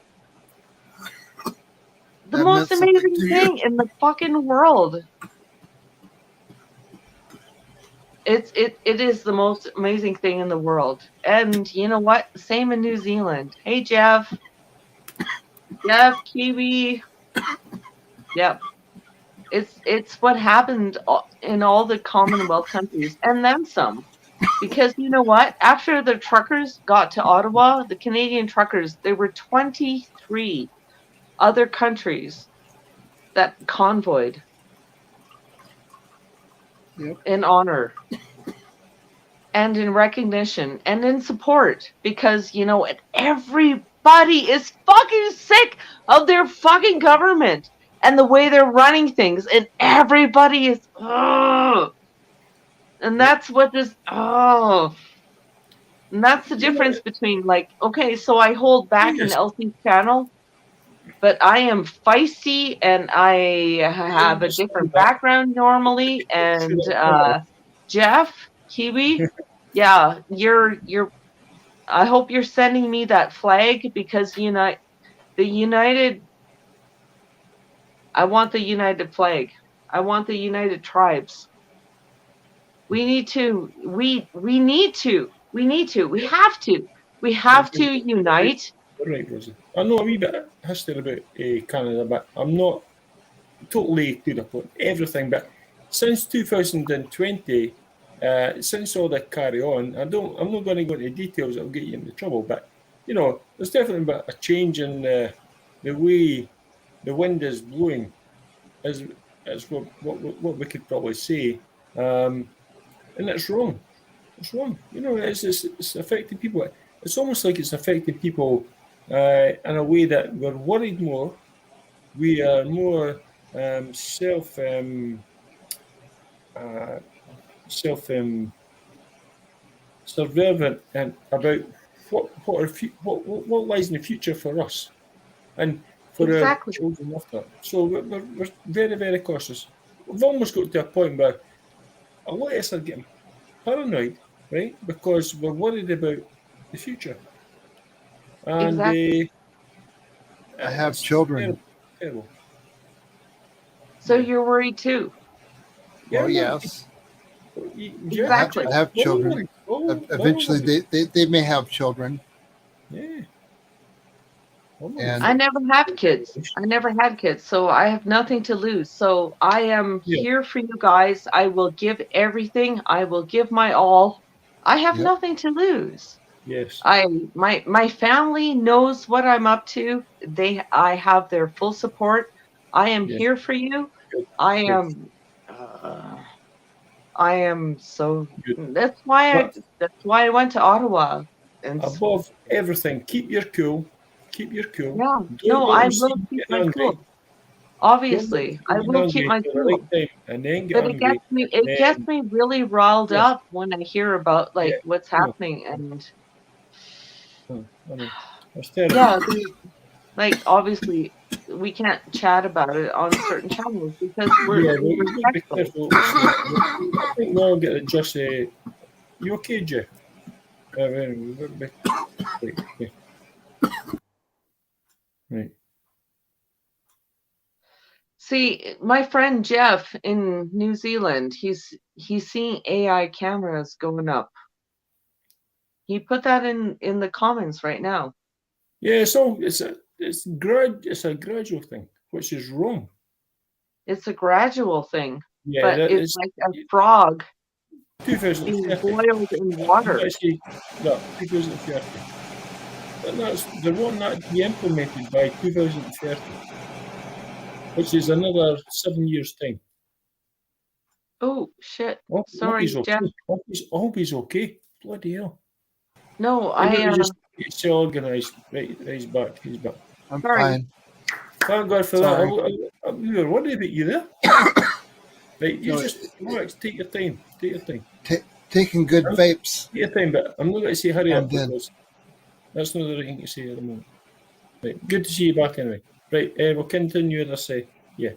The That most meant something amazing to thing in the fucking world. It is the most amazing thing in the world. And you know what? Same in New Zealand. Hey, Jeff. Jeff, Kiwi. Yep. It's what happened in all the Commonwealth countries, and then some. Because you know what? After the truckers got to Ottawa, the Canadian truckers, there were 23 other countries that convoyed in honor and in recognition and in support, because you know, everybody is fucking sick of their fucking government and the way they're running things, and everybody is and that's what this and that's the difference between, like, okay, so I hold back in LC's channel, but I am feisty and I have a different background normally. And Jeff, Kiwi, yeah, you're I hope you're sending me that flag because I want the united flag. I want the united tribes. We need to. We have to unite. Right, Rosie. I know a wee bit of history about Canada, but I'm not totally to the point. Everything, but since 2020, since all that carry on, I'm not going to go into details. It'll get you into trouble. But there's definitely a change in the way the wind is blowing, as what we could probably say, and it's wrong. It's wrong. It's affecting people. It's almost like it's affecting people in a way that we're worried more. We are more self self-serving and about what lies in the future for us and for our Exactly. children after. So we're very, very cautious. We've almost got to a point where a lot of us are getting paranoid, right? Because we're worried about the future. And Exactly. I have it's children. terrible. So Yeah. you're worried too. Well, Yeah, yes. Exactly. I have children. Eventually, they may have children. Yeah. And I never have kids. I never had kids, so I have nothing to lose. So I am Yeah. here for you guys. I will give everything. I will give my all. I have Yep. nothing to lose. Yes. My family knows what I'm up to. I have their full support. I am Yes. here for you. Good. I Good. am I am so Good. that's why I went to Ottawa and Above everything, keep your cool. Keep your cool. yeah, Don't no, let I them see will you keep get my angry. cool. Don't let them Obviously, see I you get will keep angry my till the cool. right time and then get But it angry. gets And me really riled yes, up when I hear about yeah, like what's I know. happening and I know. It's terrible. yeah, like obviously we can't chat about it on certain channels because we're Yeah, but you've got to be respectful. careful. I think now get it just you okay, Jeff? We've got to be right. Okay. Right. See, my friend Jeff in New Zealand, he's seeing AI cameras going up. He put that in the comments right now. Yeah, so it's a gradual thing, which is wrong. It's a gradual thing, Yeah, but that it's is like a frog being 2030. boiled in I'm water. actually no 2030. But they want that to be implemented by 2030, which is another 7 years' time. Oh shit! I hope he's Sorry, Jeff. okay. I hope he's okay. Bloody hell. No, Anyway, just get organised. Right, he's back. He's back. I'm sorry. fine. Thank God for Sorry. that. We were worried about you there. Right, you No, just relax. Take your time. Take your time. Taking good vapes. Take your time, but I'm not going to say hurry up And then because that's not the right thing to say at the moment. Right, good to see you back anyway. Right, we'll continue as I say. Yeah.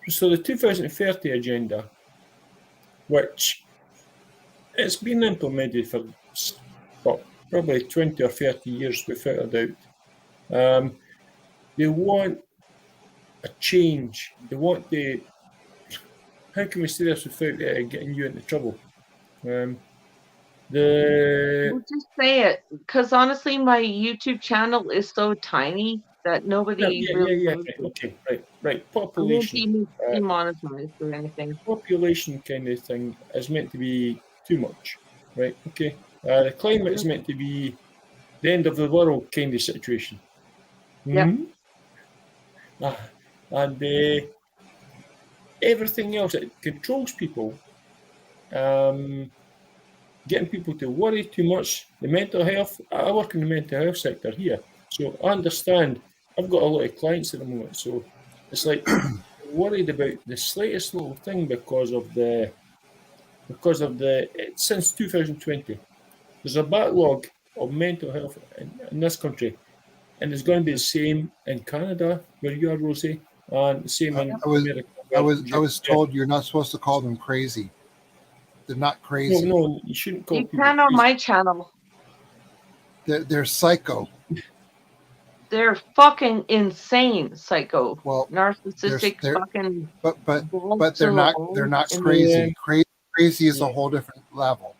So the 2030 agenda, which it's been implemented for probably 20 or 30 years without a doubt. They want a change. They want the. How can we say this without getting you into trouble? We'll The just say it, because honestly, my YouTube channel is so tiny that nobody really yeah. knows it. Okay, right. I won't Population. be demonetized or anything. Population kind of thing is meant to be too much, right? Okay. The climate is meant to be the end of the world kind of situation. Yep. And everything else that controls people, getting people to worry too much, the mental health. I work in the mental health sector here, so I understand. I've got a lot of clients at the moment, so it's like worried about the slightest little thing because of the since 2020. There's a backlog of mental health in this country, and it's going to be the same in Canada, where you are, Rosie, and the same in America. I was told you're not supposed to call them crazy. They're not crazy. No, you shouldn't call You people can on crazy. my channel. they're psycho. They're fucking insane, psycho, Well, narcissistic, they're fucking. but they're not crazy. Crazy is a whole different level.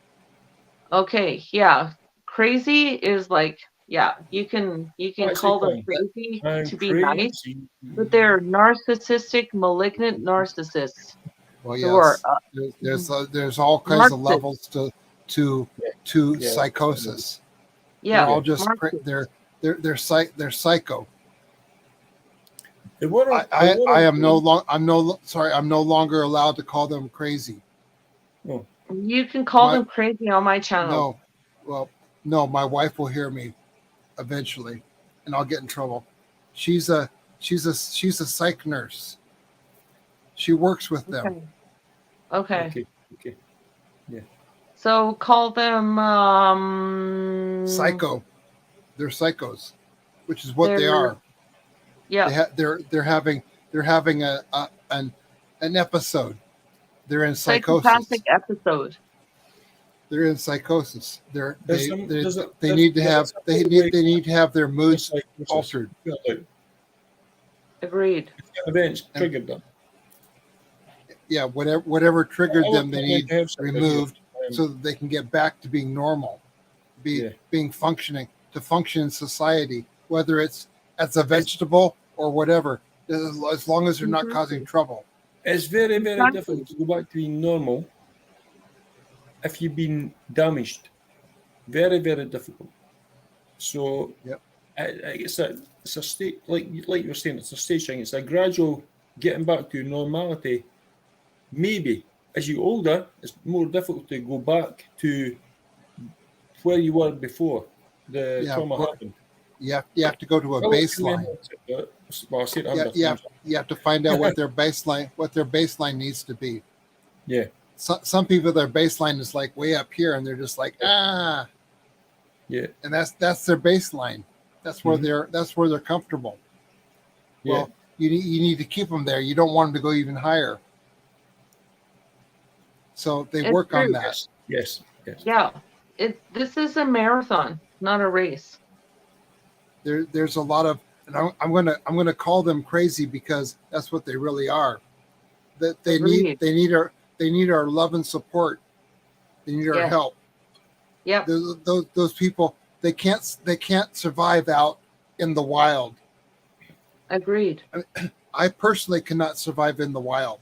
Okay, yeah, crazy is like, yeah, you can What's call it them called? crazy I'm to be nice, crazy. but they're narcissistic, malignant narcissists Well, who are yes, there's all kinds of Marxists. levels to Yeah. psychosis. Yeah, They're all just Marxists. they're psycho. The world, I am I'm no longer allowed to call them crazy. You can call My- them crazy on my channel. No, my wife will hear me eventually, and I'll get in trouble. She's a psych nurse. She works with them. Okay. Okay. So call them Psycho. They're psychos, which is what they they're- are. Yeah. They're having an episode. They're in psychosis. Psychopathic episode. They're in psychosis. They There's need to have their moods altered. Agreed. Events triggered them. Yeah, whatever triggered them, they need to have something removed here. so that they can get back to being normal, being functioning to function in society, whether it's as a vegetable or whatever, as long as they're not causing trouble. It's very, very difficult to go back to being normal if you've been damaged. Very, very difficult. So, it's a state, like you were saying, it's a stage thing. It's a gradual getting back to normality. Maybe as you older, it's more difficult to go back to where you were before the trauma happened. You have to go to a baseline. You have to find out what their baseline needs to be. Yeah. Some people, their baseline is like way up here, and they're just like Yeah. and that's their baseline. That's where they're comfortable. Yeah. Well, you need to keep them there. You don't want them to go even higher. So they work on that. Yes. Yeah. This is a marathon, not a race. There's a lot of, and I'm gonna call them crazy because that's what they really are. That they need our love and support. They need our help. Yeah. Those people, they can't survive out in the wild. Agreed. I personally cannot survive in the wild.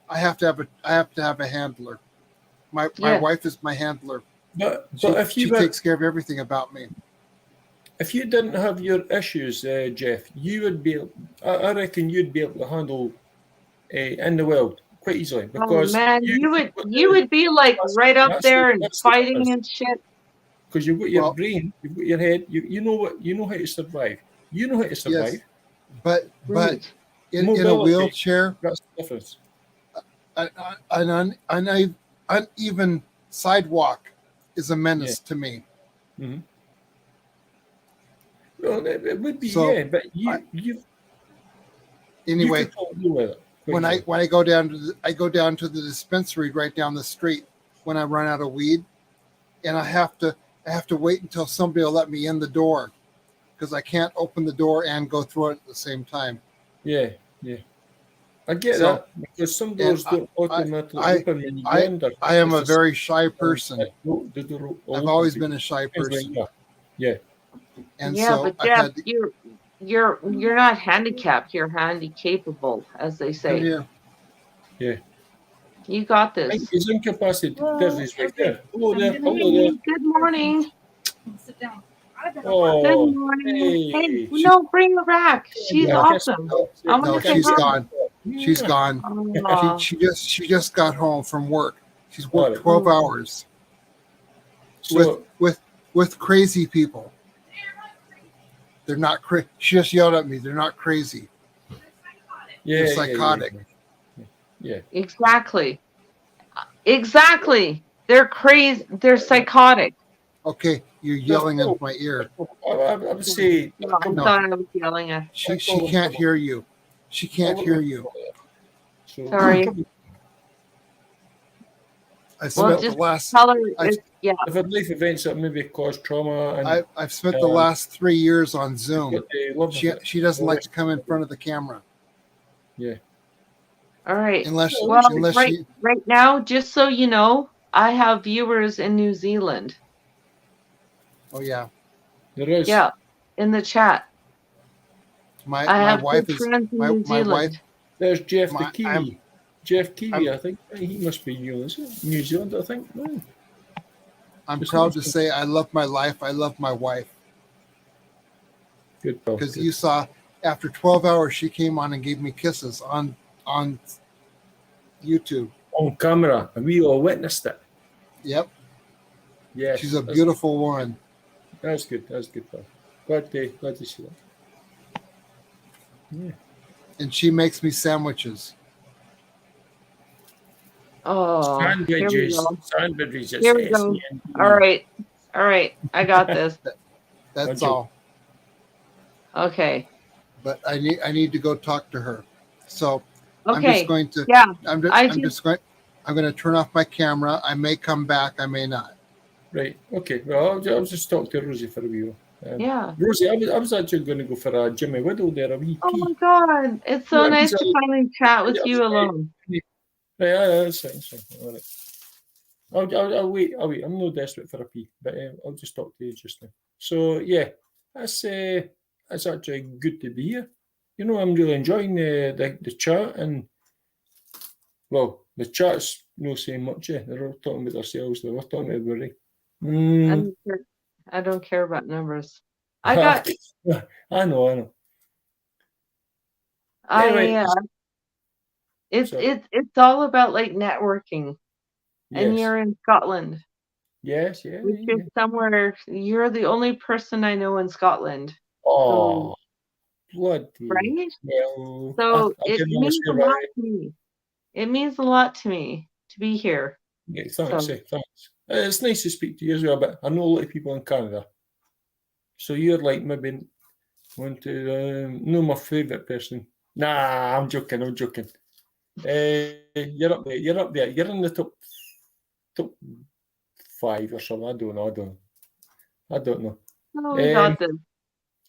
I have to have a handler. My wife is my handler. But she takes care of everything about me. If you didn't have your issues, Jeff, you would be. I reckon you'd be able to handle in the world quite easily. Because you would be like right up there and fighting and shit. Because you've got your brain, you've got your head. You know how to survive. You know how to survive. Yes, but in a wheelchair, that's the difference. An uneven sidewalk is a menace to me. Mm-hmm. Well, it would be, but you. Anyway, when I go down to the dispensary right down the street when I run out of weed, and I have to wait until somebody will let me in the door because I can't open the door and go through it at the same time. Yeah. I get that because some doors don't automatically open when you get in there. I am a very shy person. I've always been a shy person. Yeah. And but Jeff, you're not handicapped. You're handy-capable, as they say. Yeah. You got this. He's incapacitated. He's right there. Hello there. Good morning. Sit down. Oh, good morning. Hey, no, bring her back. She's awesome. No, she's gone. She's gone. She just got home from work. She's worked 12 hours with crazy people. They're not crazy. She just yelled at me. They're not crazy. They're psychotic. Yeah. Exactly. They're crazy. They're psychotic. Okay, you're yelling into my ear. I would say. I thought I was yelling at. She can't hear you. She can't hear you. Sorry. I Well, spent the just last tell her. I've, Yeah. I've had life events that maybe cause trauma, and I've spent the last 3 years on Zoom. but they love it. She doesn't like to come in front of the camera Yeah. All right. unless Well, unless she. right now, just so you know, I have viewers in New Zealand. Oh yeah, There is. Yeah, in the chat. I my have wife good is friends in my New my wife. Zealand. There's Jeff the My- Kiwi. Jeff Kiwi, I'm- I think. He must be New Zealand, I think. No. I'm Just proud to awesome. say I love my life. I love my wife Good, pal. because Good. you saw after 12 hours she came on and gave me kisses on YouTube. On camera, and we all witnessed it. Yep, Yes. she's a beautiful woman. That's good. That's good, pal. Glad to see that. Yeah. And she makes me sandwiches. Oh, here we Sandwiches. go. Sandwiches. Here we go. All right. I got this. That's Okay. all. Okay. But I need to go talk to her. So I'm Okay. just going to. Yeah. I'm going to turn off my camera. I may come back. I may not. Right. Okay. Well, I'll just talk to Rosie for a wee while. Yeah. Rosie, I was actually going to go for a Jimmy Whittle there, a wee Oh pee. my God. It's so Yeah, nice so- to finally chat with Yeah, you right. alone. Right, that's fine. So, all right. I'll wait. I'm not desperate for a pee, but I'll just talk to you just now. So yeah, that's actually good to be here. You know, I'm really enjoying the chat, and well, the chat's no saying much. Yeah, they're all talking about themselves. They're all talking about everybody. I don't care about numbers. I got. I know. I. Anyway, It's sorry. it's all about like networking, and Yes. you're in Scotland, Yes. Yeah. which Yeah. is somewhere. You're the only person I know in Scotland, Oh, bloody right? well. So I it can only means say a lot right. to me. It means a lot to me to be here. Yeah, thanks. So- Thanks. It's nice to speak to you as well, but I know a lot of people in Canada. So you're like maybe want to know my favourite person. Nah, I'm joking. You're up there. You're in the top 5 or something. I don't know. Oh, we got this.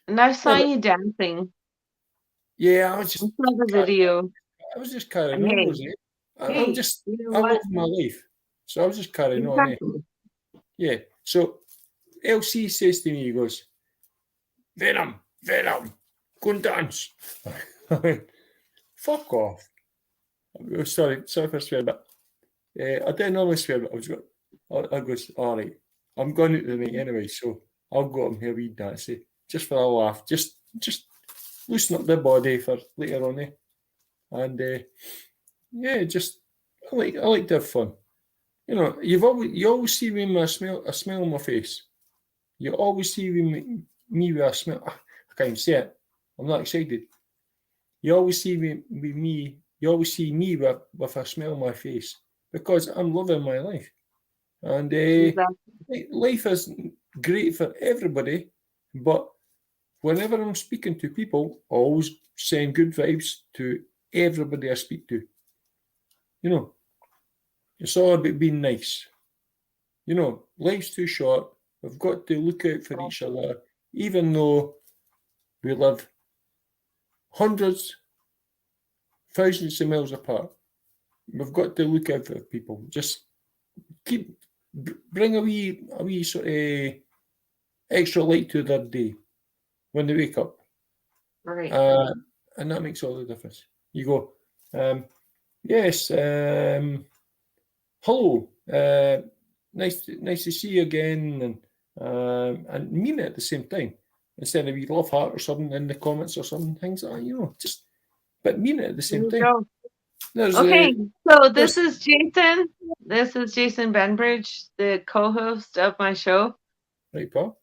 And I saw yeah, but- you dancing. Yeah, I saw the video. I was just carrying Hey. on, Rosie. Hey, I'm just, you know I what? love my life. So I was just carrying on. Exactly. Yeah. So LC says to me, he goes, Venom, go and dance. I went, fuck off. Sorry for swearing, but I didn't normally swear, but I goes, all right, I'm going out tonight anyway, so I'll go up and have a wee dance, just for a laugh, just loosen up the body for later on, and yeah, just I like to have fun. You know, you always see me with a smile on my face. You always see me with a smile. I can't even say it. I'm not excited. You always see me with me. You always see me with a smile on my face because I'm loving my life, and Exactly. life is great for everybody. But whenever I'm speaking to people, I always send good vibes to everybody I speak to. You know, it's all about being nice. You know, life's too short. We've got to look out for each other, even though we live hundreds, thousands of miles apart. We've got to look out for people. Just bring a wee sort of extra light to their day when they wake up, Right. and that makes all the difference. You go, yes, hello, nice to see you again, and mean it at the same time. Instead of you love heart or something in the comments or something, things like that, you know, but mean it at the There same you time. go. There's Okay, so this there's- is Jason. This is Jason Benbridge, the co-host of my show. right, Paul.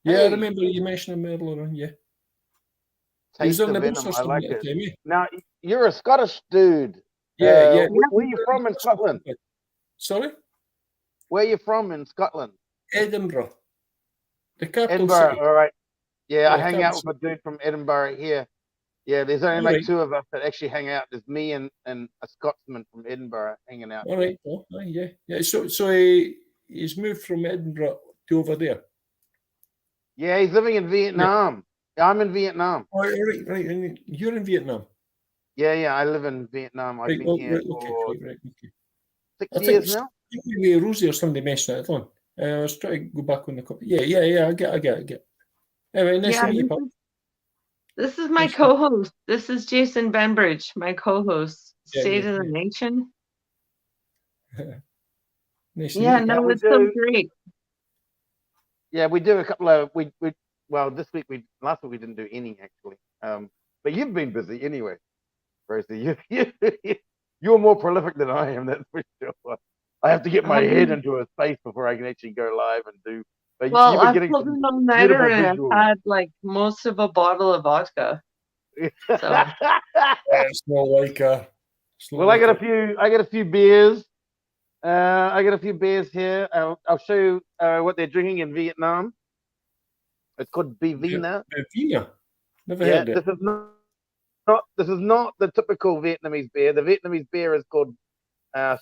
Yeah, I Hey. remember you mentioning him earlier on. Yeah, he Taste was on the the bus venom. or I something like at it. the time. Yeah, Now you're a Scottish dude. yeah. Where you from in Scotland? Sorry, Where you from in Scotland? Edinburgh, the capital Edinburgh. city. All right. Yeah, I Yeah, hang out capital with a dude from Edinburgh here. Yeah, there's only All like right. 2 of us that actually hang out. There's me and a Scotsman from Edinburgh hanging out. All right. Oh, yeah. Yeah. So he's moved from Edinburgh to over there. Yeah, he's living in Vietnam. Yeah, I'm in Vietnam. Oh, all right. Right. And you're in Vietnam. Yeah, I live in Vietnam. I've Right. been Oh, here right. Okay. for Right. Okay. 6 I think years now. Rosie or somebody mentioned it on. I was trying to go back on the copy. Yeah. I get. Anyway, nice Yeah, to meet you, Pop. this is my Nice to- co-host. This is Jason Benbridge, my co-host. Yeah, State yeah, of the Nation. Nice to Yeah, meet you. no, we it's so do. great. Yeah, we do a couple of well, this week last week we didn't do any actually. But you've been busy anyway, Rosie. You're more prolific than I am, that's for sure. I have to get my head into a space before I can actually go live and do. But Well, you've been I've getting pulled some an all-nighter beautiful and visuals. I've had like most of a bottle of vodka. So It's not like well, I got a few beers. I got a few beers here. I'll show you what they're drinking in Vietnam. It's called Bivina. Vina. Never Yeah, heard it. this is not the typical Vietnamese beer. The Vietnamese beer is called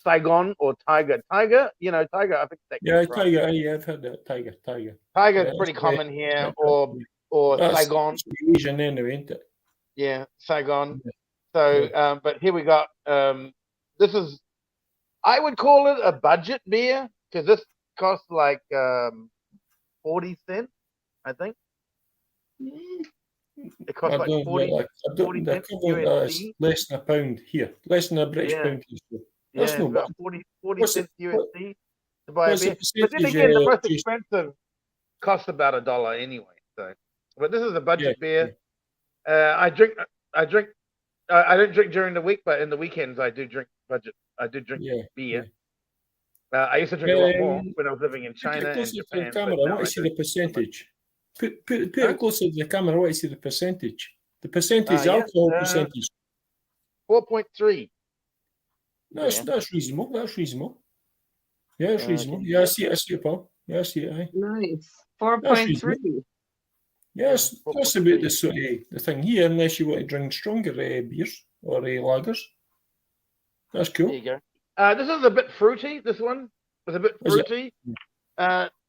Saigon or Tiger. Tiger, Tiger. I think that Yeah, comes from. Tiger. Yeah, I've heard that. Tiger. Tiger Yeah, is pretty that's common right. here, Yeah, or that's Saigon. Asian anyway, ain't it? Yeah, Saigon. Yeah. So, but here we got. This is, I would call it a budget beer because this costs like 40 cents, I think. It costs like 40 cents It's USD. less than a pound here. Less than a British Yeah. pound here. So Yeah, that's it's no bad. about 40 What's cents it- what- USD to buy a what's the beer. But then percentage, again, the most Jason? expensive costs about $1 anyway. So, but this is a budget Yeah, beer. I don't drink during the week, but in the weekends I do drink budget. I do drink Yeah. beer. I used to drink a lot more when I was living in Put China it and closer to Japan. the but camera. I now want to see don't. the percentage. Put Huh? it closer to the camera. I want to see the percentage. The percentage, Yeah, alcohol percentage. 4.3. That's Yeah. that's reasonable. That's reasonable. Yeah, it's reasonable. can Yeah, I you see it, Paul. Yeah, I see it. Aye. nice. 4.3. Yes, Yeah, that's 4.3. about the sort of the thing here, unless you want to drink stronger beers or lagers. That's cool. There you go. This is a bit fruity. This one is a bit Is it? fruity.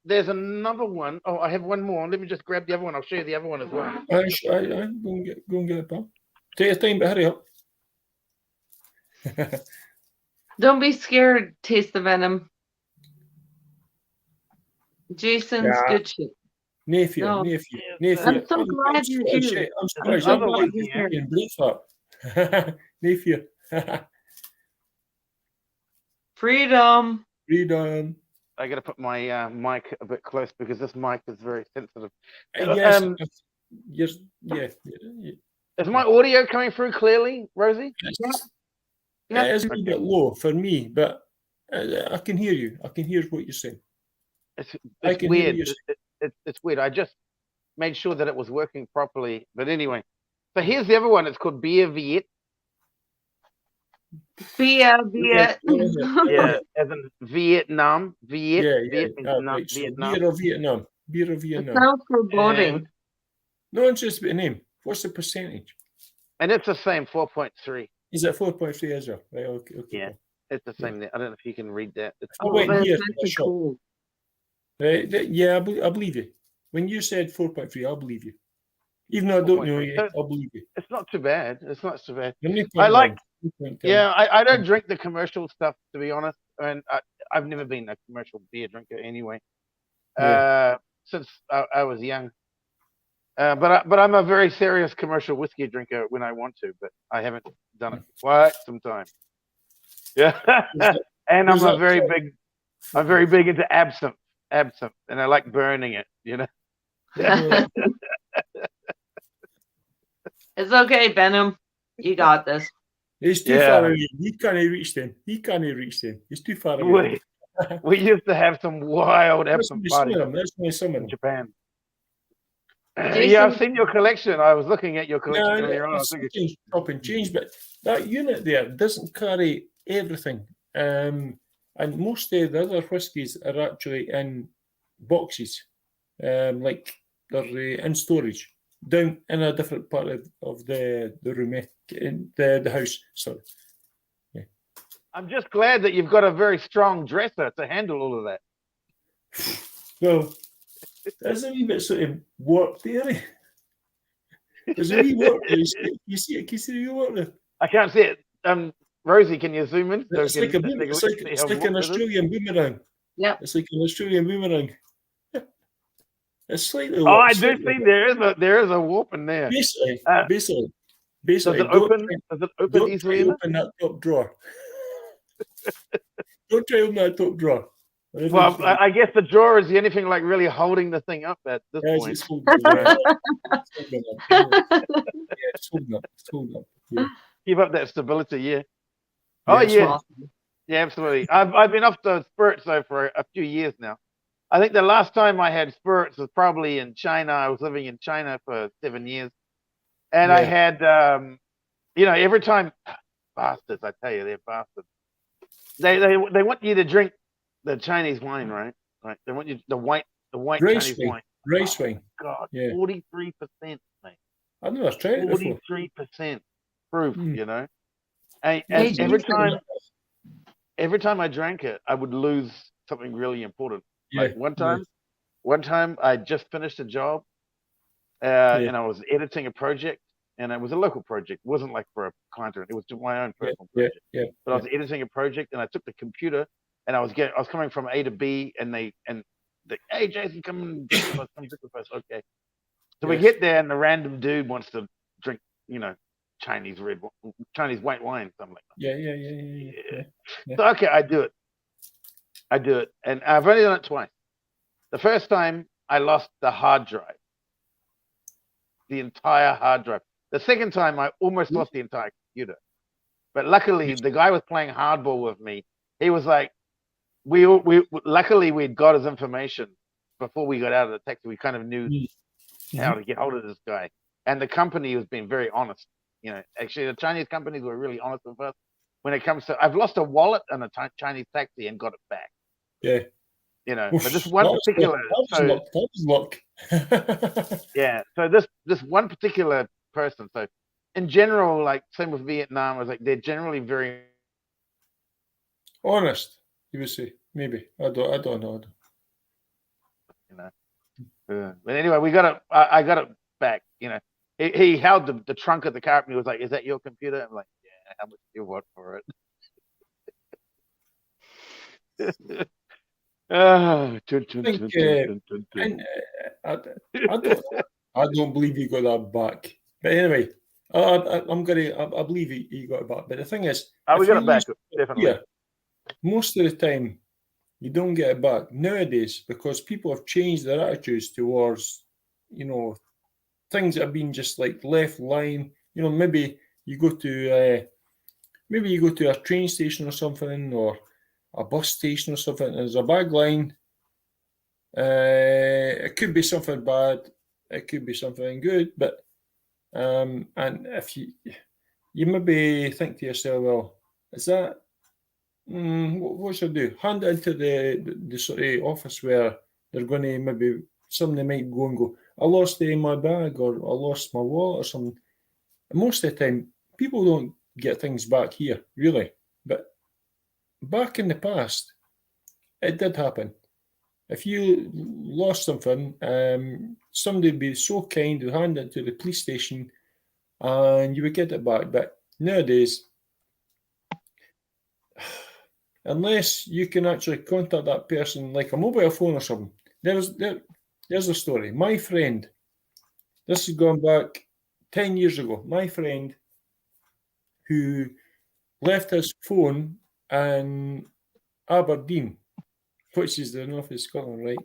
There's another one. Oh, I have one more. Let me just grab the other one. I'll show you the other one as well. Aye, go and get it, pal. Take your time, but hurry up. Don't be scared. Taste the venom. Jason's Yeah. good shit. Nephew. I'm so glad you're here. I'm surprised Another I'm one like here. fucking brief up. Nephew. Freedom. Freedom. I got to put my mic a bit close because this mic is very sensitive. Yes. Yes. Yeah. Is my audio coming through clearly, Rosie? Yeah. It is a bit low for me, but I can hear you. I can hear what you're saying. It's I can hear weird. you. It's weird. I just made sure that it was working properly. But anyway, so here's the other one. It's called Beer Viet. Beer. Yeah, as in Vietnam. Viet. Yeah. Viet means Right. So Vietnam. beer of Vietnam. Beer of It Vietnam. sounds foreboding. No, it's just about the name. What's the percentage? And it's the same, 4.3. Is it 4.3 as well? Right. Okay. Yeah. It's the same there. I don't know if you can read that. It's I went but here it's for a actually shot. cool. Right. Yeah, I believe you. When you said 4.3, I'll believe you. Even though I don't know 4.3. you, I'll believe you. It's not too bad. It's not too bad. You're 0.9, I like- 0.10. Yeah, I don't drink the commercial stuff, to be honest. And I've never been a commercial beer drinker anyway. Since I was young. But I'm a very serious commercial whiskey drinker when I want to, but I haven't done it for quite some time. Yeah, and I'm very big into absinthe, and I like burning it. It's okay, Venom. You got this. He's too Yeah. far away. He can't reach them. He's too far away. We used to have some wild That's absinthe only some parties of them. That's only some of in them. Japan. Jason- Yeah, I've seen your collection. I was looking at your collection No, earlier on. I was it's thinking, something chop and change, but that unit there doesn't carry everything. And most of the other whiskies are actually in boxes, like they're in storage. down in a different part of the room, in the house. Sorry. I'm just glad that you've got a very strong dresser to handle all of that. Well, there's a wee bit sort of warped there. There's a wee warp. You see it? Can you see the wee warp there? I can't see it. Rosie, can you zoom in? So It's like a boom, it's like an Australian boomerang. Yep. It's like an Australian boomerang. It's slightly Oh, warped. I do see there is a warp in there. Basically, Does it open? Does it open don't easily? try open that top drawer. Don't try open that top drawer. Well, I guess the drawer is the only thing like really holding the thing up at this point. It's holding up. It's holding up. Yeah. Keep up that stability, yeah. Yeah, Oh it's yeah, yeah, absolutely. I've been off the spirits though for a few years now. I think the last time I had spirits was probably in China. I was living in China for 7 years, and I had, every time, bastards, I tell you, they're bastards. They want you to drink the Chinese wine, right? Right. They want you the white rice Chinese wine. wine. Rice wine. God, Yeah. 43%, mate. I've never tried it before. 43% proof, Mm. you know. And Hey, every time I drank it, I would lose something really important. Yeah. Like one time I just finished a job, and I was editing a project, and it was a local project. It wasn't like for a client, it was my own personal project. But I was editing a project, and I took the computer, and I was coming from A to B, and hey, Jason, come and drink with us, come drink with us. Okay. So we get there, and the random dude wants to drink, Chinese white wine, something like that. Yeah. So okay, I do it, and I've only done it twice. The first time I lost the hard drive, the entire hard drive. The second time I almost lost the entire computer, but luckily the guy was playing hardball with me. He was like, luckily we'd got his information before we got out of the taxi. We kind of knew how to get hold of this guy, and the company was being very honest. Actually, the Chinese companies were really honest with us when it comes to. I've lost a wallet in a Chinese taxi and got it back. Yeah. But this one particular. That was luck. Yeah. So this one particular person. So in general, like same with Vietnam, was like they're generally very honest. You would say maybe. I don't know. But anyway, we got it. I got it back. He held the trunk of the car and he was like, "Is that your computer?" I'm like, "Yeah." How much do you want for it? I don't believe you got that back. But anyway, I believe you got it back. But the thing is, we got it back, definitely. Yeah, most of the time, you don't get it back nowadays because people have changed their attitudes towards, things that have been just like left lying. Maybe you go to a train station or something, or a bus station or something, and there's a bag line. It could be something bad, it could be something good, but and if you maybe think to yourself, well, is that what should I do? Hand it into the sort of office where they're going to maybe somebody might go and go, I lost my bag, or I lost my wallet or something. And most of the time, people don't get things back here, really. But back in the past, it did happen. If you lost something, somebody would be so kind to hand it to the police station and you would get it back. But nowadays, unless you can actually contact that person like a mobile phone or something, there's a story. My friend, this is going back 10 years ago, my friend who left his phone in Aberdeen, which is the north of Scotland, right?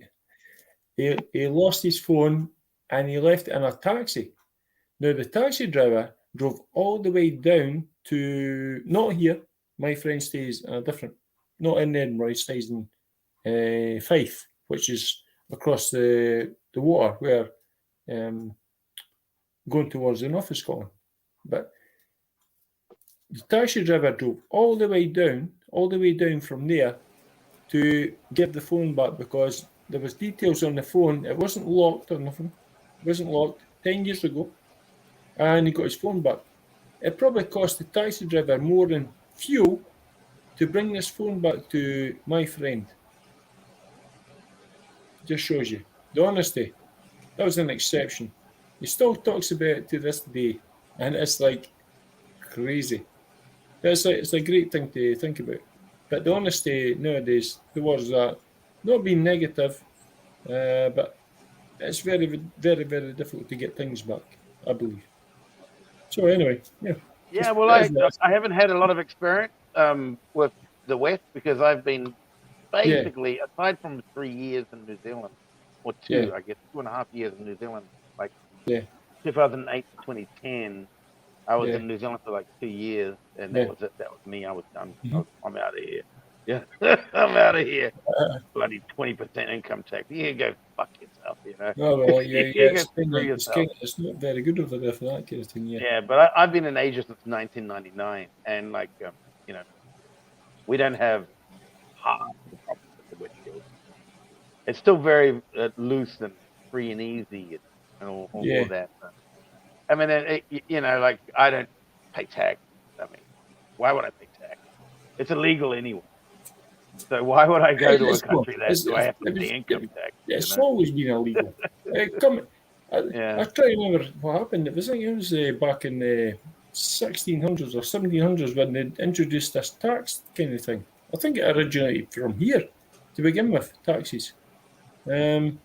He lost his phone and he left it in a taxi. Now, the taxi driver drove all the way down to, not here, my friend stays in a different, not in Edinburgh, he stays in Fife, which is across the water, where going towards the north of Scotland. But the taxi driver drove all the way down from there to give the phone back because there was details on the phone. It wasn't locked or nothing. It wasn't locked. 10 years ago, and he got his phone back. It probably cost the taxi driver more than fuel to bring this phone back to my friend. Just shows you the honesty. That was an exception. He still talks about it to this day, and it's like crazy. It's a great thing to think about. But the honesty nowadays towards that, not being negative, but it's very, very, very difficult to get things back, I believe. So anyway, yeah. Yeah, well, I haven't had a lot of experience with the West because I've been basically, aside from 3 years in New Zealand, or two, I guess, 2.5 years in New Zealand, like 2008 to 2010, I was in New Zealand for like 2 years, and that was it. That was me. I was done. I'm out of here. Yeah, I'm out of here. Bloody 20% income tax. You can go fuck yourself, you know. Oh, well, yeah, You can it's, screw yourself. it's not very good over there for that kind of thing, Yeah, but I've been in Asia since 1999, and like, you know, we don't have half the problems that the West do. It's still very loose and free and easy and all of that. I mean, you know, like I don't pay tax. I mean, why would I pay tax? It's illegal anyway. So why would I go to a country that I have to pay income tax? It's always been illegal. I try to remember what happened. It was back in the 1600s or 1700s when they introduced this tax kind of thing. I think it originated from here to begin with, taxes. And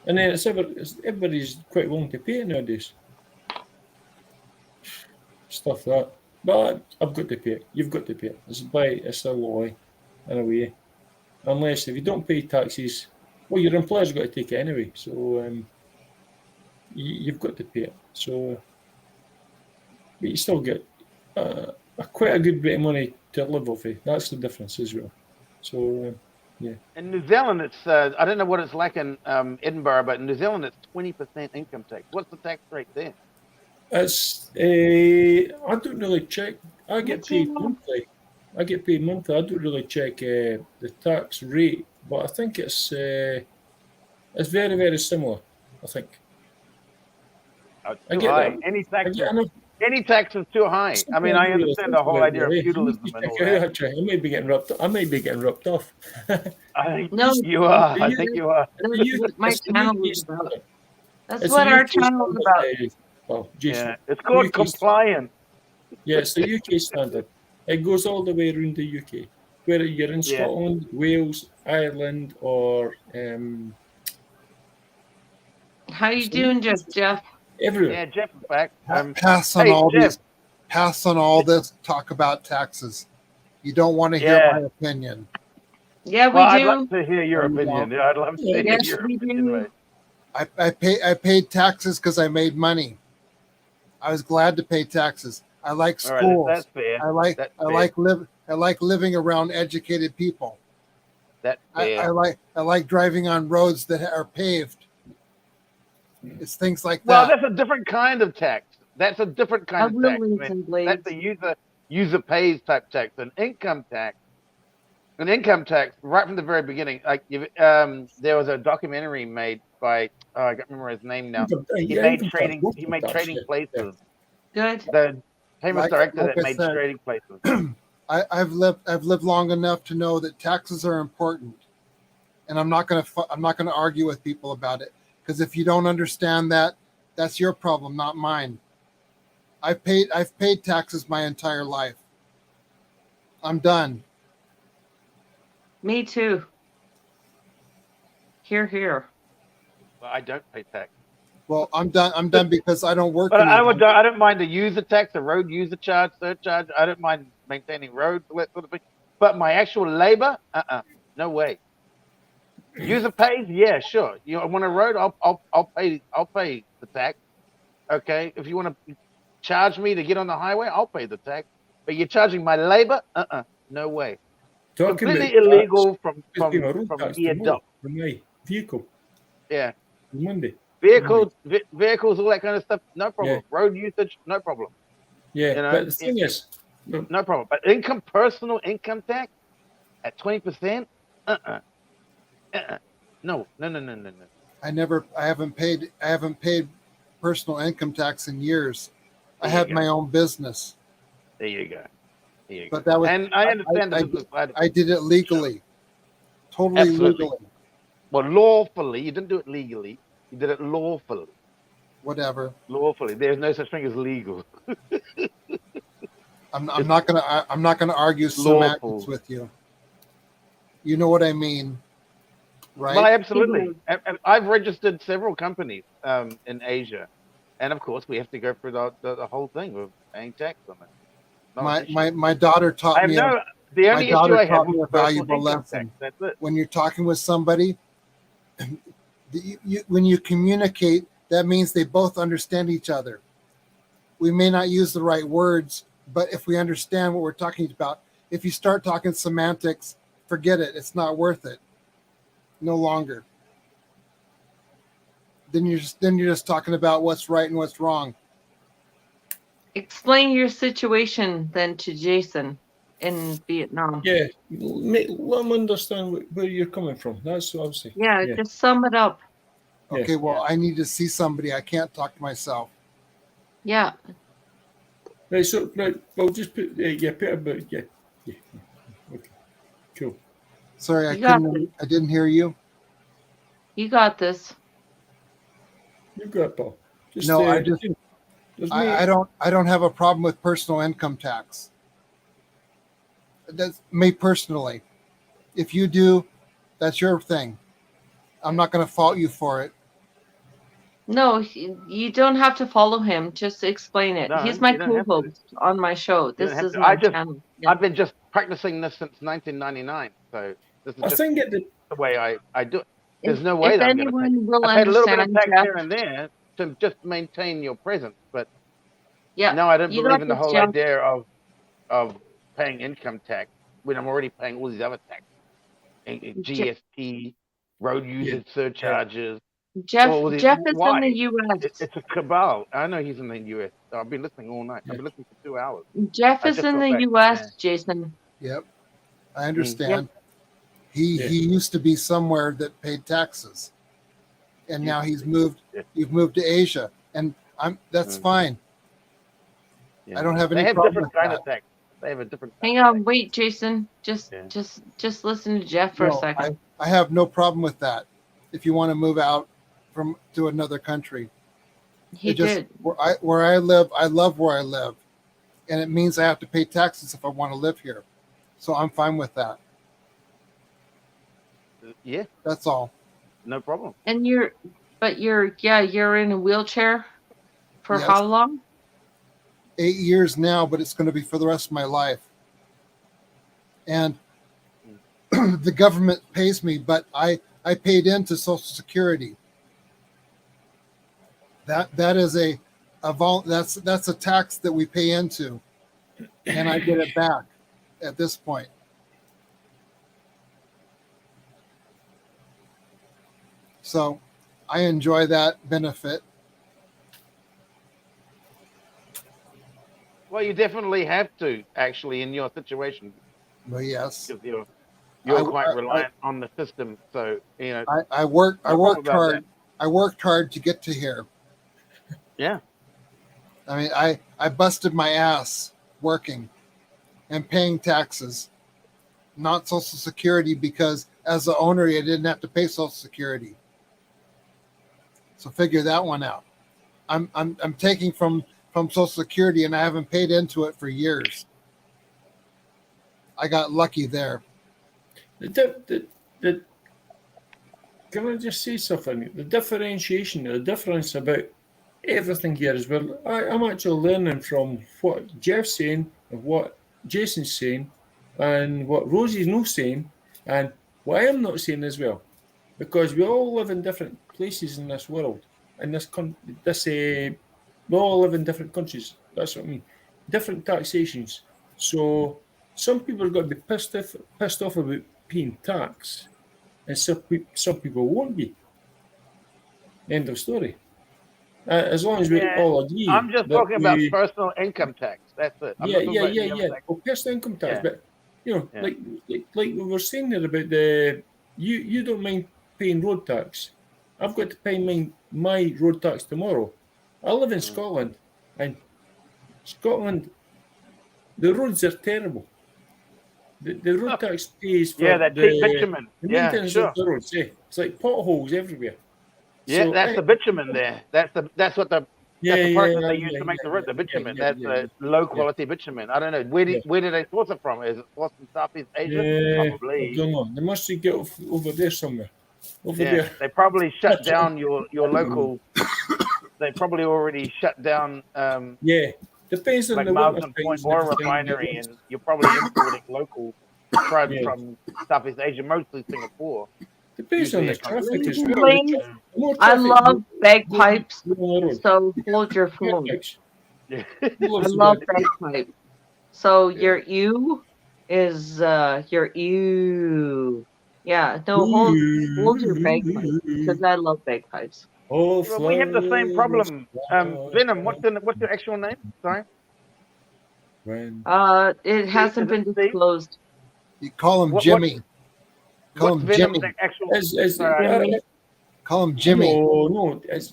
then everybody's quite willing to pay it nowadays. Stuff like that. But I've got to pay it. You've got to pay it. It's a law in a way. Unless if you don't pay taxes, well, your employer's got to take it anyway. So you've got to pay it. So, but you still get quite a good bit of money to live off of. That's the difference as well. So, yeah. In New Zealand, it's I don't know what it's like in Edinburgh, but in New Zealand, it's 20% income tax. What's the tax rate there? It's I don't really check. I get paid monthly. I don't really check the tax rate, but I think it's very, very similar. I think. Too high. Any tax is too high. I mean, I understand the whole idea of feudalism and all that. I may be getting ripped off. I think you are. I think you are. My channel is about. That's what our channel is about. Oh, Jason. Yeah, it's called compliance. Yeah, it's the UK standard. It goes all the way around the UK. Whether you're in Scotland, Wales, Ireland, or how you doing, Jeff? Everywhere. Yeah, Jeff, in fact. Pass on all this talk about taxes. You don't want to hear my opinion. Yeah, we do. I'd love to hear your opinion. Yeah, I'd love to hear your opinion. Right. I paid taxes because I made money. I was glad to pay taxes. I like schools. That's fair. I like living around educated people. That's fair. I like driving on roads that are paved. It's things like that. Well, that's a different kind of tax. That's a different kind of tax. That's a user pays type tax. An income tax, right from the very beginning. Like there was a documentary made by I can't remember his name now. He made trading places. Good. The famous director that made trading places. I've lived long enough to know that taxes are important, and I'm not gonna argue with people about it, because if you don't understand that, that's your problem, not mine. I've paid taxes my entire life. I'm done. Me too. Here. Well, I don't pay tax. Well, I'm done because I don't work. But I don't mind the user tax, the road user charge, surcharge. I don't mind maintaining roads, that sort of thing. But my actual labor, no way. User pays, yeah, sure. You want a road, I'll pay the tax. Okay, if you want to charge me to get on the highway, I'll pay the tax. But you're charging my labor, no way. Completely illegal from here down. From my vehicle. Yeah. Monday. Vehicles, all that kind of stuff, no problem. Yeah. Road usage, no problem. Yeah, you know, but the thing is, no problem. But personal income tax at 20%, no. I haven't paid personal income tax in years. I There you had go. my own business, There you go. There you but go. that was And I understand the I, business side of I it. did it legally, totally Absolutely. legally, Well, lawfully. You didn't do it legally. You did it lawfully. whatever. Lawfully. There's no such thing as legal. I'm It's not gonna argue semantics lawful. with you. You know what I mean, right? Well, absolutely. Mhm. And I've registered several companies in Asia, and of course, we have to go through the whole thing of paying tax on it. Not an issue. My daughter I taught have me no. The my only issue daughter I have taught with me a personal valuable income tax. lesson. That's it. When you're talking with somebody, when you communicate, that means they both understand each other. We may not use the right words, but if we understand what we're talking about, if you start talking semantics, forget it. It's not worth it. No longer. Then you're just talking about what's right and what's wrong. Explain your situation then to Jason in Vietnam. Yeah, let them understand where you're coming from. That's what I was saying. Yeah, Yeah. just sum it up. Yeah. Okay, well, I need to see somebody. I can't talk to myself. Yeah. Right, so right, well, just put put about yeah. Okay, cool. Sorry, You got this. I didn't hear you. You got this. You got it, Paul. Just No, I just there's I don't have a problem with personal income tax. That's me personally. If you do, that's your thing. I'm not going to fault you for it. No, you don't have to follow him. Just explain it. No, He's my you don't have to. co-host on my show. You don't This have is to. my channel. Yeah. I've been just practicing this since 1999. So this is I just think the way I do it. There's no way If that I'm going to pay. anyone will I paid a little bit of understand, tax Jeff, here and there to just maintain your presence, but yeah, no, I don't you believe got in the this, whole Jeff. idea of paying income tax when I'm already paying all these other taxes, GST, road usage surcharges. Jeff all these, is in why? the U.S. It's a cabal. I know he's in the US. I've been listening all night. I've been listening for 2 hours. Jeff I is just in got the back. U.S. Yeah. Jason. Yep, I understand. Yeah. He used to be somewhere that paid taxes, and now he's moved. Yeah. You've moved to Asia, and that's fine. Yeah. I don't have any They have problem different with kind that. of tax. They have a different. Hang on, wait, Jason. Just listen to Jeff for a No, second. I have no problem with that. If you want to move out to another country, He did. Where I live, I love where I live, and it means I have to pay taxes if I want to live here. So I'm fine with that. Yeah, That's all. no problem. And you're in a wheelchair for Yes. how long? 8 years now, but it's going to be for the rest of my life. And the government pays me, but I paid into Social Security. That is that's a tax that we pay into, and I get it back at this point. So I enjoy that benefit. Well, you definitely have to actually in your situation Well, yes, because you're I- quite I- reliant on the system. So I worked No problem about hard. I worked hard to get to here. yeah. I mean, I busted my ass working and paying taxes, not Social Security, because as the owner, you didn't have to pay Social Security. So figure that one out. I'm taking from Social Security, and I haven't paid into it for years. I got lucky there. Can I just say something? The difference about everything here is well, I'm actually learning from what Jeff's saying and what Jason's saying and what Rosie's not saying and what I'm not saying as well. Because we all live in different places in this world. In we all live in different countries. That's what I mean. Different taxations. So some people are going to be pissed off about paying tax, and some people won't be. End of story. As long as we all agree. I'm just that talking about we- personal income tax. That's it. I'm not talking about any other tax. Well, personal income tax, Yeah. but Yeah. like we were saying there about the you don't mind paying road tax. I've got to pay my road tax tomorrow, I live in Scotland, and Scotland, the roads are terrible. The road tax pays for Yeah, that cheap bitumen. the Yeah, maintenance sure. of the roads. It's like potholes everywhere. Yeah, So that's the bitumen there. That's the part that they use to make the road. The bitumen. That's a low quality bitumen. I don't know where do they source it from? Is it sourced from Southeast Asia? I Probably. don't know. They must get over there somewhere. Over Yeah, there. they probably shut down your local. They probably already shut down Yeah. Depends on like the winter Marsden things Point and Oil everything. Refinery, and you're probably importing local from Yeah. Southeast Asia, mostly Singapore. Depends on Usually the it comes traffic as Lincoln well. The Lane, more I traffic love bagpipes, go on the road. so hold your phone. Bagpipes. Yeah. Who I loves the love bagpipes? bagpipes. So Yeah. your ew is your ew. Yeah, no, hold your bagpipes because I love bagpipes. Oh, Well, we have the same flowers, problem. Venom, what's your actual name? Sorry. when It hasn't been Steve? disclosed. You call him What- Jimmy. Call What's him Venom's Jimmy. actual? as Call him Jimmy. no, as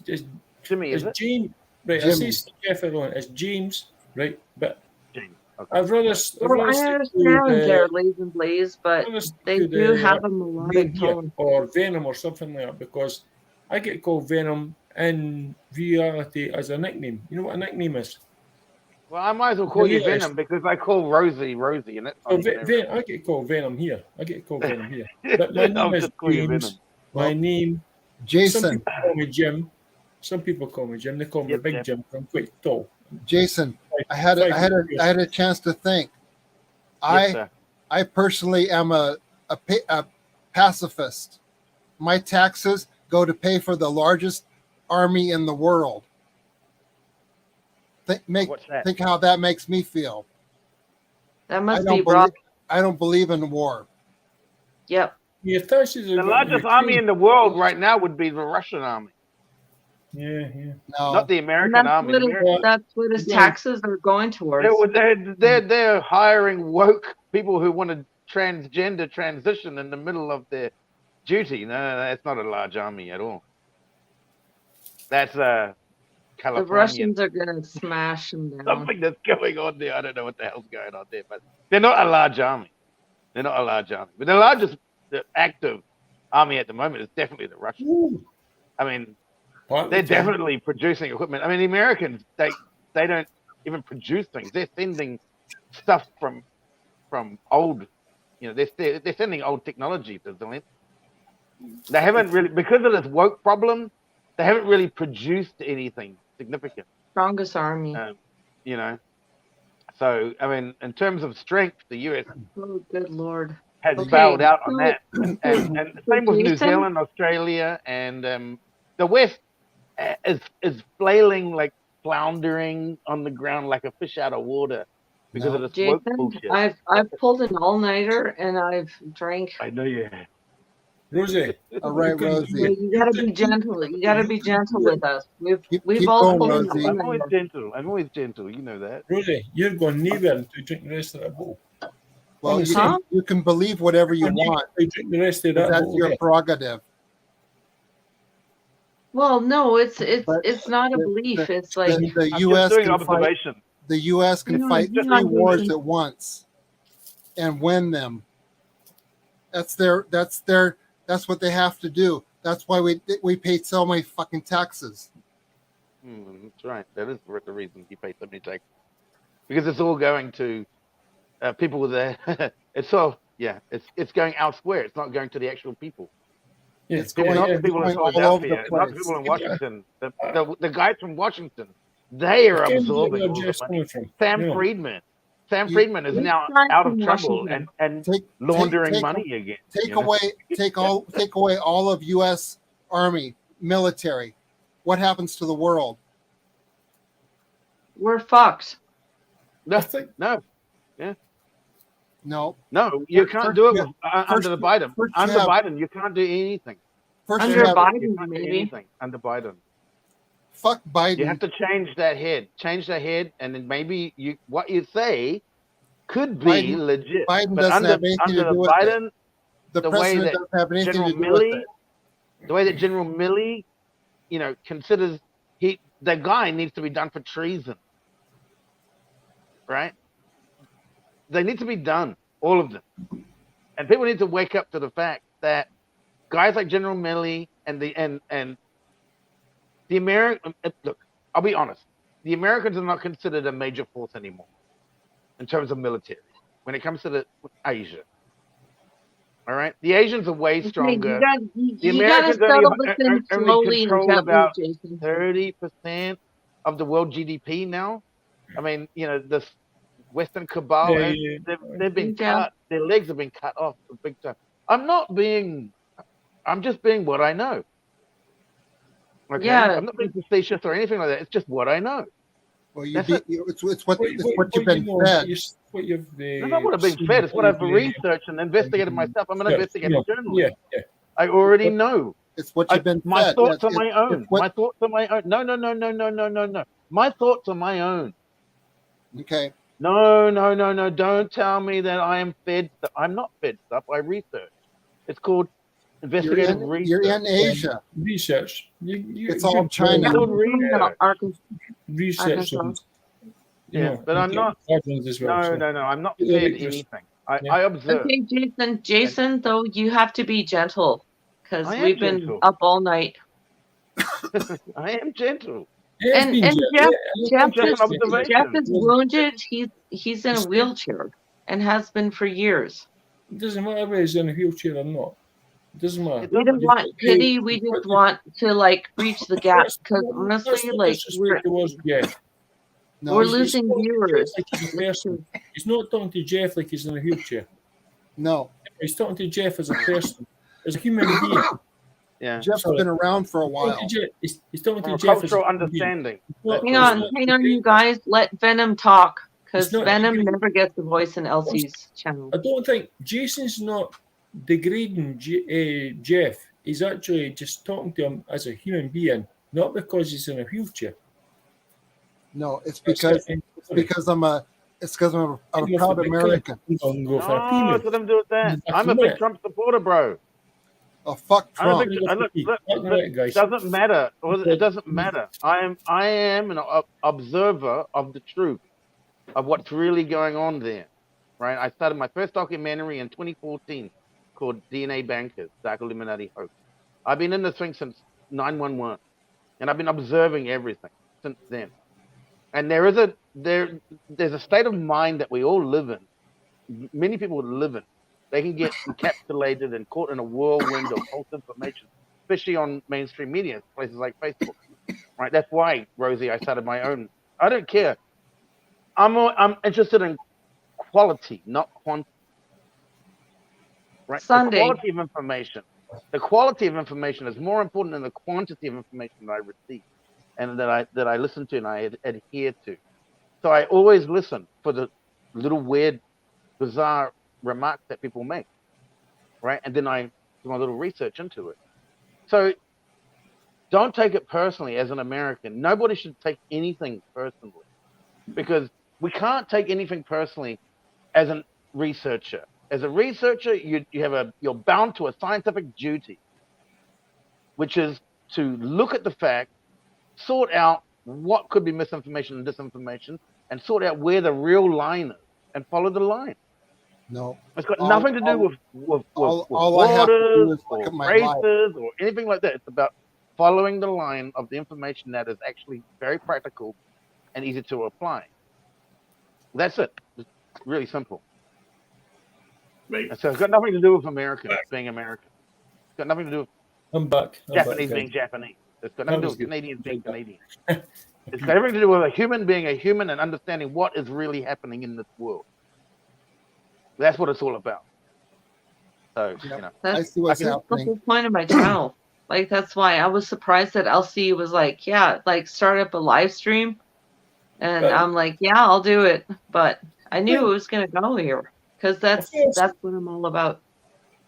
Jimmy, is as it? James, right? Jimmy. I say Jeff everyone as James, right? But James. Okay. I'd rather Well, I stick understand to they're Lays and Blaze, but they do have a melodic tone. or Venom or something like that, because I get called Venom in reality as a nickname. You know what a nickname is? Well, I might as well call you Yes. Venom because I call Rosie, and that's So not even I get called Venom here. But my name I'll is just call you James. Venom. My Well, name. Some Jason. people call me Jim. Some people call me Jim. They call me Yep, Big yep. Jim. I'm quite tall. Jason, I had a chance to think. Yes, sir. I personally am a pacifist. My taxes go to pay for the largest army in the world. What's that? Think how that makes me feel. That must be rough. I don't believe in war. Yep. Your taxes are The largest army in the world right now would be the Russian army, Yeah. No, not the And American army. that's what his taxes are going towards. They're hiring woke people who want to transgender transition in the middle of their duty. No, that's not a large army at all. That's The California. Russians are going to smash them down. Something that's going on there. I don't know what the hell's going on there, but they're not a large army. But the largest active army at the moment is definitely the Russians. Ooh. I mean, Partly they're definitely producing equipment. I mean, the Americans, they don't even produce things. They're sending stuff from old, they're sending old technology to Zelensky. They haven't really, because of this woke problem, they haven't really produced anything significant. Strongest army. So, I mean, in terms of strength, the US Oh, good Lord. has Okay, bailed out on so- that. And same with New Jason? Zealand, Australia, and the West is flailing, like floundering on the ground like a fish out of water because of this woke Jason, bullshit. I've pulled an all-nighter and I've drank. I know you have. Rosie. all right, You can- So Rosie. you gotta be gentle. You gotta be gentle with us. Keep We've all going, pulled an Rosie. I'm always all-nighter. gentle. I'm always gentle. You know that. Rosie, you're going nowhere until you drink the rest of that bottle. Well, Huh? you can believe whatever you want. You drink the rest of But that that's bottle. your there. prerogative. Well, no, it's But not a the- belief. It's like The I'm U.S. just doing can fight. observation. The U.S. can No, fight you're 3 not wars doing- at once and win them. That's what they have to do. That's why we pay so many fucking taxes. That's right. That is the reason you pay so many taxes, because it's all going to people with it's going elsewhere. It's not going to the actual people. Yeah, It's It's going- not the it's people in going all over Philadelphia. the It's not the place. people in Washington. The guys from Washington, they are Can't absorbing get all where the Jeff's money. coming from. Sam You know. Friedman. Sam You- Friedman is Which now guy out of from trouble Washington? and Take laundering take- money again. Take you know? away all of U.S. Army military. What happens to the world? we're fucked. No, I think No. you can't First do it you- with, under the Biden. first you Under have- Biden, you can't do anything. First Under you have Biden, You can't do maybe. anything under Biden. fuck You Biden. have to change that head, and then maybe what you say could be Biden- legit. Biden but doesn't under, have anything under to do the with Biden, The the way president that doesn't have anything General to do with Milley, it. the way that General Milley, considers that guy needs to be done for treason, right? They need to be done, all of them. And people need to wake up to the fact that guys like General Milley and the American, look, I'll be honest, the Americans are not considered a major force anymore in terms of military when it comes to Asia. All right, the Asians are way stronger. The You gotta Americans settle this in only slowly and control gently, about Jason. 30% of the world GDP now. I mean, this Western cabal, they've been Yeah. cut. Their legs have been cut off big time. I'm just being what I know. Okay, Yeah. I'm not being facetious or anything like that. It's just what I know. Well, That's it. it's what you've been fed. What you've It's not what I've been fed. It's what I've researched and investigated myself. I'm an investigative journalist. Yeah. I already know. It's what you've been My fed. thoughts are my It's own. what- My thoughts are my own. No. My thoughts are my own. Okay. No. Don't tell me that I am fed. I'm not fed stuff. I research. It's called investigative research. You're in Asia. Research. It's all China. It's called research. Research. Yeah, but I'm not. As well, No. I'm not Yeah, fed because- anything. Yeah. I observe. Okay, Jason, though, you have to be gentle because I am we've been gentle. up all night. I am gentle. Yeah, it's And been and Jeff. Jeff just is an observation. wounded. He's in a wheelchair and has been for years. It doesn't matter whether he's in a wheelchair or not. It doesn't matter. We don't want pity. We just want to bridge the gap because honestly, Jeff. No, we're he's- losing viewers. Like he's a person. He's not talking to Jeff like he's in a wheelchair. no. He's talking to Jeff as a person, as a human being. Yeah. Jeff's been around for a while. He's talking From to a Jeff as a cultural human being. understanding. Hang on, you guys. Let Venom talk because It's not- Venom never gets a voice in Elsie's channel. I don't think Jason's not degrading Jeff. He's actually just talking to him as a human being, not because he's in a wheelchair. No, it's because I'm a proud American. Go for a No, female. it's nothing to do with that. I'm a big Trump supporter, bro. Oh, fuck I'm a Trump. big, look, it doesn't matter. It doesn't matter. I am an observer of the truth of what's really going on there, right? I started my first documentary in 2014 called DNA Bankers, Dark Illuminati Hoax. I've been in this thing since 9/11, and I've been observing everything since then. And there's a state of mind that we all live in. Many people live in. They can get encapsulated and caught in a whirlwind of false information, especially on mainstream media, places like Facebook. Right? That's why, Rosie, I started my own. I don't care. I'm interested in quality, not quantity. Right? Sunday. The quality of information. The quality of information is more important than the quantity of information that I receive and that I listen to and I adhere to. So I always listen for the little weird, bizarre remarks that people make, right? And then I do my little research into it. So don't take it personally as an American. Nobody should take anything personally because we can't take anything personally as a researcher. As a researcher, you're bound to a scientific duty, which is to look at the fact, sort out what could be misinformation and disinformation, and sort out where the real line is and follow the line. No. It's got nothing to do with all I have to do borders is look or at my life. races or anything like that. It's about following the line of the information that is actually very practical and easy to apply. That's it. It's really simple. And so it's got nothing to do with Americans being American. It's got nothing to do with I'm back. Japanese being Japanese. It's got nothing to do with good. Canadians being Canadian. It's got everything to do with a human being a human and understanding what is really happening in this world. That's what it's all about. So, Yep. you know. I That's see what's the happening. whole point of my channel. That's why I was surprised that LC was start up a live stream. And Right. I'm like, yeah, I'll do it. But I knew it was going to go here because that's what I'm all about.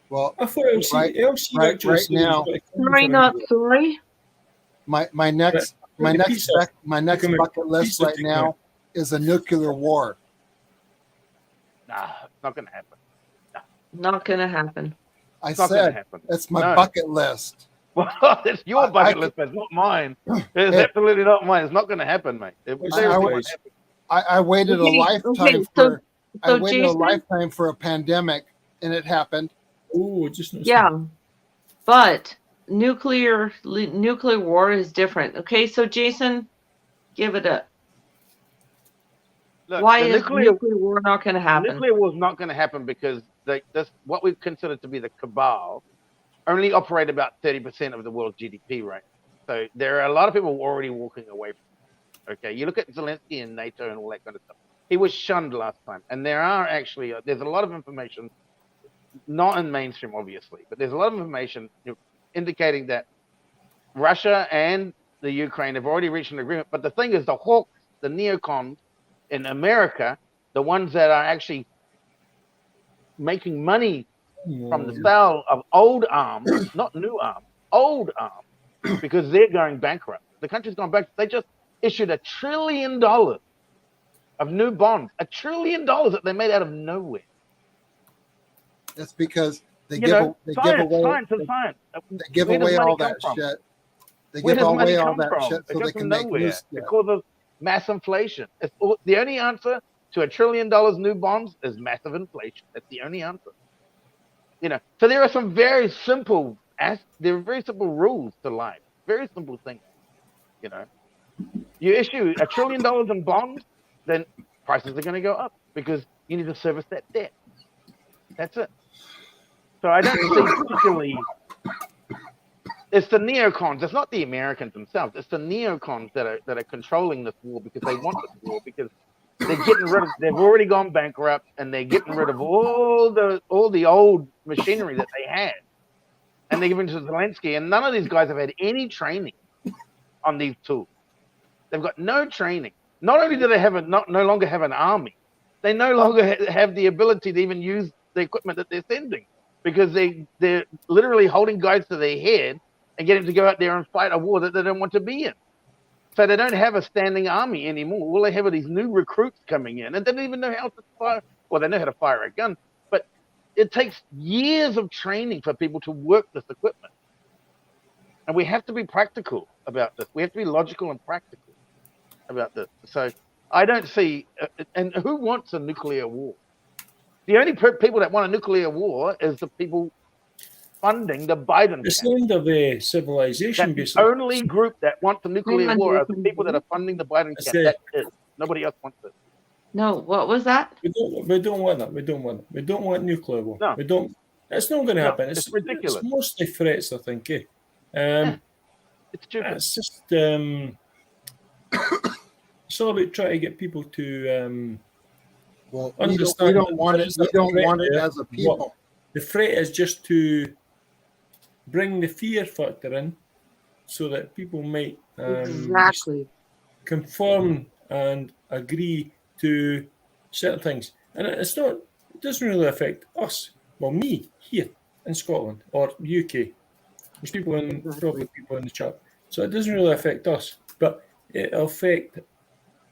Well, I thought LC right actually said he was now- gonna come Sorry, for not a- sorry. my next pizza. bucket list Pizza right to now is a nuclear war. Nah, it's not going to happen. Not going to happen. I It's not going to said happen. that's my No. bucket list. Well, it's your I bucket list, but it's not mine. It's Hey, absolutely not mine. It's not going to happen, mate. It What's seriously I- won't happen. I waited a lifetime for I so waited a Jason, lifetime for a pandemic, and it happened. Oh, just not yeah, but nuclear war is different. Okay, so Jason, give it a. Look, Why the is nuclear war not going to happen? nuclear war is not going to happen because this what we consider to be the cabal only operate about 30% of the world's GDP, right? So there are a lot of people already walking away from it. Okay, you look at Zelensky and NATO and all that kind of stuff. He was shunned last time, and there's a lot of information, not in mainstream, obviously, but there's a lot of information indicating that Russia and the Ukraine have already reached an agreement. But the thing is, the hawks, the neocons in America, the ones that are actually making money from the sale of old arms, not new arms, old arms, because they're going bankrupt. The country's gone bankrupt. They just issued $1 trillion of new bonds, $1 trillion that they made out of nowhere. That's because they Science give is science. They give Where does away money all come that from? shit. They Where give does money away all come that from? shit It so comes they from can make new nowhere stuff. because of mass inflation. The only answer to $1 trillion new bonds is massive inflation. That's the only answer. So there are some very simple rules to life. Very simple things. You issue $1 trillion in bonds, then prices are going to go up because you need to service that debt. That's it. So I don't see particularly. It's the neocons. It's not the Americans themselves. It's the neocons that are controlling this war because they want this war because they're getting rid of. They've already gone bankrupt and they're getting rid of all the old machinery that they had, and they're giving to Zelensky. And none of these guys have had any training on these tools. They've got no training. Not only do they no longer have an army, they no longer have the ability to even use the equipment that they're sending because they're literally holding guys to their head and getting them to go out there and fight a war that they don't want to be in. So they don't have a standing army anymore. All they have are these new recruits coming in, and they don't even know how to fire. Well, they know how to fire a gun, but it takes years of training for people to work this equipment. And we have to be practical about this. We have to be logical and practical about this. So I don't see. And who wants a nuclear war? The only people that want a nuclear war is the people funding the Biden. It's the end of a civilization, That's basically. the only group that wants a nuclear war are the people that are funding the Biden It's camp. That's it. Nobody else wants it. No, what was that? We don't want that. We don't want it. We don't want nuclear war. No. We don't. It's not going to happen. It's ridiculous. It's mostly threats, I think. It's stupid. It's just it's all about trying to get people to Well, understand. we don't want it. We don't want it as a people. What, the threat is just to bring the fear factor in, so that people might Exactly. conform and agree to certain things. And it's not. It doesn't really affect us. Well, me here in Scotland or UK. There's people in probably people in the chat, so it doesn't really affect us. But it'll affect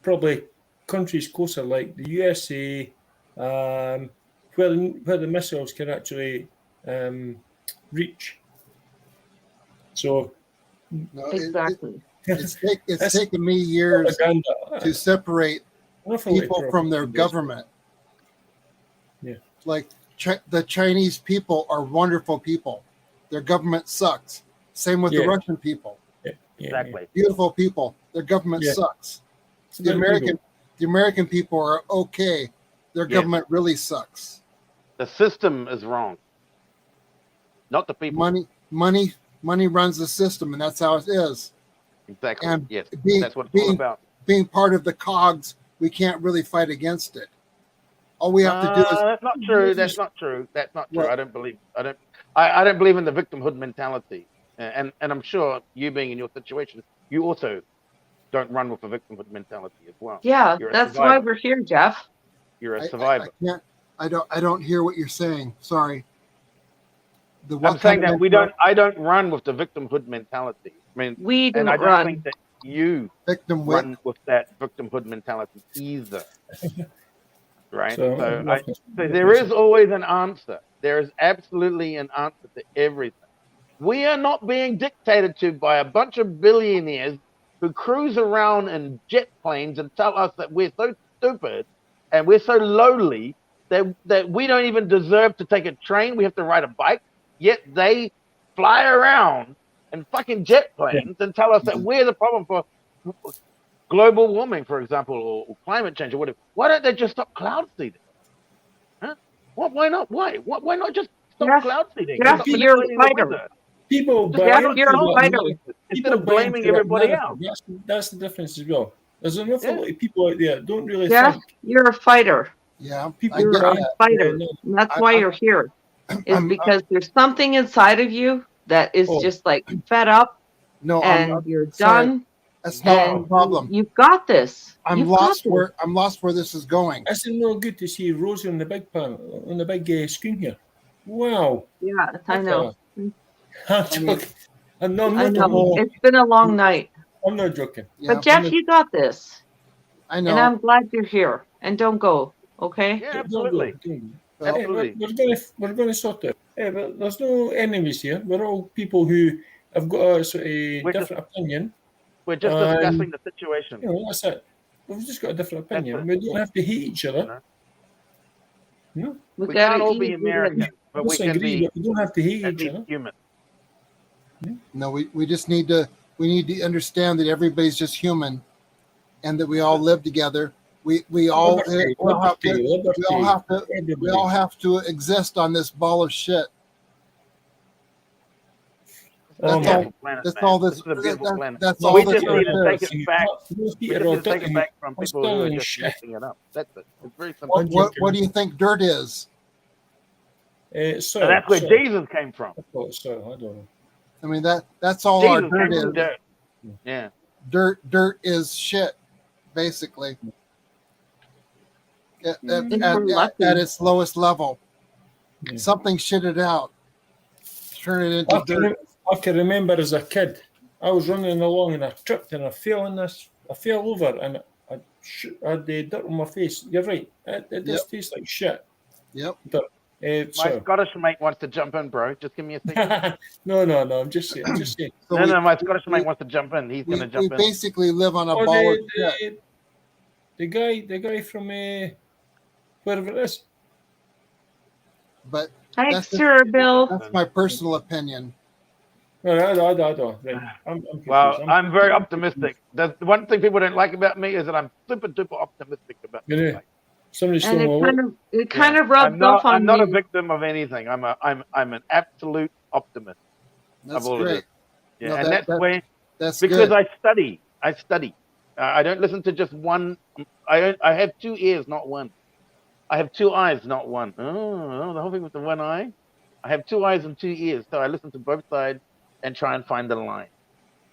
probably countries closer, like the USA, where the missiles can actually reach. So No, Exactly. it's taken me years to separate people from their government. Yeah. Like the Chinese people are wonderful people. Their government sucks. Same with the Russian people. Exactly. Beautiful people. Their government sucks. The American people are okay. Their government really sucks. The system is wrong, not the people. Money runs the system, and that's how it is. Exactly. And yes, being, that's what it's being, all about. Being part of the cogs, we can't really fight against it. All we have to do is. That's not true. That's not true. That's not true. What? I don't believe in the victimhood mentality. And I'm sure you being in your situation, you also don't run with a victimhood mentality as well. Yeah, You're a that's why survivor. we're here, Jeff. You're a survivor. I don't hear what you're saying. Sorry. I'm saying that I don't run with the victimhood mentality. I mean, We don't and I don't run. think that you run with that victimhood mentality either. Right? So there is always an answer. There is absolutely an answer to everything. We are not being dictated to by a bunch of billionaires who cruise around in jet planes and tell us that we're so stupid and we're so lowly that we don't even deserve to take a train. We have to ride a bike. Yet they fly around in fucking jet planes and tell us that we're the problem for global warming, for example, or climate change or whatever. Why don't they just stop cloud seeding? Huh? Why not? Why not just stop Jeff, cloud seeding? Jeff, Stop you're a manipulating the fighter. weather. People Just buy Jeff, into you're a that fighter. narrative. Instead People of buy blaming into that everybody narrative. else. That's the difference as well. There's an awful Yeah. lot of people out there that don't really Jeff, think. you're a fighter. Yeah, People I You're get a buy that. fighter. no, And that's I- why I- you're here. Is I'm- because there's something inside of you that is Oh. just like fed up No, and I'm you're sorry. done. That's not And the problem. you've got this. I'm You've got lost this. where this is going. It's no good to see Rosie on the big panel, on the big screen here. Wow. Yeah, I know. I'm joking. I'm not I know. joking. It's been a long night. I'm not joking. Yeah, But Jeff, you got this. I And know. I'm glad you're here. And don't go, okay? Yeah, Don't absolutely. go, don't go. Well, Absolutely. We're going to sort it. But there's no enemies here. We're all people who have got a sort of We're different opinion. We're just discussing the situation. You know, that's it. We've just got a different That's opinion. it. We don't have to hate each You other. know? No, We We gotta can't all eat, be we American, but we disagree, can be but we don't have to hate at each least other. human. no, we just need to understand that everybody's just human, and that we all live together. We all Liberty, we all have to liberty, we all have to everybody. we all have to exist on this ball of shit. Oh That's my all. Beautiful planet, That's man. all This is a beautiful planet. That's all We that just need to there take is. it back. Those We people just are need to take it dirty. back from I'm people who are spelling just shit. messing it up. That's it. It's very simple. What do you think dirt is? So So that's where Jesus came from. I don't know. I mean that's all our Jesus dirt came from is. dirt. Yeah. Dirt is shit, basically. At If we're lucky. its lowest level, Yeah. something shitted out, turn it into dirt. I can remember as a kid, I was running along and I tripped and I fell in this. I fell over and I had the dirt on my face. You're right. It does taste like shit. Yep. My So Scottish mate wants to jump in, bro. Just give me a second. no. I'm just saying. So No, my Scottish mate wants to jump in. He's we, going to we jump in. basically live on a Oh, ball of shit. the guy from wherever it is. But Thanks, That's the- sir, Bill. that's my personal opinion. No, I don't. Right. I'm confused. Well, I'm very optimistic. The one thing people don't like about me is that I'm super duper optimistic about You know, things. somebody And stole my it kind of rubs off on I'm not a me. victim of anything. I'm an absolute optimist. That's all of great. Yeah, No, and that's where That's because good. I study. I don't listen to just one. I have two ears, not one. I have two eyes, not one. Oh, the whole thing with the one eye. I have two eyes and two ears, so I listen to both sides and try and find the line.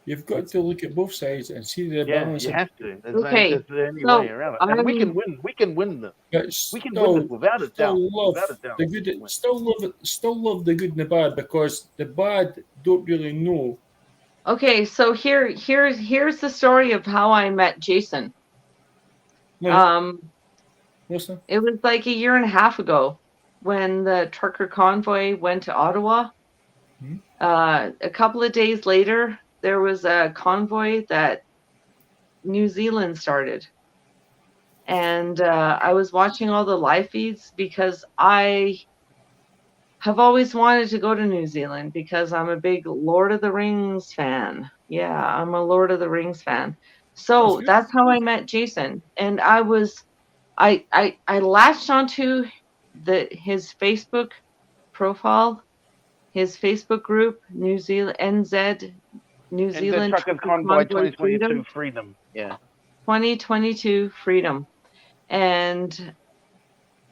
You've got to look at both sides and see the Yeah, balance. you have to. Okay, There's the only so way around it. And we can win. We can win this. But We can win this without a doubt. love Without a doubt. the good. Still love the good and the bad, because the bad don't really know. Okay, so here's the story of how I met Jason. No, listen. It was like a year and a half ago when the trucker convoy went to Ottawa. Hmm. A couple of days later, there was a convoy that New Zealand started. And I was watching all the live feeds because I have always wanted to go to New Zealand because I'm a big Lord of the Rings fan. Yeah, I'm a Lord of the Rings fan. So good. that's how I met Jason. And I latched onto his Facebook profile, his Facebook group, New Zealand NZ, New And the Zealand Truckers Convoy 2022 Freedom. Yeah. 2022 Freedom. And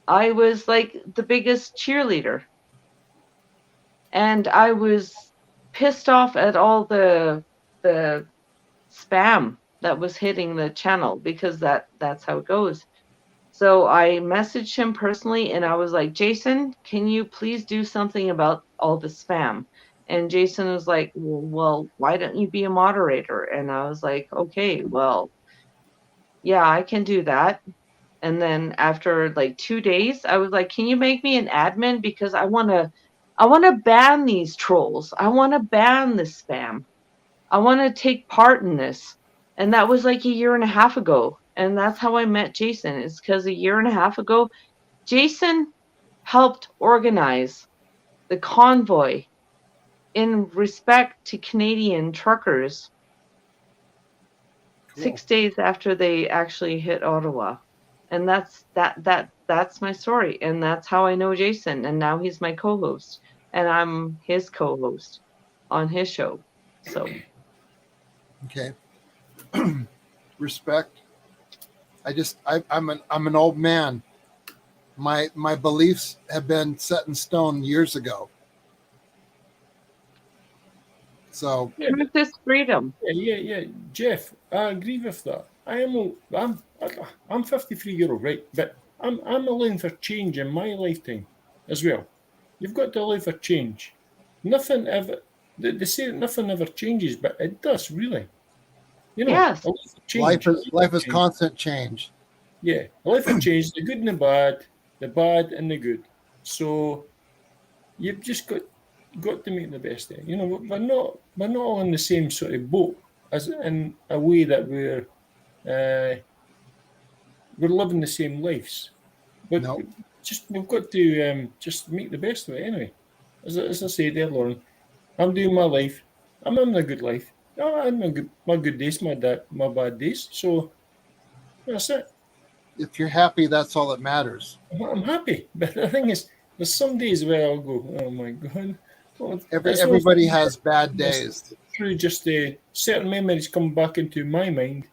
I was like the biggest cheerleader. And I was pissed off at all the spam that was hitting the channel, because that's how it goes. So I messaged him personally and I was like, Jason, can you please do something about all the spam? And Jason was like, well, why don't you be a moderator? And I was like, okay, well, yeah, I can do that. And then after like 2 days, I was like, can you make me an admin? Because I want I want to ban these trolls. I want to ban this spam. I want to take part in this. And that was like a year and a half ago. And that's how I met Jason. It's because a year and a half ago, Jason helped organize the convoy in respect to Canadian truckers Cool. 6 days after they actually hit Ottawa. And that's my story. And that's how I know Jason. And now he's my co-host. And I'm his co-host on his show. So Okay. Respect. I'm an old man. My beliefs have been set in stone years ago. So Yeah, truth is freedom. yeah. Jeff, I agree with that. I'm 53-year-old, right? But I'm allowing for change in my lifetime as well. You've got to allow for change. Nothing ever. They say that nothing ever changes, but it does really. You know, Yes. allow for change. life is Change. constant change. Yeah, allow for change. The good and the bad and the good. So you've just got to make the best of it. You know, we're not all in the same sort of boat, as in a way that we're living the same lives. But No. we've got to just make the best of it anyway. As I said earlier on, I'm doing my life. I'm having a good life. I'm my good days, my bad days. So that's it. If you're happy, that's all that matters. I'm happy. But the thing is, there's some days where I'll go, oh my God. Well, Everybody has bad days. Through just certain memories come back into my mind,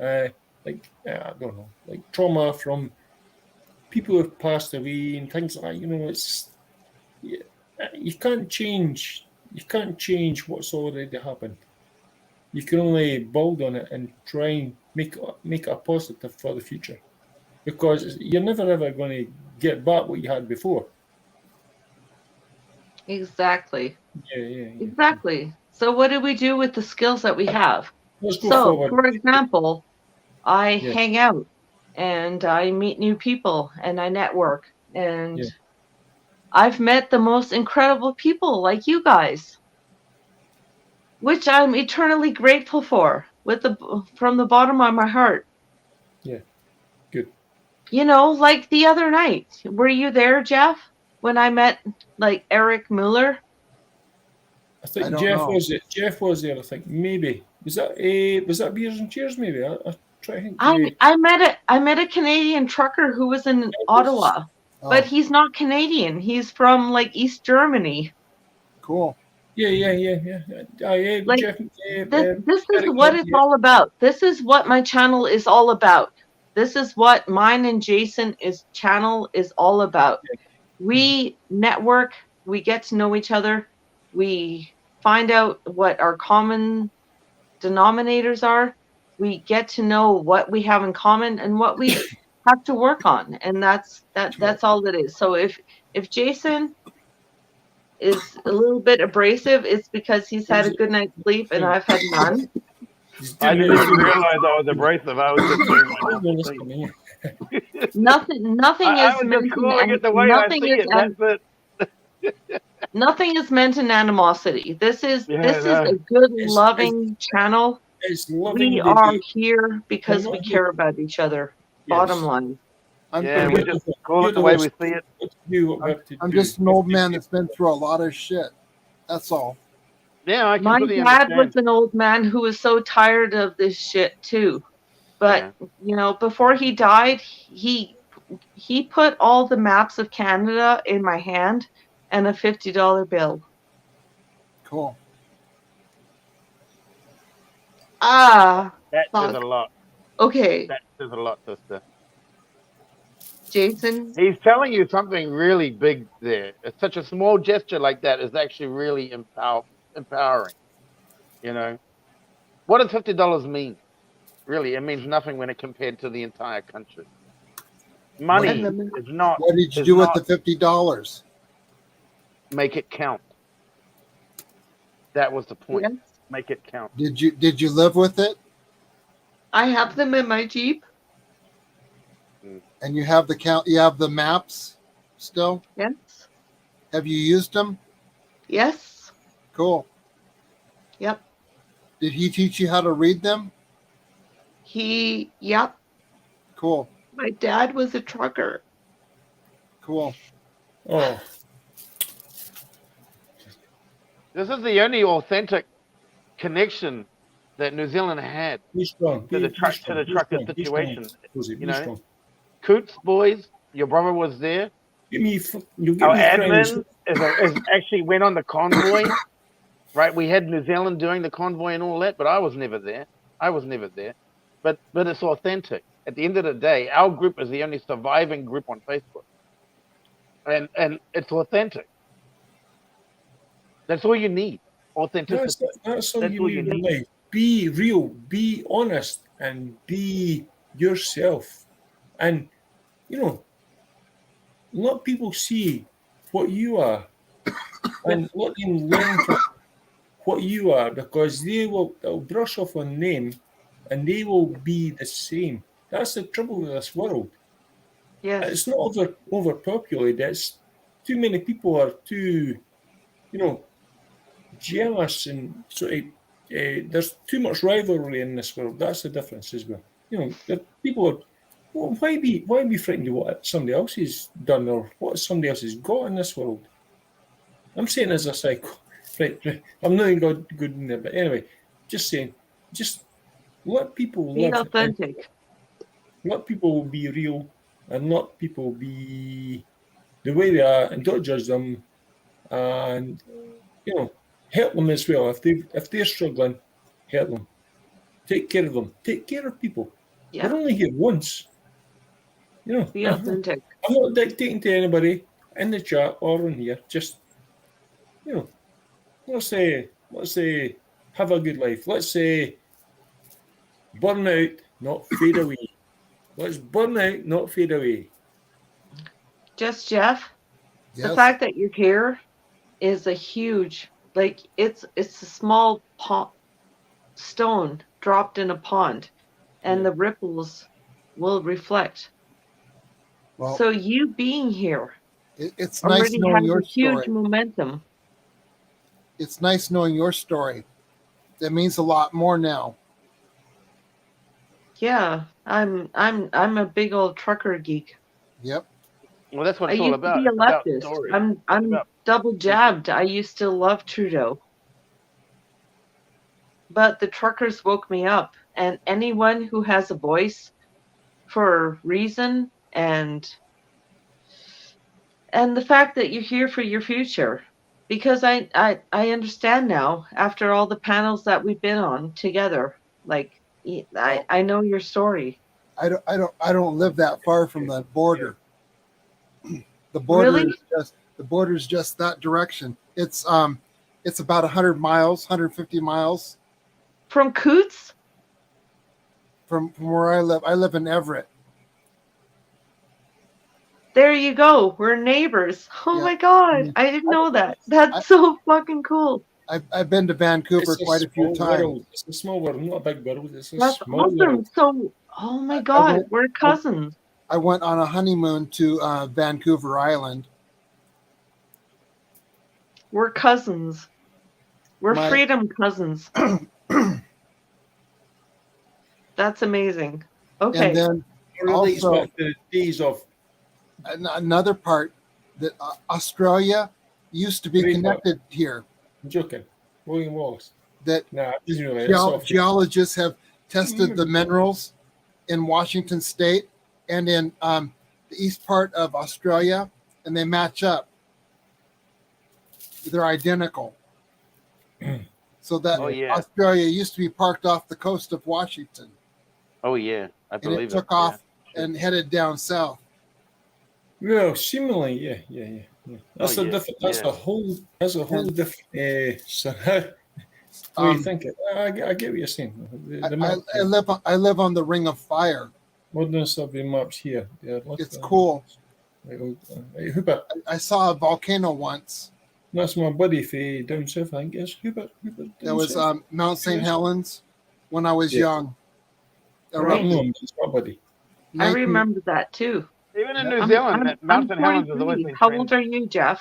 I don't know, like trauma from people who've passed away and things like that. You know, you can't change. You can't change what's already happened. You can only build on it and try and make it a positive for the future, because you're never ever going to get back what you had before. Exactly. Yeah. Exactly. So what do we do with the skills that we have? Let's go So, forward. for example, I Yeah. hang out and I meet new people and I network and Yeah. I've met the most incredible people like you guys, which I'm eternally grateful for from the bottom of my heart. Yeah. Good. You know, like the other night, were you there, Jeff, when I met like Eric Mueller? I think I don't Jeff know. was it. Jeff was there. I think maybe was that Beers and Cheers? Maybe I try to think. I met a Canadian trucker who was in Ottawa, but Oh, he's not Canadian. He's from like East Germany. cool. Yeah. Like, Jeff. This is Eric, what it's all about. This is what my channel is all about. This is what mine and Jason's channel is all about. We network, we get to know each other, we find out what our common denominators are, we get to know what we have in common and what we have to work on, and that's all it is. So if Jason is a little bit abrasive, it's because he's had a good night's sleep and I've had none. I didn't even realize I was abrasive. I was just doing my Nothing I is was meant just calling it the way I see it. That's it. nothing is meant in animosity. This is a good, loving channel. It's loving. We are here because we care about each other. Bottom line. Yeah, we just call it the way we see it. I'm just an old man that's been through a lot of shit. That's all. Yeah, I My completely dad understand. was an old man who was so tired of this shit too. But you know, before he died, he put all the maps of Canada in my hand and a $50 bill. Cool. Ah, That fuck. says a lot. Okay, That says a lot, sister. Jason. He's telling you something really big there. It's such a small gesture like that is actually really empowering. You know, what does $50 mean? Really, it means nothing when it compared to the entire country. Money is not. What did you do with the $50? Make it count. That was the point. Yes. Make it count. Did you live with it? I have them in my Jeep. And you have the maps still? Yes. Have you used them? Yes. Cool. Yep. Did he teach you how to read them? Yep. Cool. My dad was a trucker. Cool. Oh, This is the only authentic connection that New Zealand had be strong. to the Be trucker strong. Be situation. strong. Rosie, You be know, strong. Coots boys, your brother was there. You'll give Our me friends. admin is actually went on the convoy, right? We had New Zealand doing the convoy and all that, but I was never there. But it's authentic. At the end of the day, our group is the only surviving group on Facebook, and it's authentic. That's all you need. Authenticity. That's all That's you all need you in need. life. Be real, be honest, and be yourself. And, you know, let people see what you are and let them learn from what you are, because they'll brush off on them and they will be the same. That's the trouble with this world. Yes. It's not overpopulated. It's too many people are too, you know, jealous and sort of. There's too much rivalry in this world. That's the difference as well. You know, people are. Well, why be frightened of what somebody else has done or what somebody else has got in this world? I'm saying as a psycho, right. I'm not even good in there, but anyway, just saying, just let people Be live and authentic. let people be real and let people be the way they are and don't judge them, and you know, help them as well. If they're struggling, help them. Take care of them. Take care of people. Yeah. We're only here once. You know, Be authentic. I'm not dictating to anybody in the chat or in here. Just, you know, let's say have a good life. Let's say burn out, not fade away. Let's burn out, not fade away. Just Jeff, the Yes. fact that you're here is a huge, like it's a small stone dropped in a pond, and the ripples will reflect. Well, So you being here it's nice already knowing has your a huge story. momentum. It's nice knowing your story. That means a lot more now. Yeah, I'm a big old trucker geek. Yep. Well, that's what I it's all used to about. be a It's about leftist. story. I'm about- double jabbed. I used to love Trudeau. But the truckers woke me up, and anyone who has a voice for reason and the fact that you're here for your future, because I understand now after all the panels that we've been on together, like I know your story. I don't live that far from the border. The border Really? is just that direction. It's about 100 miles, 150 miles From Coots? from where I live. I live in Everett. There you go. We're neighbors. Oh Yeah. my God. I mean, I didn't know that. That's so fucking cool. I've been to Vancouver quite a few times. World. It's a small world, not a big world. It's a That's small awesome. world. So, oh my God, we're cousins. I went on a honeymoon to Vancouver Island. We're cousins. We're My- freedom cousins. That's amazing. Okay. And then It relates Also- back to the days of another part that Australia used to be Great connected here. I'm joking. William Wallace. That Nah, it isn't really. That's off. geologists have tested the minerals in Washington State and in the east part of Australia, and they match up. They're identical. So that Oh, yeah. Australia used to be parked off the coast of Washington, Oh yeah, I and believe it took off and headed down south. Well, seemingly, yeah. That's Oh, a yeah, different. That's yeah. a whole. That's a whole And- different. So how do you Um, think it? I get what you're saying. The map, I live on the Ring of Fire. modern survey maps here. It's cool. Right, Hubert. I saw a volcano once. That's my buddy for down south. I think it's Hubert. That was Mount St. Yes. Helens when I was Yeah. young. I don't know him. It's my buddy. I remember that too. Even in Yeah. New I'm- Zealand, I'm- that Mountain I'm Helens has always 43. been How trans- old are you, Jeff?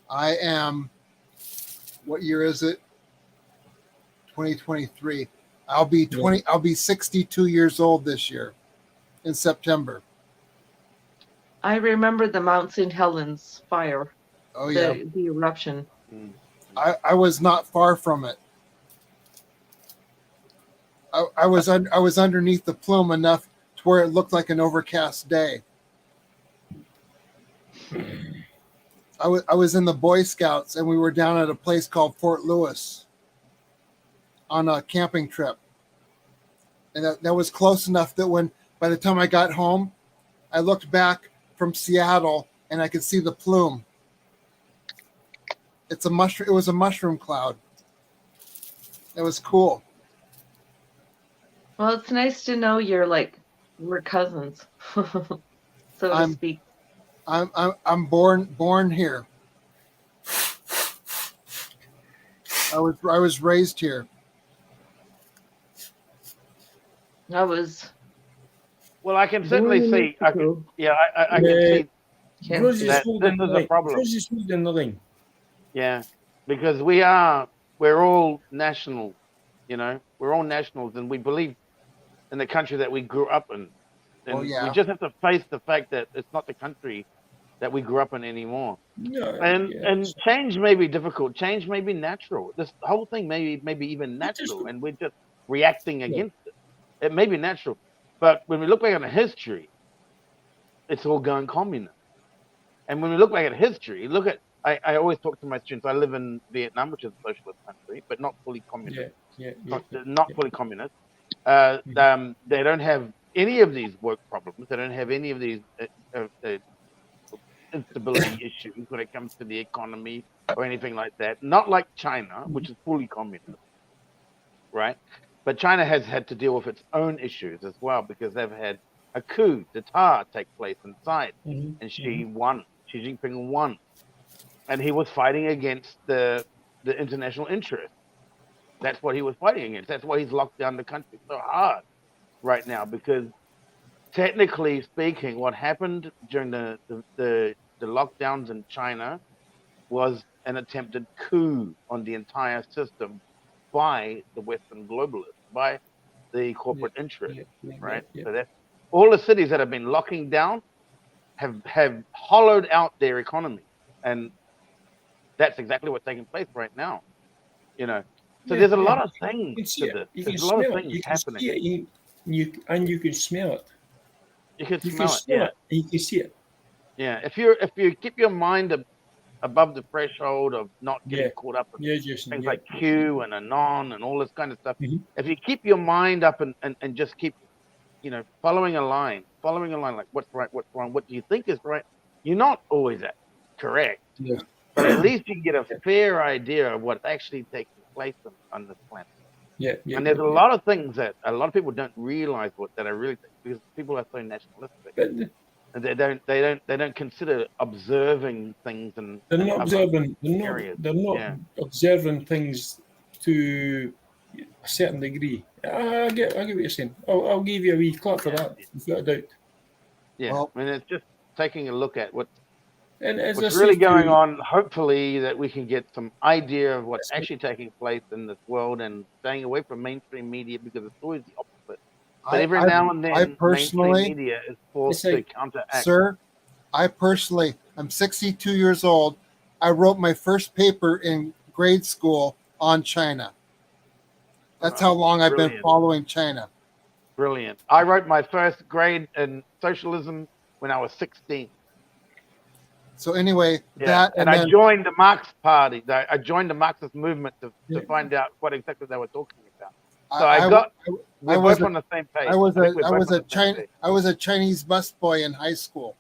I am, what year is it? 2023. I'll be 62 years old this year in September. I remember the Mount St. Helens fire, Oh yeah. the eruption. I was not far from it. I was underneath the plume enough to where it looked like an overcast day. I was in the Boy Scouts, and we were down at a place called Fort Lewis on a camping trip. And that was close enough that by the time I got home, I looked back from Seattle and I could see the plume. It was a mushroom cloud. It was cool. Well, it's nice to know we're cousins, so to speak. I'm born here. I was raised here. Well, I can certainly see. I can see Rosie's that holding this is a problem. Rosie's holding the line. Yeah, because we're all national, we're all nationals, and we believe in the country that we grew up in. And we just have to face the fact that it's not the country that we grew up in anymore. No, and change may be difficult. Change may be natural. This whole thing may be even natural, and we're just reacting against it. It may be natural, but when we look back on history, it's all going communist. And when we look back at history, I always talk to my students. I live in Vietnam, which is a socialist country, but not fully communist. Not fully communist. They don't have any of these work problems. They don't have any of these instability issues when it comes to the economy or anything like that. Not like China, which is fully communist, right? But China has had to deal with its own issues as well, because they've had a coup d'etat take place inside, and Xi Jinping won, and he was fighting against the international interest. That's what he was fighting against. That's why he's locked down the country so hard right now, because technically speaking, what happened during the lockdowns in China was an attempted coup on the entire system by the Western globalists, by the corporate interest, right? So that's all the cities that have been locking down have hollowed out their economy, and that's exactly what's taking place right now. So there's a lot of things to this. There's a lot of things happening. You can smell it. You can smell it. Yeah, you can see it. Yeah, if you keep your mind above the threshold of not getting caught up in things like Q and Anon and all this kind of stuff, if you keep your mind up and just keep, following a line, like what's right, what's wrong, what do you think is right, you're not always correct, but at least you can get a fair idea of what's actually taking place on this planet. And there's a lot of things that a lot of people don't realize that are really, because people are so nationalistic. And they don't consider observing things, and they're not observing. They're not observing things to a certain degree. I get what you're saying. I'll give you a wee clap for that, without a doubt. Yeah, well, I mean, it's just taking a look at what's what's really going on. Hopefully, that we can get some idea of what's actually taking place in this world, and staying away from mainstream media, because it's always the opposite. But every now and then, mainstream media is forced to counteract. Sir, I'm 62 years old. I wrote my first paper in grade school on China. That's how long I've been following China. Brilliant. I wrote my first grade in socialism when I was 16. So anyway, I joined the Marx Party. I joined the Marxist movement to find out what exactly they were talking about. So we're both on the same page. I was a Chinese busboy in high school.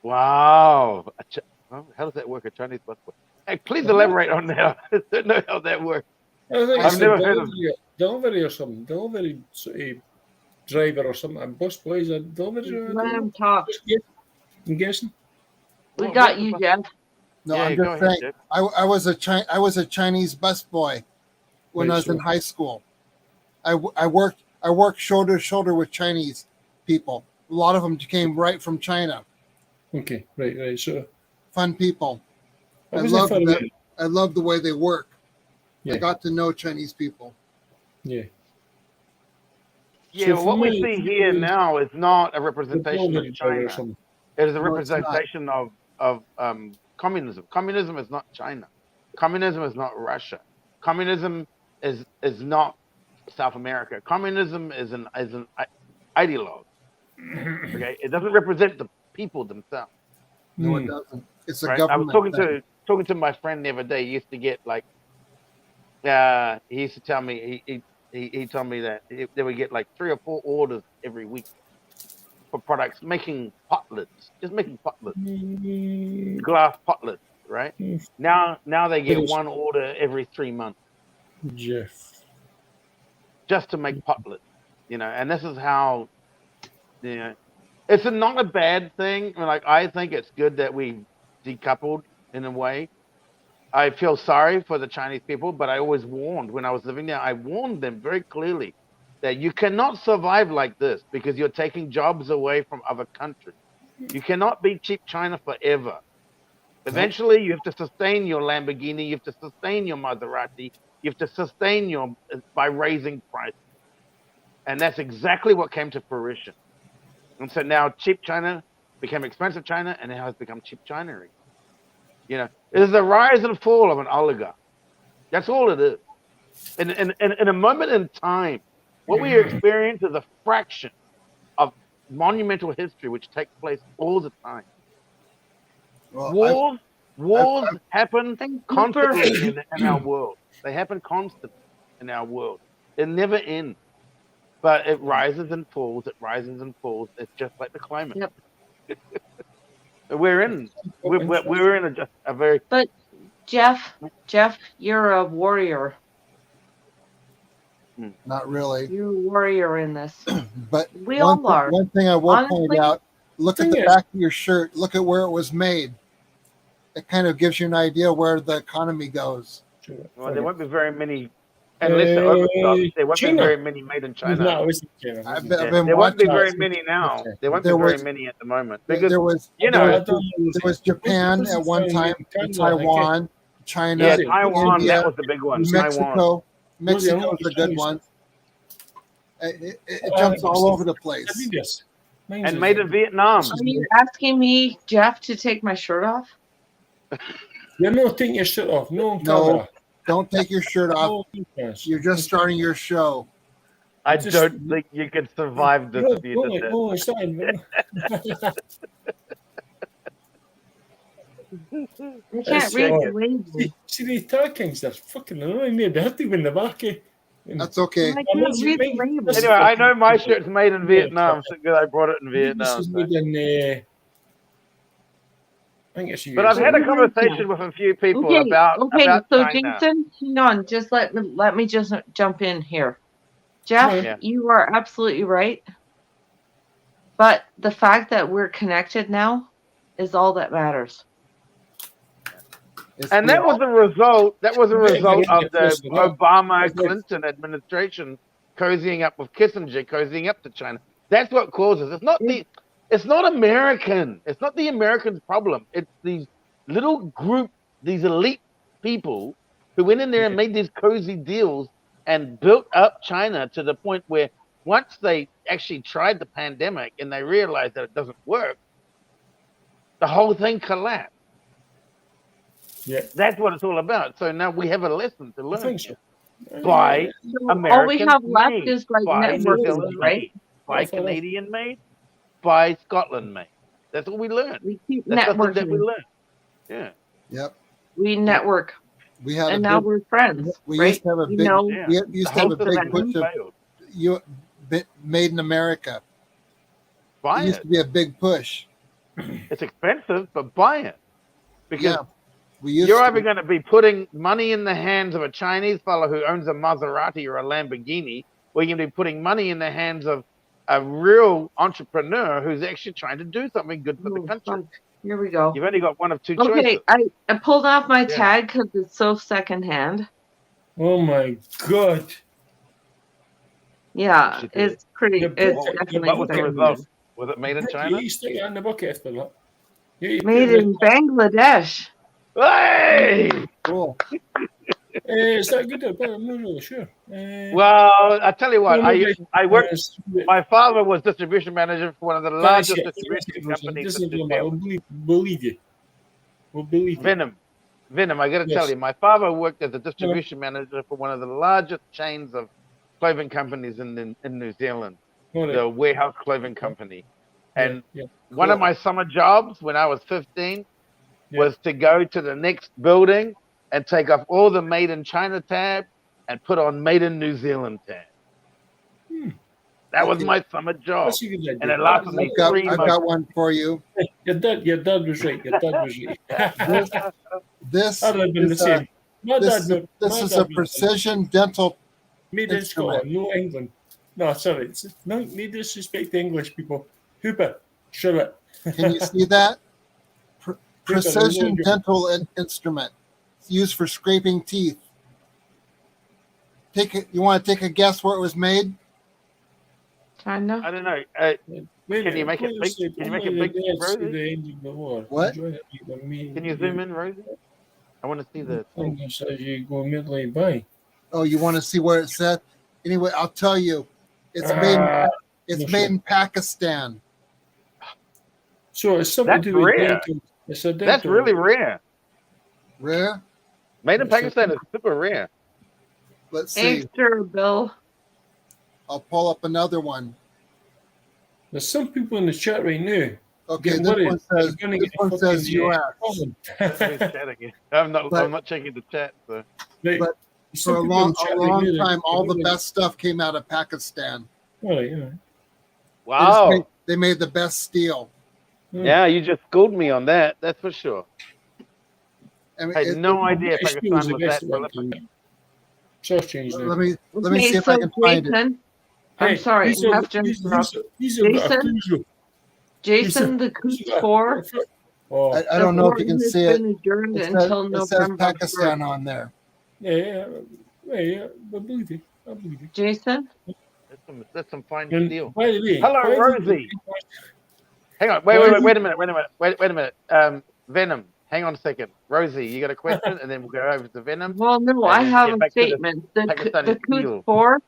Wow. How does that work, a Chinese busboy? Hey, please elaborate on that. I don't know how that works. I've never heard of delivery or something. Delivery driver or something. Busboy is a delivery. Let him talk. I'm guessing. We got you, Jeff. No, I'm just saying. I was a Chinese busboy when I was in high school. I worked shoulder to shoulder with Chinese people. A lot of them came right from China. Okay, right, sure. Fun people. I wasn't love far them. away. I love the way they work. Yeah. I got to know Chinese people. Yeah. Yeah, So well, for what we me, see here now is not a the representation of Parliament power or China. something. It is a No, it's not. representation of communism. Communism is not China. Communism is not Russia. Communism is not South America. Communism is an ideologue. Okay, it doesn't represent the people themselves. No, it doesn't. It's a Right? I was government thing. talking to my friend the other day. He used to get like he used to tell me he told me that they would get like 3 or 4 orders every week for products making pot lids, just making pot lids, Mm, glass pot lids, right? mm, Now they get Finish. 1 order every 3 months Jeff. just to make pot lids, and this is how, it's not a bad thing. I mean, like, I think it's good that we decoupled in a way. I feel sorry for the Chinese people, but I always warned when I was living there, I warned them very clearly that you cannot survive like this because you're taking jobs away from other countries. You cannot be cheap China forever. Eventually, you have to sustain your Lamborghini, you have to sustain your Maserati, you have to sustain by raising prices. And that's exactly what came to fruition. And so now cheap China became expensive China, and now has become cheap China again. It is the rise and fall of an oligarch. That's all it is. In a moment in time, what we experience is a fraction of monumental history which takes place all the time. Well, Wars happen Thank you constantly for- in our world. They happen constantly in our world. It never ends. But it rises and falls. It rises and falls. It's just like the climate. Yep. We're in a very But Jeff, you're a warrior. not really. You're a warrior in this. But We all are. one thing I will Honestly, point out, look at thing the is- back of your shirt. Look at where it was made. It kind of gives you an idea where the economy goes. well. There won't be very many, unless they're overstocked. There won't be China. very many made in China. No, it wasn't China. I've wasn't been, it? I've been There won't be watching. very many now. There won't be There very was- many at the moment because There was you No, know I don't know. there was Japan at one time, Taiwan, China, yeah, Was it? Taiwan. India, That was the big one. Taiwan. Mexico. Mexico's Was it? a good one. It jumps all over the place. Yes. And made in Vietnam. Are you asking me, Jeff, to take my shirt off? You're not taking your shirt off. No, on No. camera. Don't take your shirt off. No, yes. You're just starting your show. I Just- don't think you could survive this No, if you no, did that. no, it's not. I can't read the label. See these talkings, they're fucking annoying me. They have to be in the back. That's okay. I can't read the label. Anyway, I know my shirt's made in Vietnam because I brought it in Vietnam. This is so. made in, I think it's But I've had a Yeah. conversation with a few people Okay, about so China. Jason, hang on, just let me just jump in here. Jeff, Yeah. you are absolutely right. But the fact that we're connected now is all that matters. It's And that was a result. That was a Yeah, result yeah, of yeah, the yeah. Obama-Clinton administration cozying up with Kissinger, cozying up to China. That's what causes. It's not American. It's not the Americans' problem. It's these little group, these elite people who went in there and made these cozy deals and built up China to the point where once they actually tried the pandemic and they realized that it doesn't work, the whole thing collapsed. Yeah, That's what it's all about. So now we have a lesson to I learn think so. by So all we American have left made, is like by New networking, Zealand right? made, by That's what I- Canadian made, by Scotland made. That's what we learned. We keep That's something that we networking. learned. Yeah. Yep. We network, We had and a now big, we're friends, we right? used to have a You big know, Yeah. we used The to have a host of big that push room of failed. made in America. Buy It used it. to be a big push. It's expensive, but buy it. Because Yeah. We used you're to, either going to be putting money in the hands of a Chinese fellow who owns a Maserati or a Lamborghini, or you're going to be putting money in the hands of a real entrepreneur who's actually trying to do something good for the Oh, country. fuck. Here we go. You've only got one of two Okay, choices. I pulled off my Yeah. tag because it's so secondhand. Oh my God. Yeah, She did. it's pretty. The It's bucket- definitely What was the secondhand. result? Was it made in You China? stick that in the bucket after that. You Made in Bangladesh. Hey! Cool. Is that good? I'm not really sure. Well, I tell you what, I worked. uh, My father was distribution manager for one of the largest distribution companies This in is New what Zealand. we'll believe you. We'll believe you. Venom. I got to tell Yes. you, my father worked as a distribution manager for one of the largest chains of clothing companies in New Zealand, All right. the Warehouse Clothing Company. And Yeah. one of Cool. my summer jobs when I was 15 Yeah. was to go to the next building and take off all the Made in China tab and put on Made in New Zealand tab. That was Okay. my summer job, That's a good idea. and it lasted me I've 3 got months. one for you. Your dad was right. Your dad was right. This I'd have been the is a, same. My this dad is, would- this my is dad a would- precision dental Made in instrument. Scotland, no England. No, sorry. No disrespect to English people. Hooper, shut it. Can you see that? Precision Hooper, dental instrument. It's used for scraping teeth. You want to take a guess where it was made? China. I don't know. Can you make it big? Can you make it big, Rosie? The end of the war. What? Can you zoom in, Rosie? I want to see the thing. As you go midway by. Oh, you want to see where it's at? Anyway, I'll tell you. It's made in Pakistan. So it's something That's to do with rare. dental. It's a dental. That's really rare. Rare? Made in Pakistan is super rare. Let's see. Extra, Bill. I'll pull up another one. There's some people in the chat right now. Okay, Getting this worried. one They're says, gonna this get one fucking, says US. problem. Who's chatting? I'm not checking the chat. So. Right. But Some For a people in long, the chat a right long now, time, all the they're- best stuff came out of Pakistan. All right, all right. Wow. They made the best steel. Yeah, you just schooled me on that. That's for sure. I mean, I had no idea British Pakistan steel was is that the best prolific. one. Sauce change now. let me Okay, see if so I can find it. Jason, I'm Hey, sorry, these I are- have to these- interrupt. these are Jason? Artuso. Jason, the These Coots are- 4, Oh, I don't know if you can has see it. been adjourned It says, until it says November Pakistan 1st. on there. yeah. I believe you. I believe you. Jason, That's some fine And steel. by the way, Hello, by the- Rosie. Hang on. Wait a minute. Wait a minute. Venom. Hang on a second. Rosie, you got a question, and then we'll go over to Venom. well, no, And I then have get a back to the statement. The Pakistani Coots steel. 4,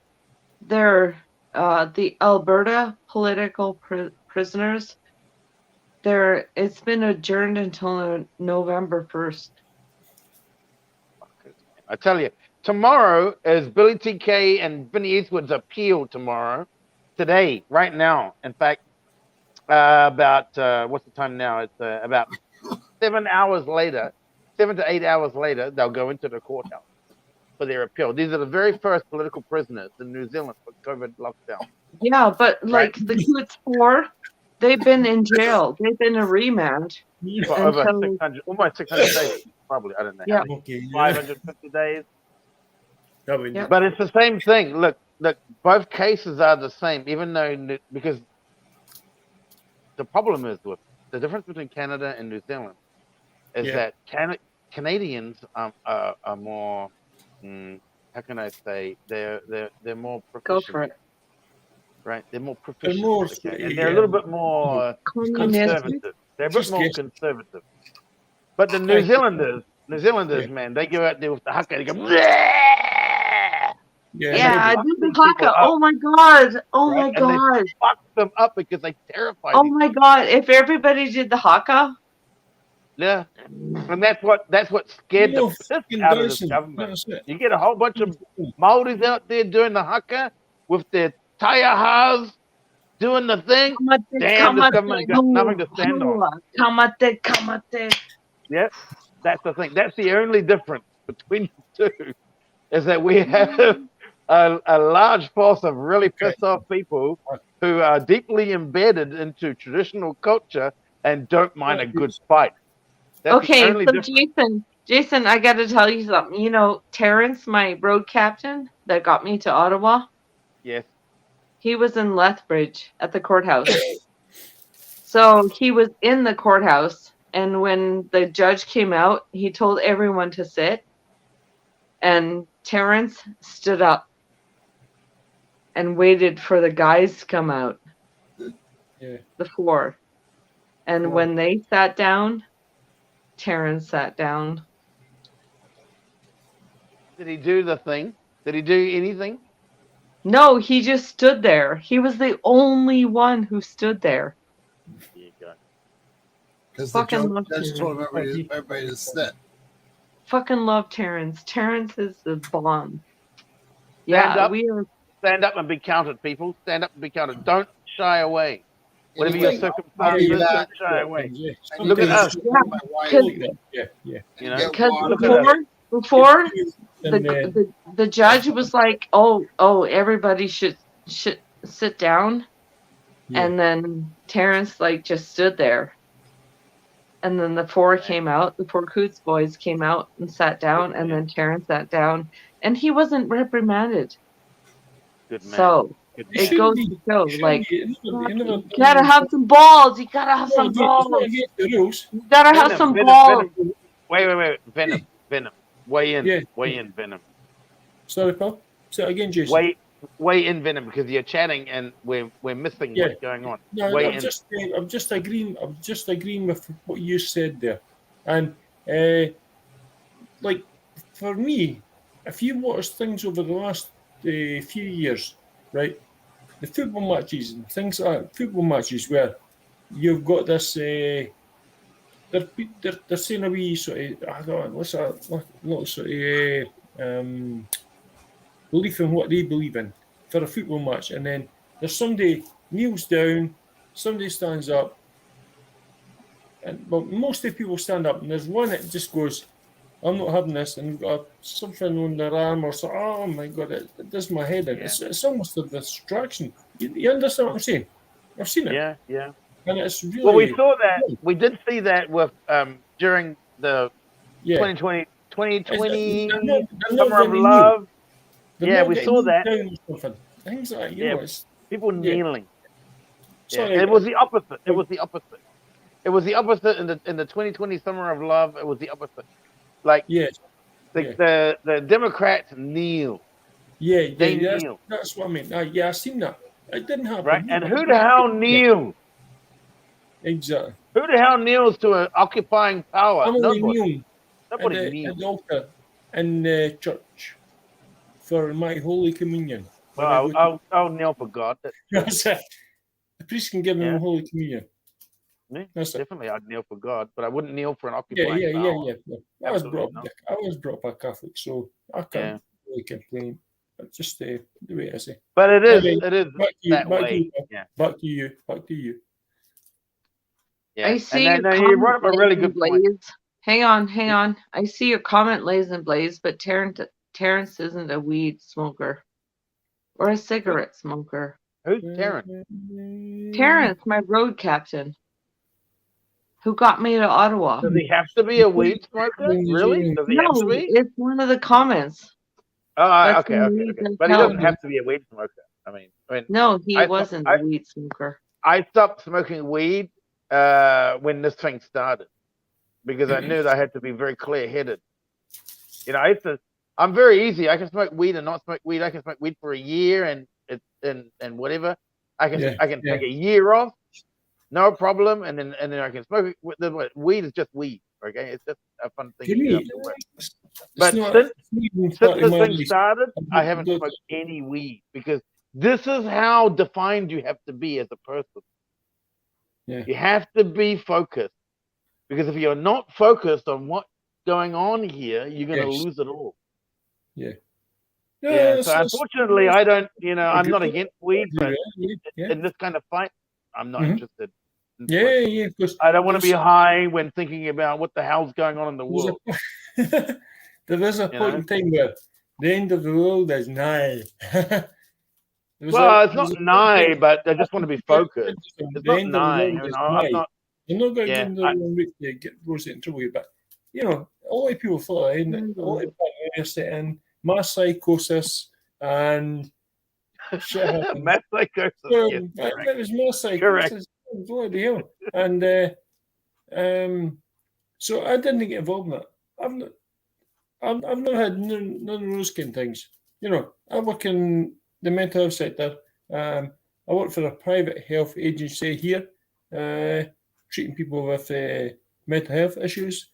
they're the Alberta political prisoners. It's been adjourned until November 1st. I tell you, tomorrow is Billy TK and Vinny Eastwood's appeal tomorrow. Today, right now. In fact, about what's the time now? It's about 7 hours later, 7 to 8 hours later, they'll go into the courthouse for their appeal. These are the very first political prisoners in New Zealand for COVID lockdown. Yeah, but like the Coots 4, they've been in jail. They've been in remand. For over Until- 600, almost 600 days, probably. I don't know. Yeah. How many, Okay, 550 days. Yeah. But it's the same thing. Look, both cases are the same, even though because the problem is with the difference between Canada and New Zealand is that Canadians are more. How can I say they're more proficient. Go for it. Right, they're more proficient. more, and they're a little bit more conservative. They're a bit Just more guess. conservative. But the New Zealanders, man, they go out there with the haka. They go. "Bleh!" Yeah, I fuck did the these people haka. up, Oh my god. Oh right? my And they god. fuck them up because they terrify Oh these my god. If everybody did the haka, Yeah, and that's what scared the piss out of this government. You get a whole bunch of Maoris out there doing the haka with their taiahas doing the thing. Damn, this government got nothing to stand on. Kamate. Yeah, that's the thing. That's the only difference between the two, is that we have a large force of really pissed off people who are deeply embedded into traditional culture and don't mind a good fight. That's Okay, the only so difference. Jason, I got to tell you something. You know, Terrence, my road captain that got me to Ottawa, Yes. he was in Lethbridge at the courthouse. So he was in the courthouse, and when the judge came out, he told everyone to sit, and Terrence stood up and waited for the guys to come out, the 4. And when they sat down, Terrence sat down. Did he do the thing? Did he do anything? No, he just stood there. He was the only one who stood there. Yeah, go. Because the Fucking love judge told Terrence. everybody to sit. Fucking love Terrence. Terrence is the bomb. Stand Yeah, up. we are. Stand up and be counted, people. Stand up and be counted. Don't shy away. Whatever Anyway, your I'll do circumstances, that. don't shy away. Yeah. I Look need at to us. sit with my wife Yeah. You and know, get Because water. Look at us. before And the judge was like, oh, everybody should sit down, yeah. and then Terrence like just stood there, and then the four came out, the four Coots boys came out and sat down, and then Terrence sat down, and he wasn't reprimanded. good man. So Good It it man. should goes be. to show, It should like, be. you gotta have some balls. You gotta have some It's balls. not against the rules. You gotta have some balls. Wait. Venom. Weigh in. Yeah. Weigh in, Venom. Sorry, Paul. Say it again, Jason. Weigh in, Venom, because you're chatting and we're missing Yeah. what's going on. No, Weigh I'm in. just agreeing. I'm just agreeing with what you said there, and like for me, if you watch things over the last few years, right, the football matches and things like that, football matches where you've got this, they're saying a wee sort of, I don't know, what's that, little sort of belief in what they believe in for a football match, and then there's somebody kneels down, somebody stands up, and well, most of the people stand up, and there's one that just goes, "I'm not having this," and we've got something on their arm or so. Oh my god, it does my head in. Yeah. It's almost a distraction. You understand what I'm saying? I've seen it, Yeah. and it's really Well, we saw that. We did see that with during the yeah. 2020 They're not Summer of getting Love. They're Yeah, not we getting saw kneeled that. down or something. Things like Yeah. it's People Yeah. kneeling. Yeah. sorry. And it was the opposite. It was the opposite. It was the opposite in the 2020 Summer of Love. It was the opposite. Like Yes. the Democrats kneel. Yeah, They that's, kneel. that's what I mean. Yeah, I've seen that. It didn't happen. Right? And Nobody- who the hell kneels? Exactly. Who the hell kneels to an occupying power? I'm only Nobody. kneeling Nobody at kneels. the altar in the church for my Holy Communion. When I Well, go I'll kneel for God. to- That's it. The priest can give me Yeah. Holy Communion. Yeah, That's it. definitely, I'd kneel for God, but I wouldn't kneel for an Yeah, occupying yeah, power. yeah. I was Absolutely brought up a Catholic, so I can't really complain. But just the way I say. But it is Back to you. that Back to way. you. Yeah. Back to you. Back to you. Yeah. I see and your then you brought comment, up a really Lays good and point. Blaze. Hang on. I see your comment, Lays and Blaze, but Terrence isn't a weed smoker or a cigarette smoker. Who's Terrence? Terrence, my road captain, who got me to Ottawa. Does he have to be a weed smoker? Really? Does he have to No, be? it's one of the comments. Oh, That's okay. when we just But he doesn't tell have to be a weed smoker. I mean, No, he I- wasn't I- a weed smoker. I stopped smoking weed when this thing started because I knew that I had to be very clear-headed. You know, I'm very easy. I can smoke weed and not smoke weed. I can smoke weed for a year and whatever. I can take a year off, no problem, and then I can smoke it. Weed is just weed. Okay, it's just a fun thing. To you do me, after work. it's But not since even this part of my thing life. started, I haven't Look- smoked any weed because this is how defined you have to be as a person. Yeah. You have to be focused because if you're not focused on what's going on here, you're going to Yes. lose it all. Yeah. Yeah. So unfortunately, I don't. You know, I'm not against weed, but yeah. in this kind of fight, I'm not Mhm. interested. in this Yeah, fight. yeah, because I don't want to be high when thinking about what the hell's going on in the world. there is a You point know? in time where the end of the world is nigh. Well, it's not nigh, but I just want to be focused. It's not nigh. You know, I'm not. You're not going to Yeah, get into the week to get Rosie in trouble, but you know, a lot of people thought a lot of people in mass psychosis and shit happened. Mass psychosis. Yes, It was mass Correct. psychosis. Bloody hell. And so I didn't get involved in that. I've not had none of those kind of things. You know, I work in the mental health sector. I work for a private health agency here, treating people with mental health issues.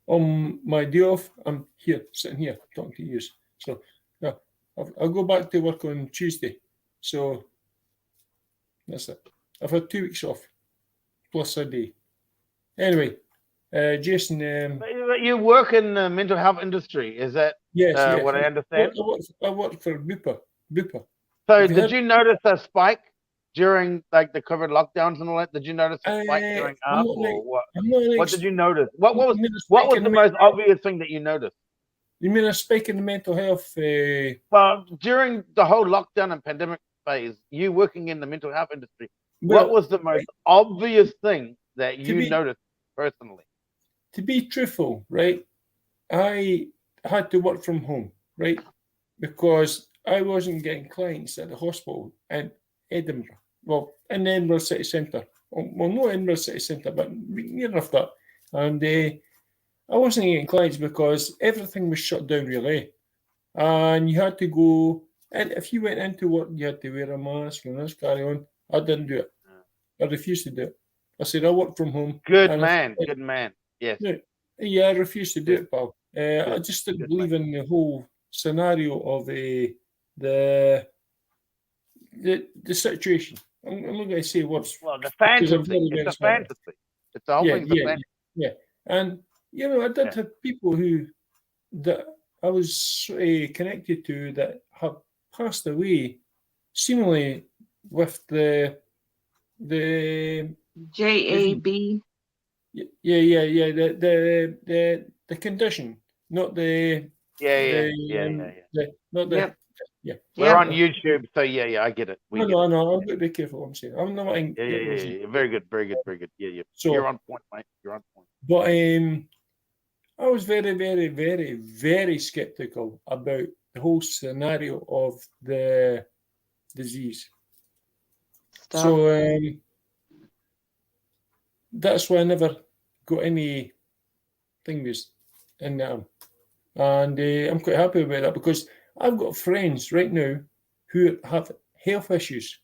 on my day off, I'm here, sitting here, talking to you. So, yeah, I'll go back to work on Tuesday. So, that's it. I've had 2 weeks off, plus a day. Anyway, Jason. You work in the mental health industry, is that Yes, yes. what I understand? I work for Bupa. So Have you did heard- you notice a spike during like the COVID lockdowns and all that? Did you notice a spike going I'm up, not or like- what? I'm not like What did you notice? What was You mean a what spike was in the the most obvious thing that you noticed? You mean a spike in the mental health? Well, during the whole lockdown and pandemic phase, you working in the mental health industry, Well, what was the most obvious thing that you be- noticed personally? To be truthful, right? I had to work from home, right? Because I wasn't getting clients at the hospital in Edinburgh. Well, in the Edinburgh city centre. Well, not Edinburgh city centre, but near enough that. And I wasn't getting clients because everything was shut down, really. And you had to go, and if you went into work, you had to wear a mask and this carry on. I didn't do it. I refused to do it. I said, I work from home. Good and man. Yes. Yeah, I refuse to do Good. it, pal. I just didn't Good believe in the whole scenario of the situation. I'm not going to say words. Well, the because I'm fantasy. very, very It's a smart. fantasy. It's the whole Yeah, thing's a yeah, fantasy. yeah. And I did have people that I was connected to that have passed away, seemingly with the JAB. yeah the condition, not the Yeah. not the Yep. yeah. We're on YouTube, so yeah, I get it. We get it. No, I'm going to be careful what I'm saying. I'm not in. Yeah. Very good. Yeah. So You're on point, mate. You're on point. But I was very, very, very, very skeptical about the whole scenario of the disease. Stuff. So that's why I never got any things in there. And I'm quite happy about that because I've got friends right now who have health issues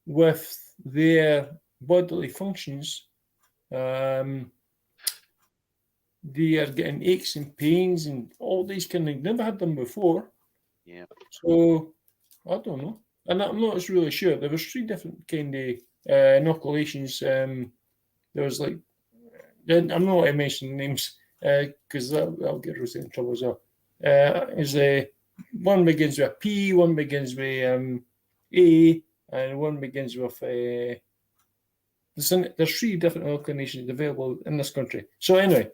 with their bodily functions. They are getting aches and pains and all these kind of things. Never had them before. Yeah. So I don't know. And I'm not really sure. There was 3 different kind of inoculations. There was like, I'm not going to mention names because I'll get Rosie in trouble as well. One begins with P, one begins with A, and one begins with there's 3 different inoculations available in this country. So anyway,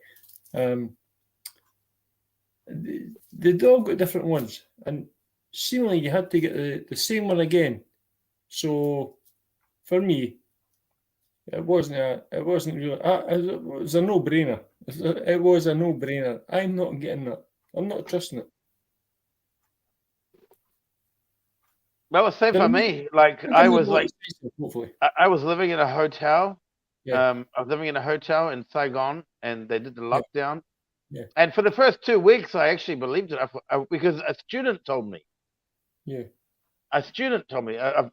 they all got different ones, and seemingly you had to get the same one again. So for me, it wasn't really. It was a no-brainer. It was a no-brainer. I'm not getting that. I'm not trusting it. Well, it's same for me. Like I was hopefully. I was living in a hotel. Yeah. I was living in a hotel in Saigon, and they did the lockdown. Yeah. And for the first 2 weeks, I actually believed it because a student told me. Yeah. A student told me. I've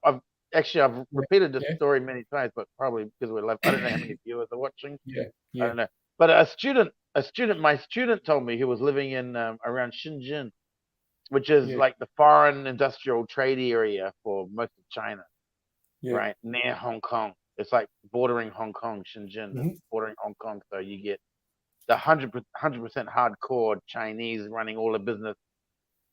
repeated this story many times, but probably because we're live. I don't know how many viewers are watching. Yeah. I don't know. But my student told me he was living in around Shenzhen, which is like the foreign industrial trade area for most of China, right near Hong Kong. It's like bordering Hong Kong, Shenzhen, bordering Hong Kong. So you get the 100% hardcore Chinese running all the business,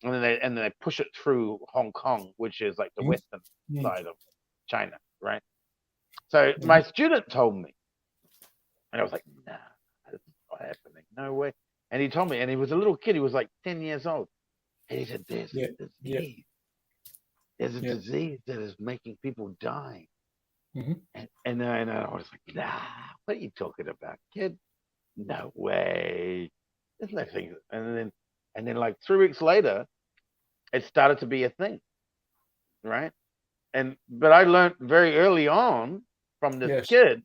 and then they push it through Hong Kong, which is like the western side of China, right? So my student told me, and I was like, nah, this is not happening, no way. And he told me, and he was a little kid, he was like 10 years old, and he said, there's a disease. There's a disease that is making people die. And I was like, nah, what are you talking about, kid? No way. There's nothing. And then like 3 weeks later, it started to be a thing, right? But I learned very early on from this kid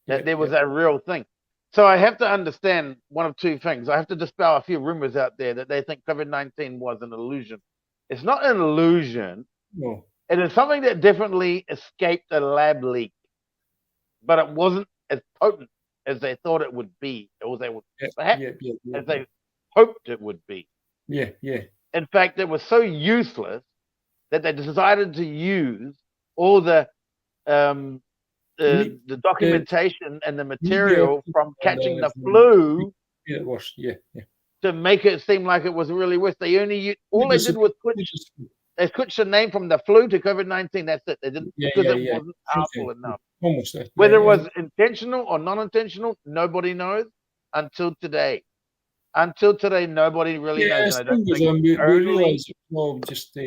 that there was a real thing. So I have to understand one of 2 things. I have to dispel a few rumors out there that they think COVID-19 was an illusion. It's not an illusion. No. It is something that definitely escaped a lab leak, but it wasn't as potent as they thought it would be, or they would Yeah, perhaps yeah, as they hoped it would be. yeah. In fact, it was so useless that they decided to use all the documentation and the material from catching the flu Yeah, it was. Yeah. to make it seem like it was really worse. They only all they did was switch the name from the flu to COVID-19. That's it. They didn't because it wasn't powerful enough. Almost. Whether it was intentional or non-intentional, nobody knows until today. Until today, nobody really knows. And I don't think we realise it's all just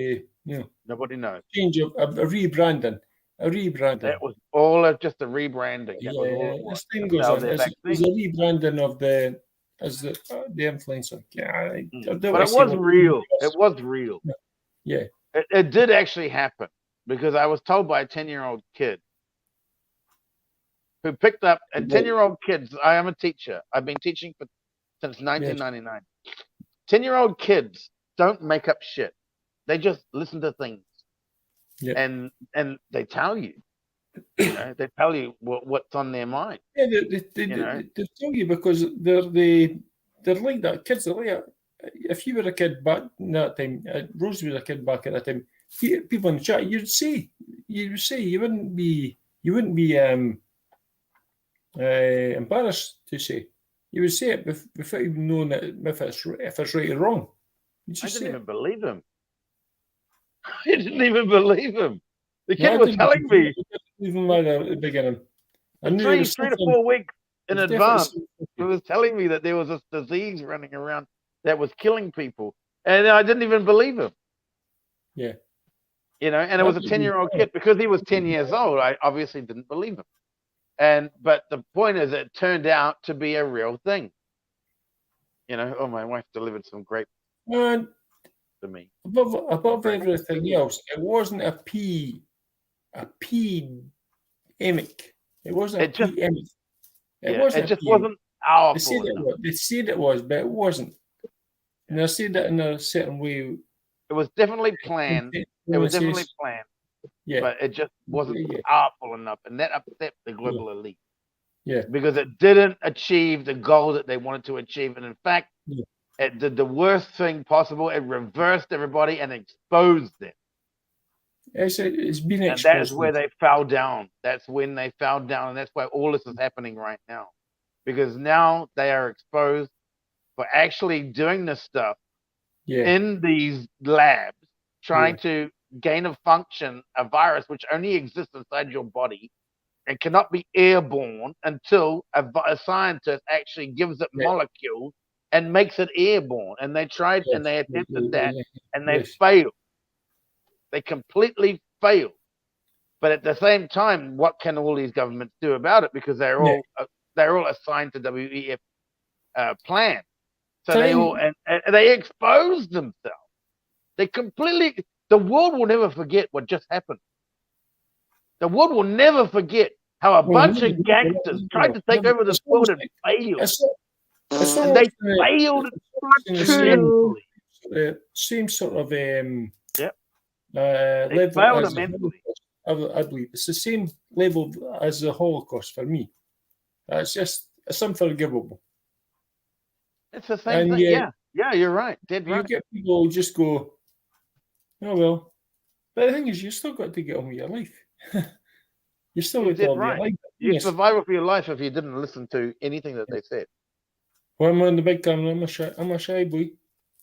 nobody knows. Change of a rebranding. A rebranding. That was all just a rebranding. That was all it was. This thing goes on. It's a rebranding of the influencer. Yeah, but it was real. It was real. Yeah. It did actually happen because I was told by a 10-year-old kid who picked up 10-year-old kids. I am a teacher. I've been teaching since 1999. 10-year-old kids don't make up shit. They just listen to things. Yeah. And they tell you. They tell you what's on their mind. Yeah, they tell you because they're like that. Kids are like that. If you were a kid back in that time, Rosie was a kid back at that time, people in the chat, you wouldn't be embarrassed to say. You would say it without even knowing if it's right or wrong. I didn't even believe him. I didn't even believe him. The kid was telling me. Even at the beginning. Three to 4 weeks in advance, he was telling me that there was this disease running around that was killing people. And I didn't even believe him. Yeah. And it was a 10-year-old kid. Because he was 10 years old, I obviously didn't believe him. But the point is, it turned out to be a real thing. My wife delivered some grapes to me. Above everything else, it wasn't a epidemic. It wasn't a epidemic. It just wasn't powerful. They said it was, but it wasn't. And I said that in a certain way. It was definitely planned. Yeah. But it just wasn't powerful enough. And that upset the global elite. Yeah. Because it didn't achieve the goal that they wanted to achieve. And in fact, it did the worst thing possible. It reversed everybody and exposed them. It's been exposed. And that's where they fell down. That's when they fell down. And that's why all this is happening right now. Because now they are exposed for actually doing this stuff in these labs, trying to gain a function, a virus which only exists inside your body and cannot be airborne until a scientist actually gives it molecules and makes it airborne. And they tried and they attempted that and they failed. They completely failed. But at the same time, what can all these governments do about it? Because they're all assigned to WEF plan. So they all and they exposed themselves. They completely. The world will never forget what just happened. The world will never forget how a bunch of gangsters tried to take over this world and failed. And they failed the same sort of level. Failed immensely. I believe it's the same level as the Holocaust for me. It's unforgivable. It's the same thing. Yeah, you're right. Dead right. You get people who just go, oh well. But the thing is, you still got to get on with your life. You still got to get on with your life. You survive with your life if you didn't listen to anything that they said. Well, I'm on the big camera. I'm a shy boy.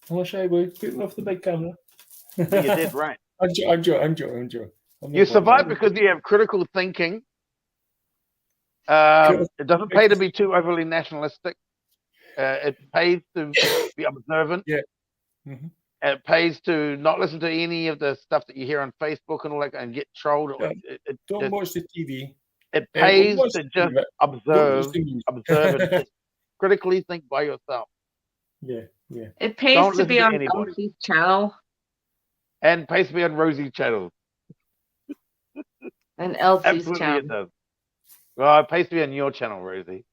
Putting off the big camera. You did right. I'm Joe. You survive because you have critical thinking. It doesn't pay to be too overly nationalistic. It pays to be observant. Yeah. Mm-hmm. It pays to not listen to any of the stuff that you hear on Facebook and all that and get trolled. Don't watch the TV. It pays to just observe and just critically think by yourself. Yeah. It pays to be on Elsie's channel. And pays to be on Rosie's channel. And Elsie's channel. It does. Well, it pays to be on your channel, Rosie.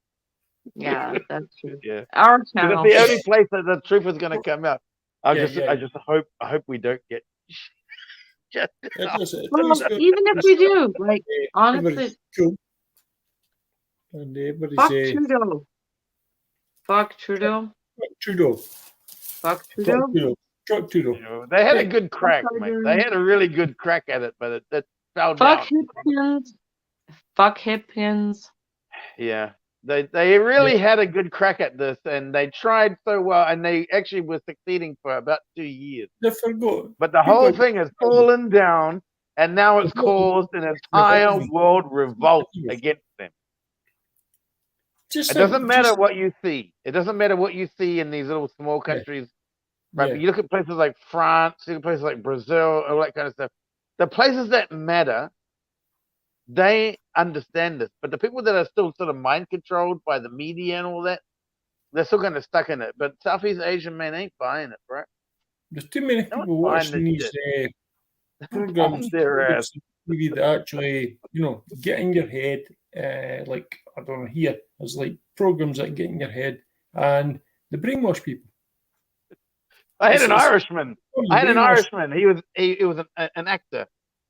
Yeah, that's true. Yeah. Our channel. It's the only place that the truth is going to come out. I just hope we don't get. Even if we do, like honestly, And everybody Fuck say, Trudeau. Fuck Trudeau. Trudeau. Fuck Fuck Trudeau. Trudeau. Fuck Trudeau. You know, they had a Yeah. good crack, mate. They had a really good crack at it, but it fell Fuck down. Hipkins. Fuck Hipkins. Yeah. They really had a good crack at this, and they tried so well, and they actually were succeeding for about 2 years. They forgot. But the whole thing has fallen down, and now it's caused an entire world revolt against them. Just It doesn't matter what you see. It doesn't matter what you see in these little small countries. Right? Yeah. But you look at places like France, you look at places like Brazil, all that kind of stuff. The places that matter, they understand this. But the people that are still sort of mind controlled by the media and all that, they're still kind of stuck in it. But Southeast Asian men ain't buying it, right? There's too many No one's people buying watching this these programs their ass. on TV that actually, get in your head. Like, I don't know, here, there's like programs that get in your head and they brainwash people. I had an It's- Irishman. I had an Irishman. He was an actor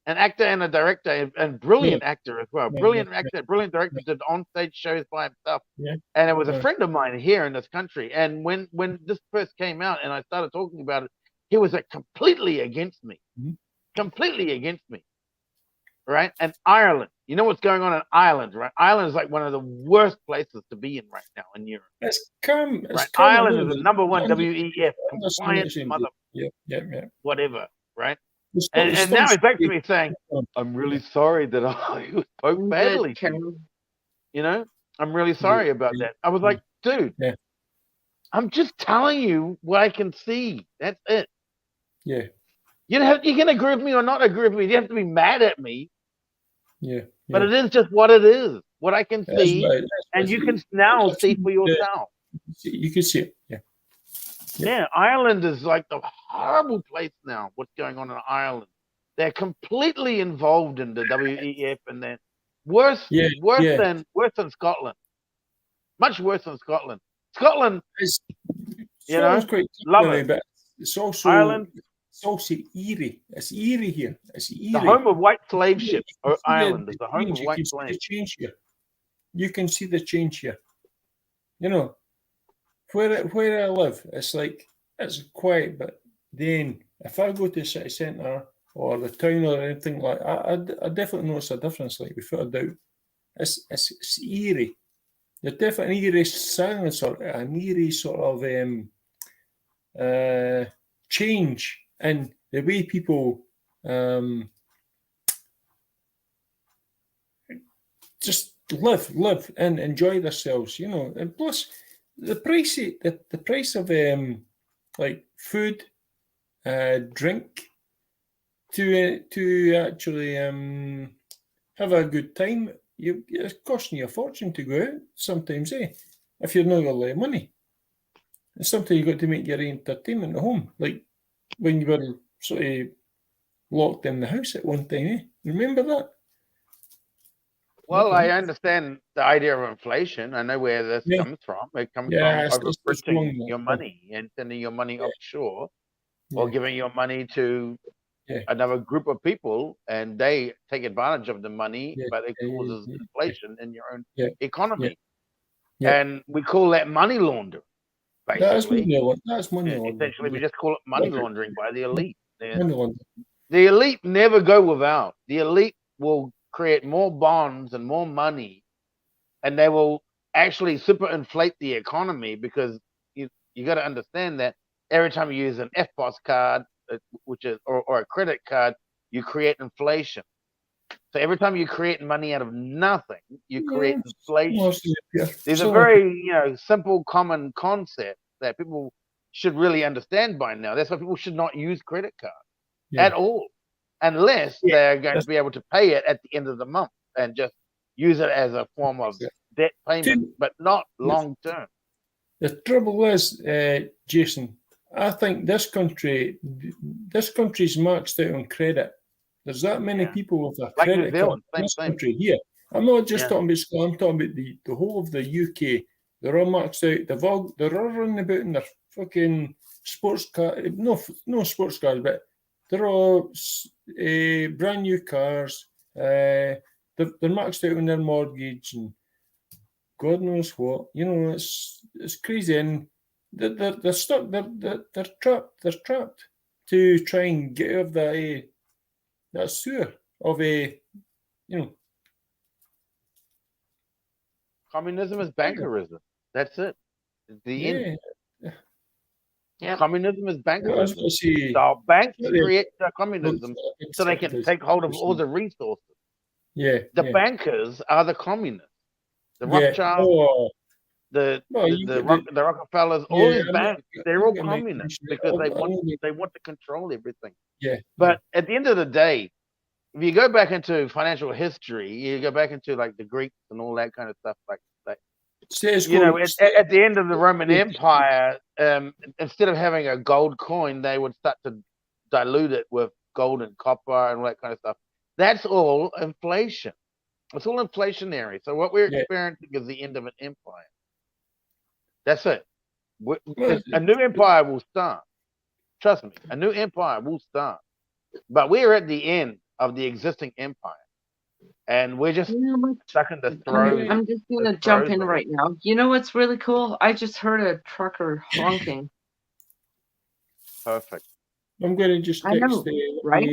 and a director, and brilliant actor as well. Yeah, Brilliant yeah, actor, brilliant director. Did on-stage shows by himself. Yeah. And it was a Yeah. friend of mine here in this country. And when this first came out, and I started talking about it, he was completely against me. Mhm. Completely against me. Right? And Ireland. You know what's going on in Ireland, right? Ireland is like one of the worst places to be in right now in Europe. It's calm. It's Right? calm. Ireland is the number one WEF compliant mother Yeah. whatever, right? It's And not- now it's he's back to not- me saying, I'm really sorry that I spoke badly to you. You know, I'm really sorry about that. I was like, dude, Yeah. I'm just telling you what I can see. That's it. Yeah. You can agree with me or not agree with me. You have to be mad at me, Yeah. but it is just what it is, what I can That's see, right. and you can now see for yourself. You can see it. Yeah. Yeah, Ireland is like the horrible place now. What's going on in Ireland? They're completely involved in the WEF, and they're worse than Scotland. Much worse than Scotland. Scotland, It's quite love funny, it. but it's also Ireland, it's also eerie. It's eerie here. It's eerie. the home of white slave ships. You can see Ireland is the home change. of white You can see the slaves. change here. You can see the change here. Where I live, it's like it's quiet, but then if I go to the city centre or the town or anything like that, I definitely notice a difference, like without a doubt. It's eerie. There's definitely an eerie silence or an eerie sort of change in the way people just live and enjoy themselves, and plus the price of like food, drink to actually have a good time. It's costing you a fortune to go out sometimes, if you're not got a lot of money. And sometimes you've got to make your entertainment at home, like when you were sort of locked in the house at one time, Remember that? Well, I understand the idea of inflation. I know where this comes from. It comes from overprinting your money and sending your money offshore, or giving your money to another group of people, and they take advantage of the money, but it causes inflation in your own economy. And we call that money laundering, basically. That's money laundering. Essentially, we just call it money laundering by the elite. Money laundering. The elite never go without. The elite will create more bonds and more money, and they will actually superinflate the economy, because you got to understand that every time you use an FPOS card, which is or a credit card, you create inflation. So every time you create money out of nothing, you create inflation. These are very simple, common concepts that people should really understand by now. That's why people should not use credit cards at all, unless they're going to be able to pay it at the end of the month and just use it as a form of debt payment, but not long term. The trouble is, Jason, I think this country's maxed out on credit. There's that many people with a credit card in this country here. I'm not just talking about Scotland, I'm talking about the whole of the UK. They're all maxed out. They're all running about in their fucking sports car. No sports cars, but they're all brand new cars. They're maxed out on their mortgage, and God knows what. You know, it's crazy, and they're stuck. They're trapped. They're trapped to try and get out of that sewer of a, you know. Communism is bankerism. That's it. It's the end. Yeah. Communism is I was bankerism. going to say, The banks Yeah. create the communism so they can take hold of all the resources. Yeah. The yeah. bankers are the communists. The Yeah. Rothschilds, Oh, the you get the Rockefellers, all Yeah, these I'm banks, not- they're I'm all not gonna make communists this- because I'm only- they want to control everything. Yeah. But at the end of the day, if you go back into financial history, you go back into like the Greeks and all that kind of stuff, like Status you know, quo. at the end of the Roman Yeah. Empire, instead of having a gold coin, they would start to dilute it with gold and copper and all that kind of stuff. That's all inflation. It's all inflationary. So what we're Yeah. experiencing is the end of an empire. That's it. Well, A new empire will start. Trust me, a new empire will start. But we're at the end of the existing empire. And we're just You know what? stuck in the throes. I'm just gonna the jump throes in of it. right now. You know what's really cool? I just heard a trucker honking. Perfect. I'm going to just I know, text right?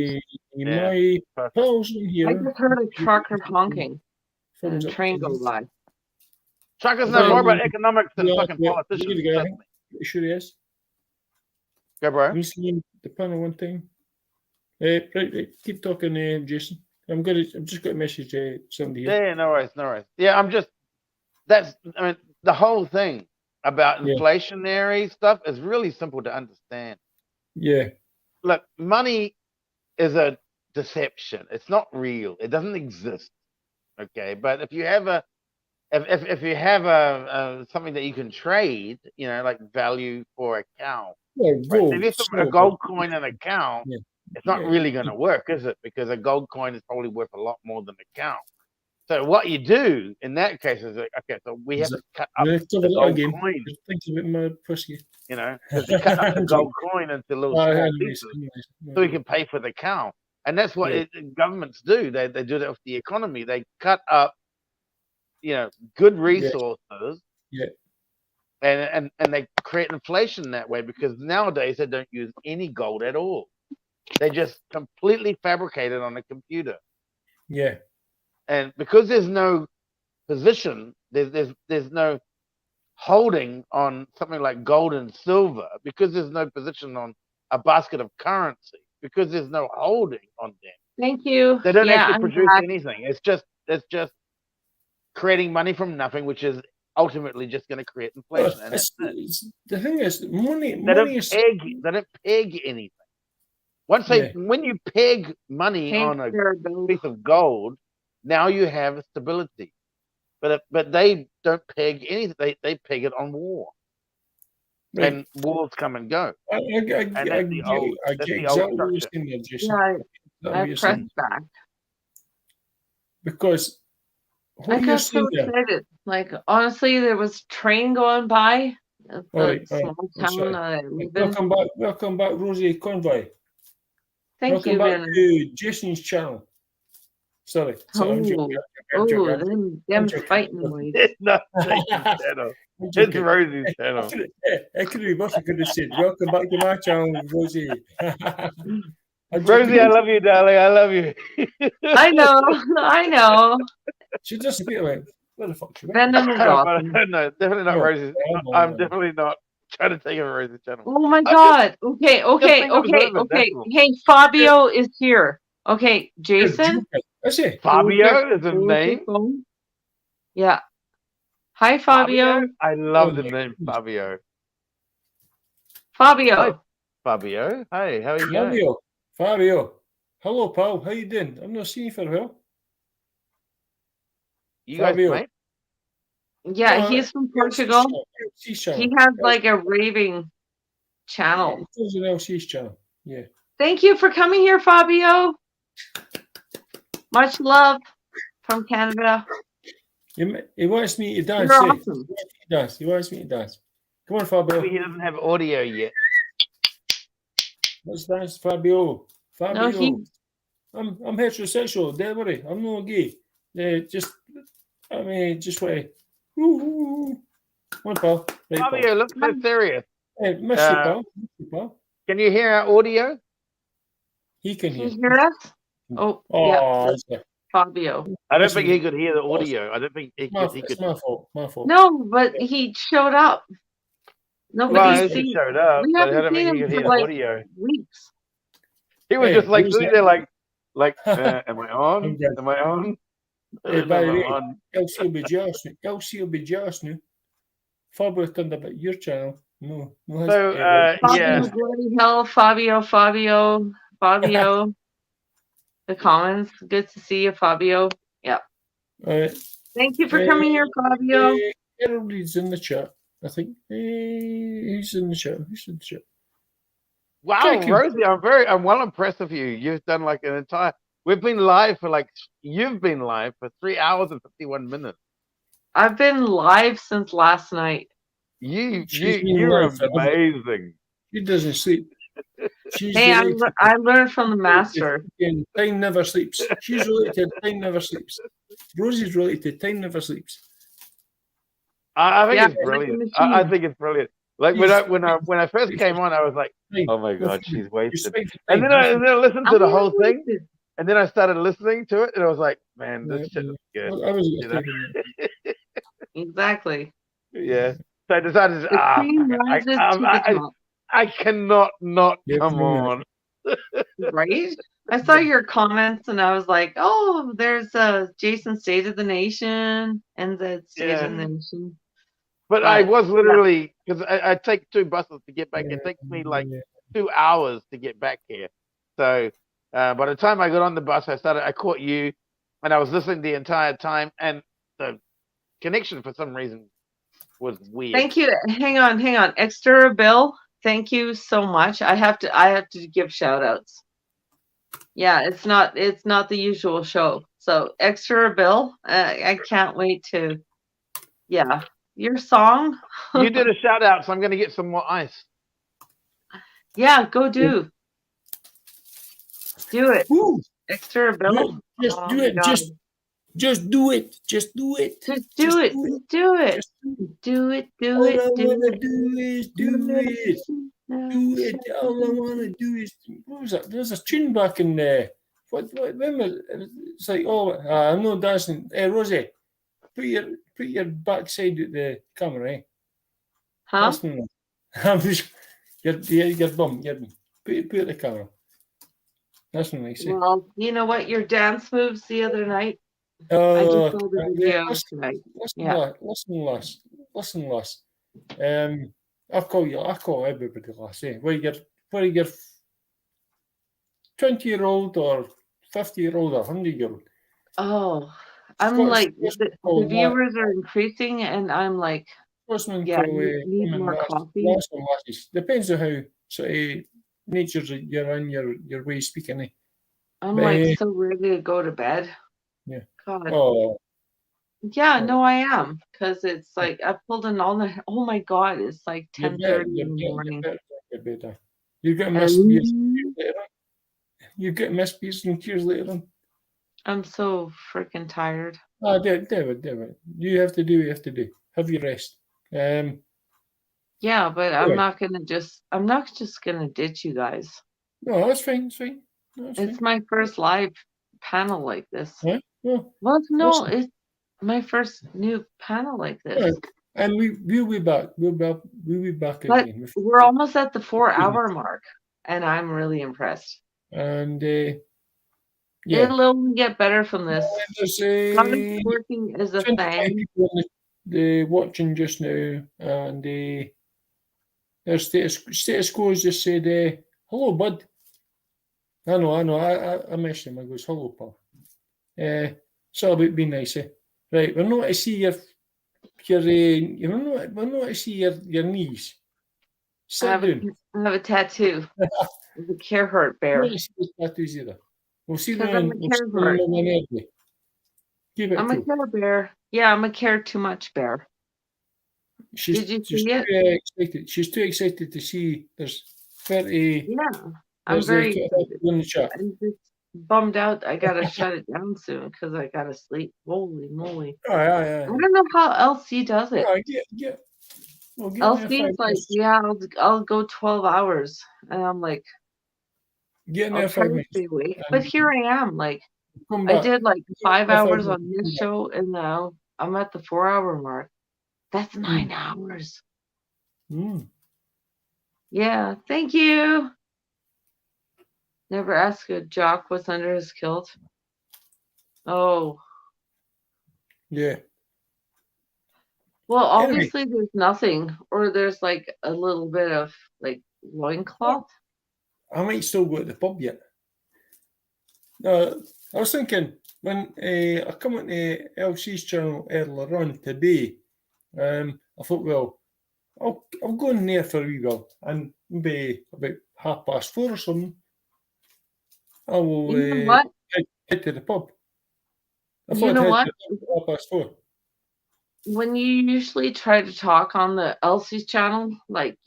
my Perfect. pals in here. I just heard a trucker honking and Thumbs a up, train go please. by. Truckers know So- more about economics than Yeah, fucking yeah, politicians. you're the guy. Trust me. Pretty sure he is. Go, bro. Have you seen the panel one time? Right. Keep talking, Jason. I've just got a message somebody here. Yeah, no worries. Yeah, I mean, the whole thing about Yeah. inflationary stuff is really simple to understand. Yeah. Look, money is a deception. It's not real. It doesn't exist. Okay, but if you have if you have a something that you can trade, you know, like value for a cow. Well, Right? gold, So if you put a silver. gold coin in a cow, Yeah. it's not Yeah. really going to work, is it? Because a gold coin is probably worth a lot more than a cow. So what you do in that case is, okay, so we have to cut up Let's the have a look gold again. coin, Just thinking about my pussy. you know, because you cut up the gold coin into little small Anyways, pieces so we can pay for the cow. And that's what Yeah. governments do. They do that with the economy. They cut up, you know, good resources. Yeah. And they create inflation that way because nowadays they don't use any gold at all. They just completely fabricate it on a computer. Yeah. And because there's no position, there's no holding on something like gold and silver, because there's no position on a basket of currency, because there's no holding on them. Thank you. They don't Yeah, actually I'm produce back. anything. It's just creating money from nothing, which is ultimately just going to create inflation. And that's it. The thing is, money They don't is. peg anything. When you peg money Thanks, on a Bill. piece of gold, now you have stability. But they don't peg anything. They peg it on war, Right. and wars come and go. I get that's the old exactly what you're structure. saying there, Jason. Yeah, Is that what I you're pressed saying? back. Because I what you're got so saying there. excited. Like, honestly, there was a train going by at the All right. small I'm sorry. town that I live in. Welcome back, Rosie Convoy. Thank Welcome you, back Ben. to Jason's channel. Sorry. I'm joking. I'm joking. them joking. fighting boys. It's not Jason's channel. I'm It's joking. Rosie's channel. It could be worse. I could have said, welcome back to my channel, Rosie. I'm Rosie, joking. I love you, darling. I love you. I know. She just speak like, where the fuck she went? Venom is awesome. No, definitely not No, Rosie's. no, I'm no. definitely not trying to take over Rosie's channel. Oh my I god. Okay. think observant, that's all. Hey, Fabio is here. Okay, Jason. That's it. Fabio is his name. Yeah. Hi, Fabio. I love the Oh, name Fabio. Fabio. Hi. Fabio, hey, how are you going? Fabio. Hello, pal. How you doing? I'm not seeing you for a while. You guys, Fabio. mate? Yeah, No, he's from Portugal. LC's channel. He has like a raving channel. It's an LC's channel. Yeah. Thank you for coming here, Fabio. Much love from Canada. He wants me to dance. You're eh? awesome. He wants me to dance. Come on, Fabio. Maybe he doesn't have audio yet. Let's dance, Fabio. No, I'm heterosexual. Don't worry. I'm not gay. Just want to Ooh. One pal. Right, pal. Fabio, look so serious. Hey, miss you, Uh, pal. Miss you, pal. Can you hear our audio? He can Can hear. you hear us? Oh, yeah, Oh, that's it's Fabio. I don't Listen, think he could hear the audio. I don't think he could. it's my fault. My fault. No, but he showed up. Well, Nobody's he seen. showed up, We but I haven't don't seen think he him could for hear like audio. weeks. He was Hey, just like who's sitting that? there, like, am I on? I'm good. Am I on? I Hey, don't know by if the I'm way, on. LC will be jealous. LC will be jealous now. Fabio turned up at your channel. No, has So, ever. Fabio, yeah. bloody hell, Fabio. The comments. Good to see you, Fabio. Yeah. Thank you for coming here, Fabio. Everybody's in the chat. I think he's in the chat. Who's in the chat? Wow, Thank you. Rosie, I'm well impressed with you. You've done like an entire. You've been live for 3 hours and 51 minutes. I've been live since last night. She's been You're live forever. amazing. She doesn't sleep. She's Hey, related. I learned from the master. Time never sleeps. She's related. Time never sleeps. Rosie's related. Time never sleeps. I think Yeah, it's brilliant. like I think it's brilliant. Like when I first came on, I was like, Time. oh my god, Phoebe, she's wasted. you spent And time. then I listened to the whole thing, wasted. and then I started listening to it, and I was like, man, this shit is good. I was You know? Exactly. Yeah. So I decided, The cream rises to the top. I cannot not Yeah, come on. Right? I saw your comments and I was like, oh, there's Jason State of the Nation and the State of the Nation. But I was literally, because I take 2 buses to get back. It takes me like 2 hours to get back here. So by the time I got on the bus, I caught you, and I was listening the entire time, and the connection for some reason was weird. Thank you. Hang on. Extra Bill, thank you so much. I have to give shout outs. Yeah, it's not the usual show. So Extra Bill, I can't wait to, yeah, your song. You did a shout out, so I'm going to get some more ice. Yeah, go do it. Woo! Extra Bill. Just do it. Just do it. Just do it. Just do it. Do it. Do it. All I wanna do is do it. Do it. All I wanna do is. What was that? There's a tune back in there. When was it? It's like, oh, I'm not dancing. Hey, Rosie, put your backside at the camera, eh? Huh? I'm just your bum. Put it at the camera. That's what I say. Well, you know what? Your dance moves the other night. I Oh, just saw the video tonight. Listen, lass. I call everybody lass. Eh? Whether you're 20-year-old or 50-year-old or 100-year-old. Oh, I'm like the viewers are increasing, and I'm like, yeah, need more coffee. Depends on how sort of natures you're in, your way of speaking. Eh? I'm like so ready to go to bed. Yeah. God. Oh. Yeah, no, I am, because it's like I pulled an all night. Oh my God, it's like 10:30 in the morning. You get missed beers later on. You get missed beers and tears later on. I'm so freaking tired. David, you have to do what you have to do. Have your rest. Yeah, but I'm not just gonna ditch you guys. No, that's fine. It's fine. No, it's my first live panel like this. Huh? No, well, no, it's my first new panel like this. Yeah. And we'll be back. We'll be back but again. We're almost at the 4-hour mark, and I'm really impressed. And yeah, it'll only get better from this. Working is a thing. People watching just now, and their status quo just said, "Hello, bud." I know. I messaged him. I goes, "Hello, pal." So about being nice, eh? Right, we're not to see your we're not to see your knees. Sit down. I have a tattoo. It's a Carhartt bear. We'll see the tattoos either. We'll see them I'm a Care Bear. Yeah, I'm a Care Too Much Bear. Did you see it? Excited. She's too excited to see there's 30. Yeah, I'm very excited. In the chat. bummed out. I gotta shut it down soon because I gotta sleep. Holy moly! Aye, I aye, aye. don't know how LC does it. Aye, we'll get in there LC 5 is like, minutes. yeah, I'll go 12 hours, and I'm like, Get in I'll there try 5 to minutes. stay awake. And But here I am, like, come I back. did like Get 5 in there 5 hours on minutes, this come back. show, and now I'm at the 4-hour mark. That's 9 hours. Mm. Yeah, thank you. Never ask a jock what's under his kilt. Oh, Yeah. well, Anyway, obviously there's nothing, or there's like a little bit of like loincloth. I might still go to the pub yet. I was thinking when I come on to LC's channel earlier on today, I thought, well, I'll go in there for a wee while, and maybe about 4:30 or something, I will You know what? head to the pub. I You thought know I'd what? head to the pub 4:30. When you usually try to talk on the Elsie's channel, like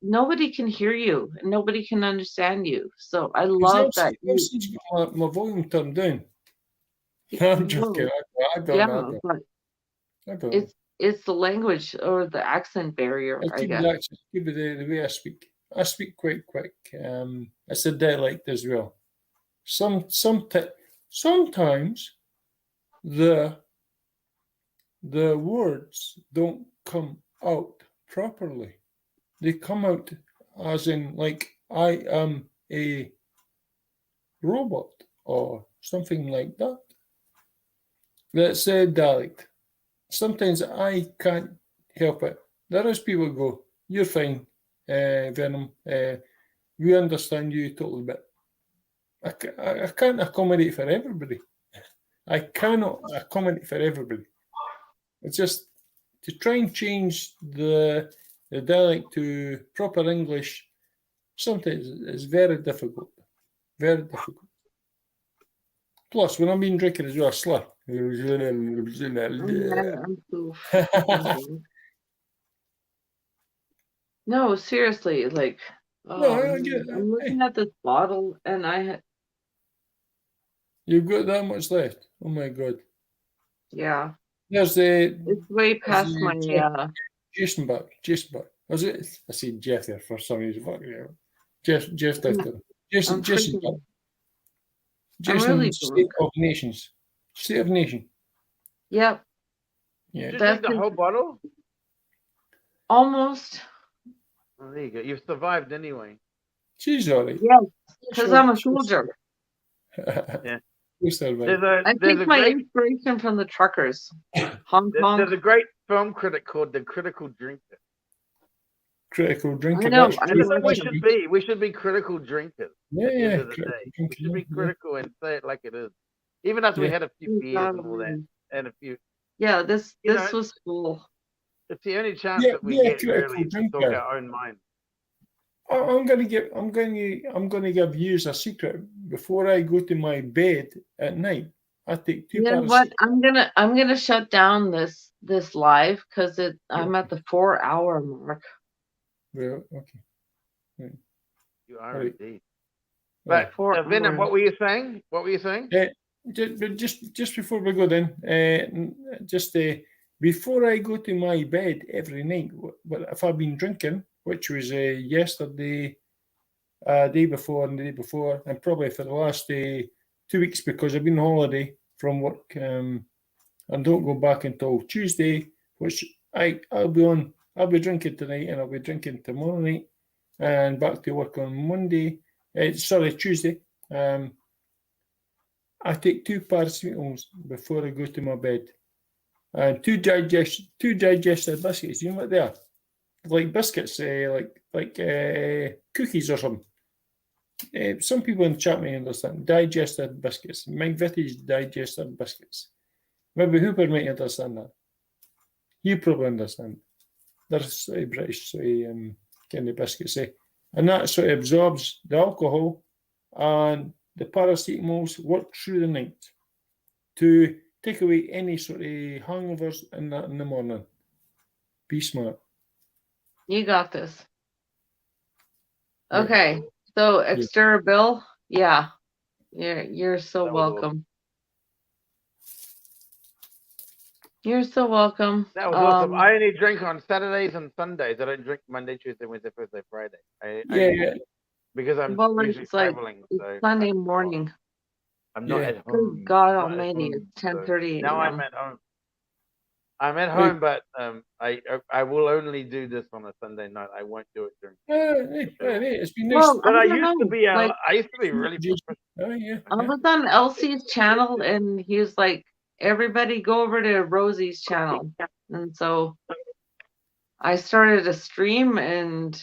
nobody can hear you and nobody can understand you. So I love that you. LC's got my volume turned down. I'm joking. Well, I don't yeah, know. but I don't know. it's the language or the accent barrier, I'll I keep it guess. the accent, keep it the way I speak. I speak quite quick. It's a dialect as well. Sometimes the words don't come out properly. They come out as in like I am a robot or something like that. That's a dialect. Sometimes I can't help it. There is people who go, "You're fine, Venom. We understand you totally, but I can't accommodate for everybody. I cannot accommodate for everybody. It's just to try and change the dialect to proper English. Sometimes it's very difficult. Very difficult. Plus, when I'm been drinking as well, I slur. I'm so fucking- No, seriously, like, No, oh, I get I'm that. looking at this bottle and You've got that much left. Oh my god. yeah, There's it's way past my Jason back. Was it? I see Jeff there for some reason. Fuck yeah. Jeff left there. Jason back. freaking, I'm Jason, really State drunk. of Nations. State of Nation. Yep, Yeah. Did you that's drink the whole bottle? almost. Oh, there you go. You've survived anyway. She's all right. Yes, because I'm a soldier. Yeah. She's all right. I There's take a my great inspiration from the truckers. Hong Kong. there's a great film critic called The Critical Drinker. Critical drinking. I know, That's I true. know. We should be critical drinkers. Yeah, at the end yeah. of the Critical day. We drinking, should be yeah. critical and say it like it is. Even as we Yeah. had a few beers and all that, and a few. Yeah, this You this know, was cool. It's the only chance Yeah, that we yeah, get critical really to talk drinker. our own mind. I'm gonna give you a secret. Before I go to my bed at night, I take 2 You know paracetamol. what? I'm gonna shut down this live because I'm at the 4-hour mark. Well, okay. You are Right. indeed. Right. But 4 Venom, hours. what were you saying? What were you saying? Just before we go then, before I go to my bed every night, if I've been drinking, which was yesterday, day before and the day before, and probably for the last 2 weeks because I've been on holiday from work, and don't go back until Tuesday, which I'll be drinking tonight and I'll be drinking tomorrow night, and back to work on Monday. Tuesday. I take 2 paracetamols before I go to my bed, and 2 digestive biscuits. You know what they are? Like biscuits, like cookies or something. Some people in the chat may understand. Digestive biscuits. McVitie's digestive biscuits. Maybe Hooper might understand that. You probably understand. There's British kind of biscuits. And that sort of absorbs the alcohol, and the paracetamols work through the night to take away any sort of hangovers in the morning. Be smart. You got this. Yeah. Okay, so extra bill, yeah. You're so That was awesome. welcome. You're so welcome. That was awesome. I only drink on Saturdays and Sundays. I don't drink Monday, Tuesday, Wednesday, Thursday, Friday. Yeah. Because I'm Well, usually it's like traveling. it's So Sunday morning. I'm not Yeah. at Good home. God I'm not at Almighty! home, It's so 10:30 now I'm a.m. at home. I'm at Right. home, but I will only do this on a Sunday night. I won't do it during. It's been nice. Well, But I don't used to know. be Like, I used to be really Just- professional. yeah. I was on Elsie's channel, and he was like, "Everybody go over to Rosie's channel," and so I started a stream, and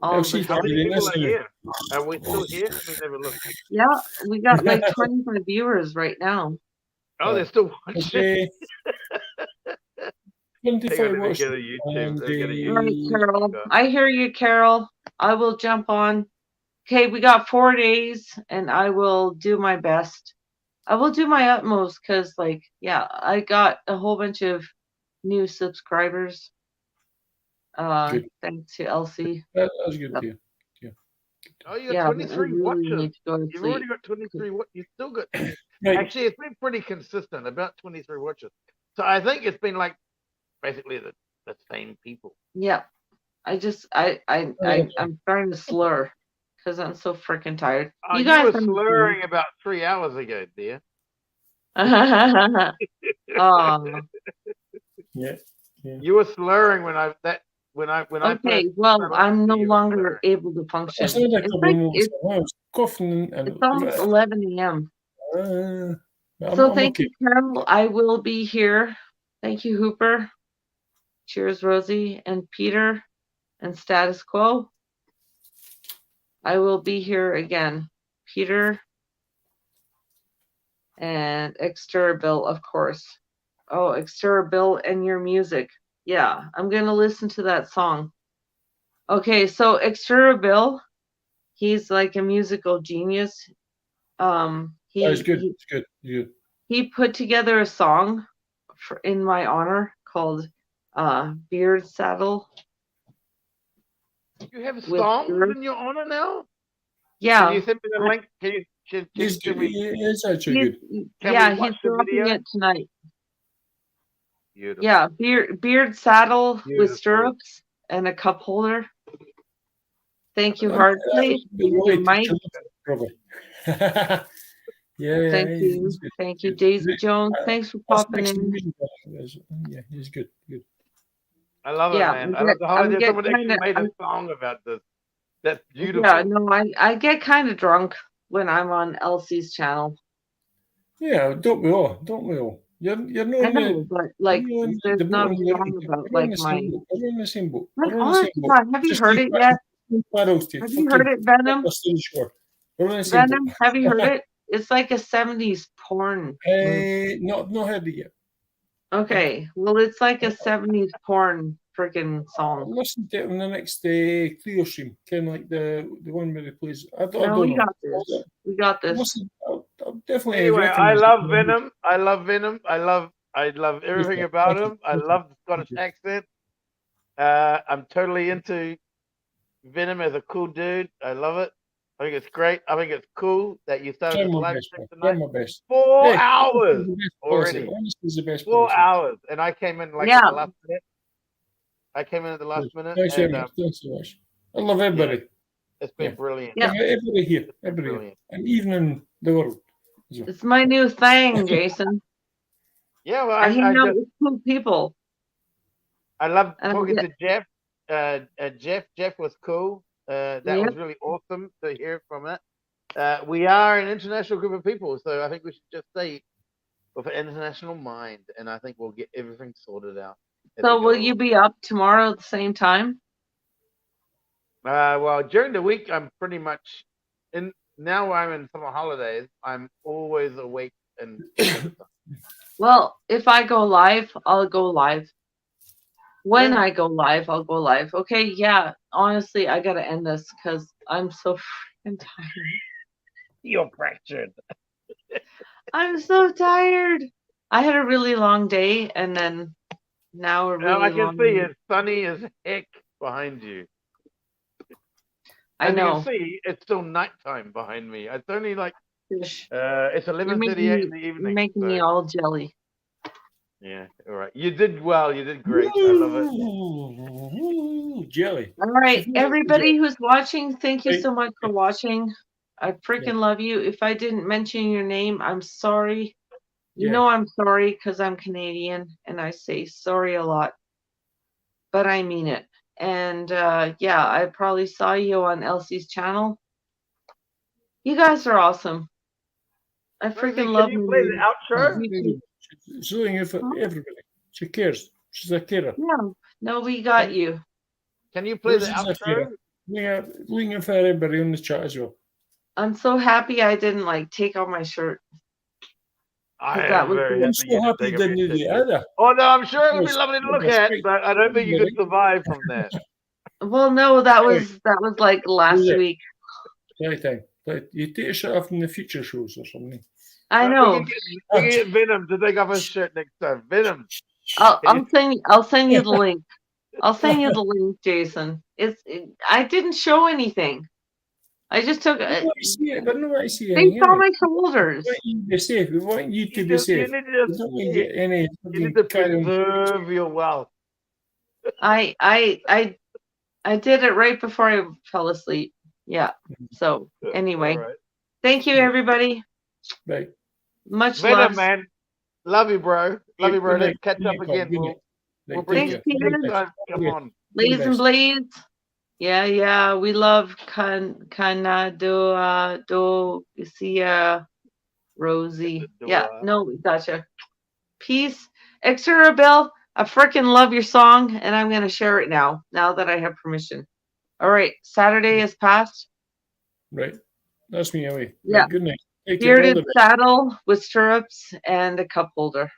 all of a Elsie's How many sudden, people are Listen. here? Are we still here? Let me never look. yeah, we got like 25 viewers right now. Oh, they're still watching. Okay. Hang on, 25 let me watch. go to YouTube. Let me go to All right, YouTube. Carol. I hear you, Carol. I will jump on. Okay, we got 4 days, and I will do my best. I will do my utmost because, like, yeah, I got a whole bunch of new subscribers. Good. Thanks to Elsie. That's good. Yep. Yeah. Oh, you got Yeah, but I 23 really watches. need to go to You've sleep. already got 23 watches. You still got. Right. Actually, it's been pretty consistent, about 23 watches. So I think it's been like basically the same people. Yeah, I'm starting to slur because I'm so freaking tired. You guys were understand. slurring about 3 hours ago, dear. Aw. Yeah. You were slurring when I Okay, first well, started I'm no listening to you, longer able to function. I sounded like It's I've like been it's I was coughing and almost 11 a.m. So I'm thank okay. you, Carol. I will be here. Thank you, Hooper. Cheers, Rosie and Peter and Status Quo. I will be here again. Peter and Exterabil, of course. Oh, Exterabil and your music. Yeah, I'm going to listen to that song. Okay, so Exterabil, he's like a musical genius. It's good. It's good. He put together a song in my honor called Beard Saddle. You have with songs Earth. in your honor now? Yeah. Can you send me the link? It's good. It's actually good. He's dropping it tonight. Beautiful. Yeah, beard saddle with Beautiful. stirrups and a cup holder. Thank you, That Hardplay. was related Mike. to probably. Yeah. Thank you. it's good. Thank you, Good. Daisy Jones. Thanks for That's popping next to in. music. Yeah, it's good. Good. I love it, Yeah, man. I love the whole idea. Someone actually made a song about this. That's beautiful. Yeah, no, I get kind of drunk when I'm on Elsie's channel. Yeah, don't we all? Don't we all? You're not I know, but like, there's not a song about like my. We're on the same boat. Like, We're on the honest same to boat. God, have you Just heard keep it yet? paddles to Have you heard it, Venom? We're on the same Venom, boat. have you heard it? It's like a 70s porn. Not heard it yet. Okay, well, it's like a 70s porn freaking I'll song. listen to it on the next Cleo stream, kind of like the one where he plays. I don't We know. got this. We got this. Listen, I'll definitely. Anyway, I recommend love it. Venom. I love Venom. I love everything about him. I love the Scottish accent. I'm totally into Venom as a cool dude. I love it. I think it's great. I think it's cool that you started this live stream tonight. my best. 4 Hey, hours policy. already. Honestly, is the best 4 policy. hours, and I came in like Yeah. at the last minute. I came in at the last minute, Thanks very and much. Thanks so much. I love everybody. it's been Yeah. brilliant. Yeah. Everybody here. Everybody here. Brilliant. And even in the world. as well. It's my new thing, Jason. Yeah, well, I hang out just with cool people. I love And I talking get- to Jeff. Jeff was cool. That Yep. was really awesome to hear from it. We are an international group of people, so I think we should just say with an international mind, and I think we'll get everything sorted out. as So we will go you along. be up tomorrow at the same time? Well, during the week, I'm pretty much in. Now I'm in summer holidays. I'm always awake and. Well, if I go live, I'll go live. When I go live, I'll go live. Okay, yeah. Honestly, I gotta end this because I'm so freaking tired. You're fractured. I'm so tired. I had a really long day, and then now a really Now I can long. see it's sunny as heck behind you. I As know. you can see, it's still nighttime behind me. It's only like Fish. It's You're 11:38 in the evening. making me so- all jelly. Yeah, all right. You did well. You did great. I love it. Ooh, jelly. All right, She feels like everybody who's watching, thank you Hey. so much for watching. I freaking Yeah. love you. If I didn't mention your name, I'm sorry. You Yeah. know I'm sorry because I'm Canadian and I say sorry a lot, but I mean it. And yeah, I probably saw you on Elsie's channel. You guys are awesome. I Rosie, freaking can love you you. play the outro? She's doing it for Huh? everybody. She cares. She's a carer. Yeah, no, we got you. Can you play the Rosie's a outro? carer. Looking for everybody on the chat as well. I'm so happy I didn't like take off my shirt. I That am was very good. I'm happy so you happy didn't you take off didn't your do the shirt. other. Oh no, I'm sure it would be Yes, lovely to look that's at, great. but I don't think you could survive from that. Well, no, that Hey. was like last Who's it? week. Playtime. You take a shot off in the future shows or something. I But know. we can get Venom to take off his shirt next time. Venom. I'll send you the link. I'll send you the link, Jason. I didn't show anything. I just took I don't want to see it, but I don't want to see they any saw anyway. my shoulders. We want you to be safe. We want you to be You safe. need We to don't want to get any you fucking need to carry on. preserve your wealth. I did it right before I fell asleep. Yeah. So anyway, All right. thank you everybody. Right. Much Venom, love. man. Love you, bro. Love you, bro. Good night. Let's catch Good up night, again. Bob. Good We'll night. we'll Right, bring Thanks, you Peter. next time. Come Okay. on. Ladies and best. blades. Yeah, we love do see Rosie. Yeah, no, we gotcha. Peace. Extra Bill, I freaking love your song, and I'm gonna share it now that I have permission. All right, Saturday is past. Right. That's me away. Yeah. Right. Good night. Take care. All Bearded the best. saddle with stirrups and a cup holder.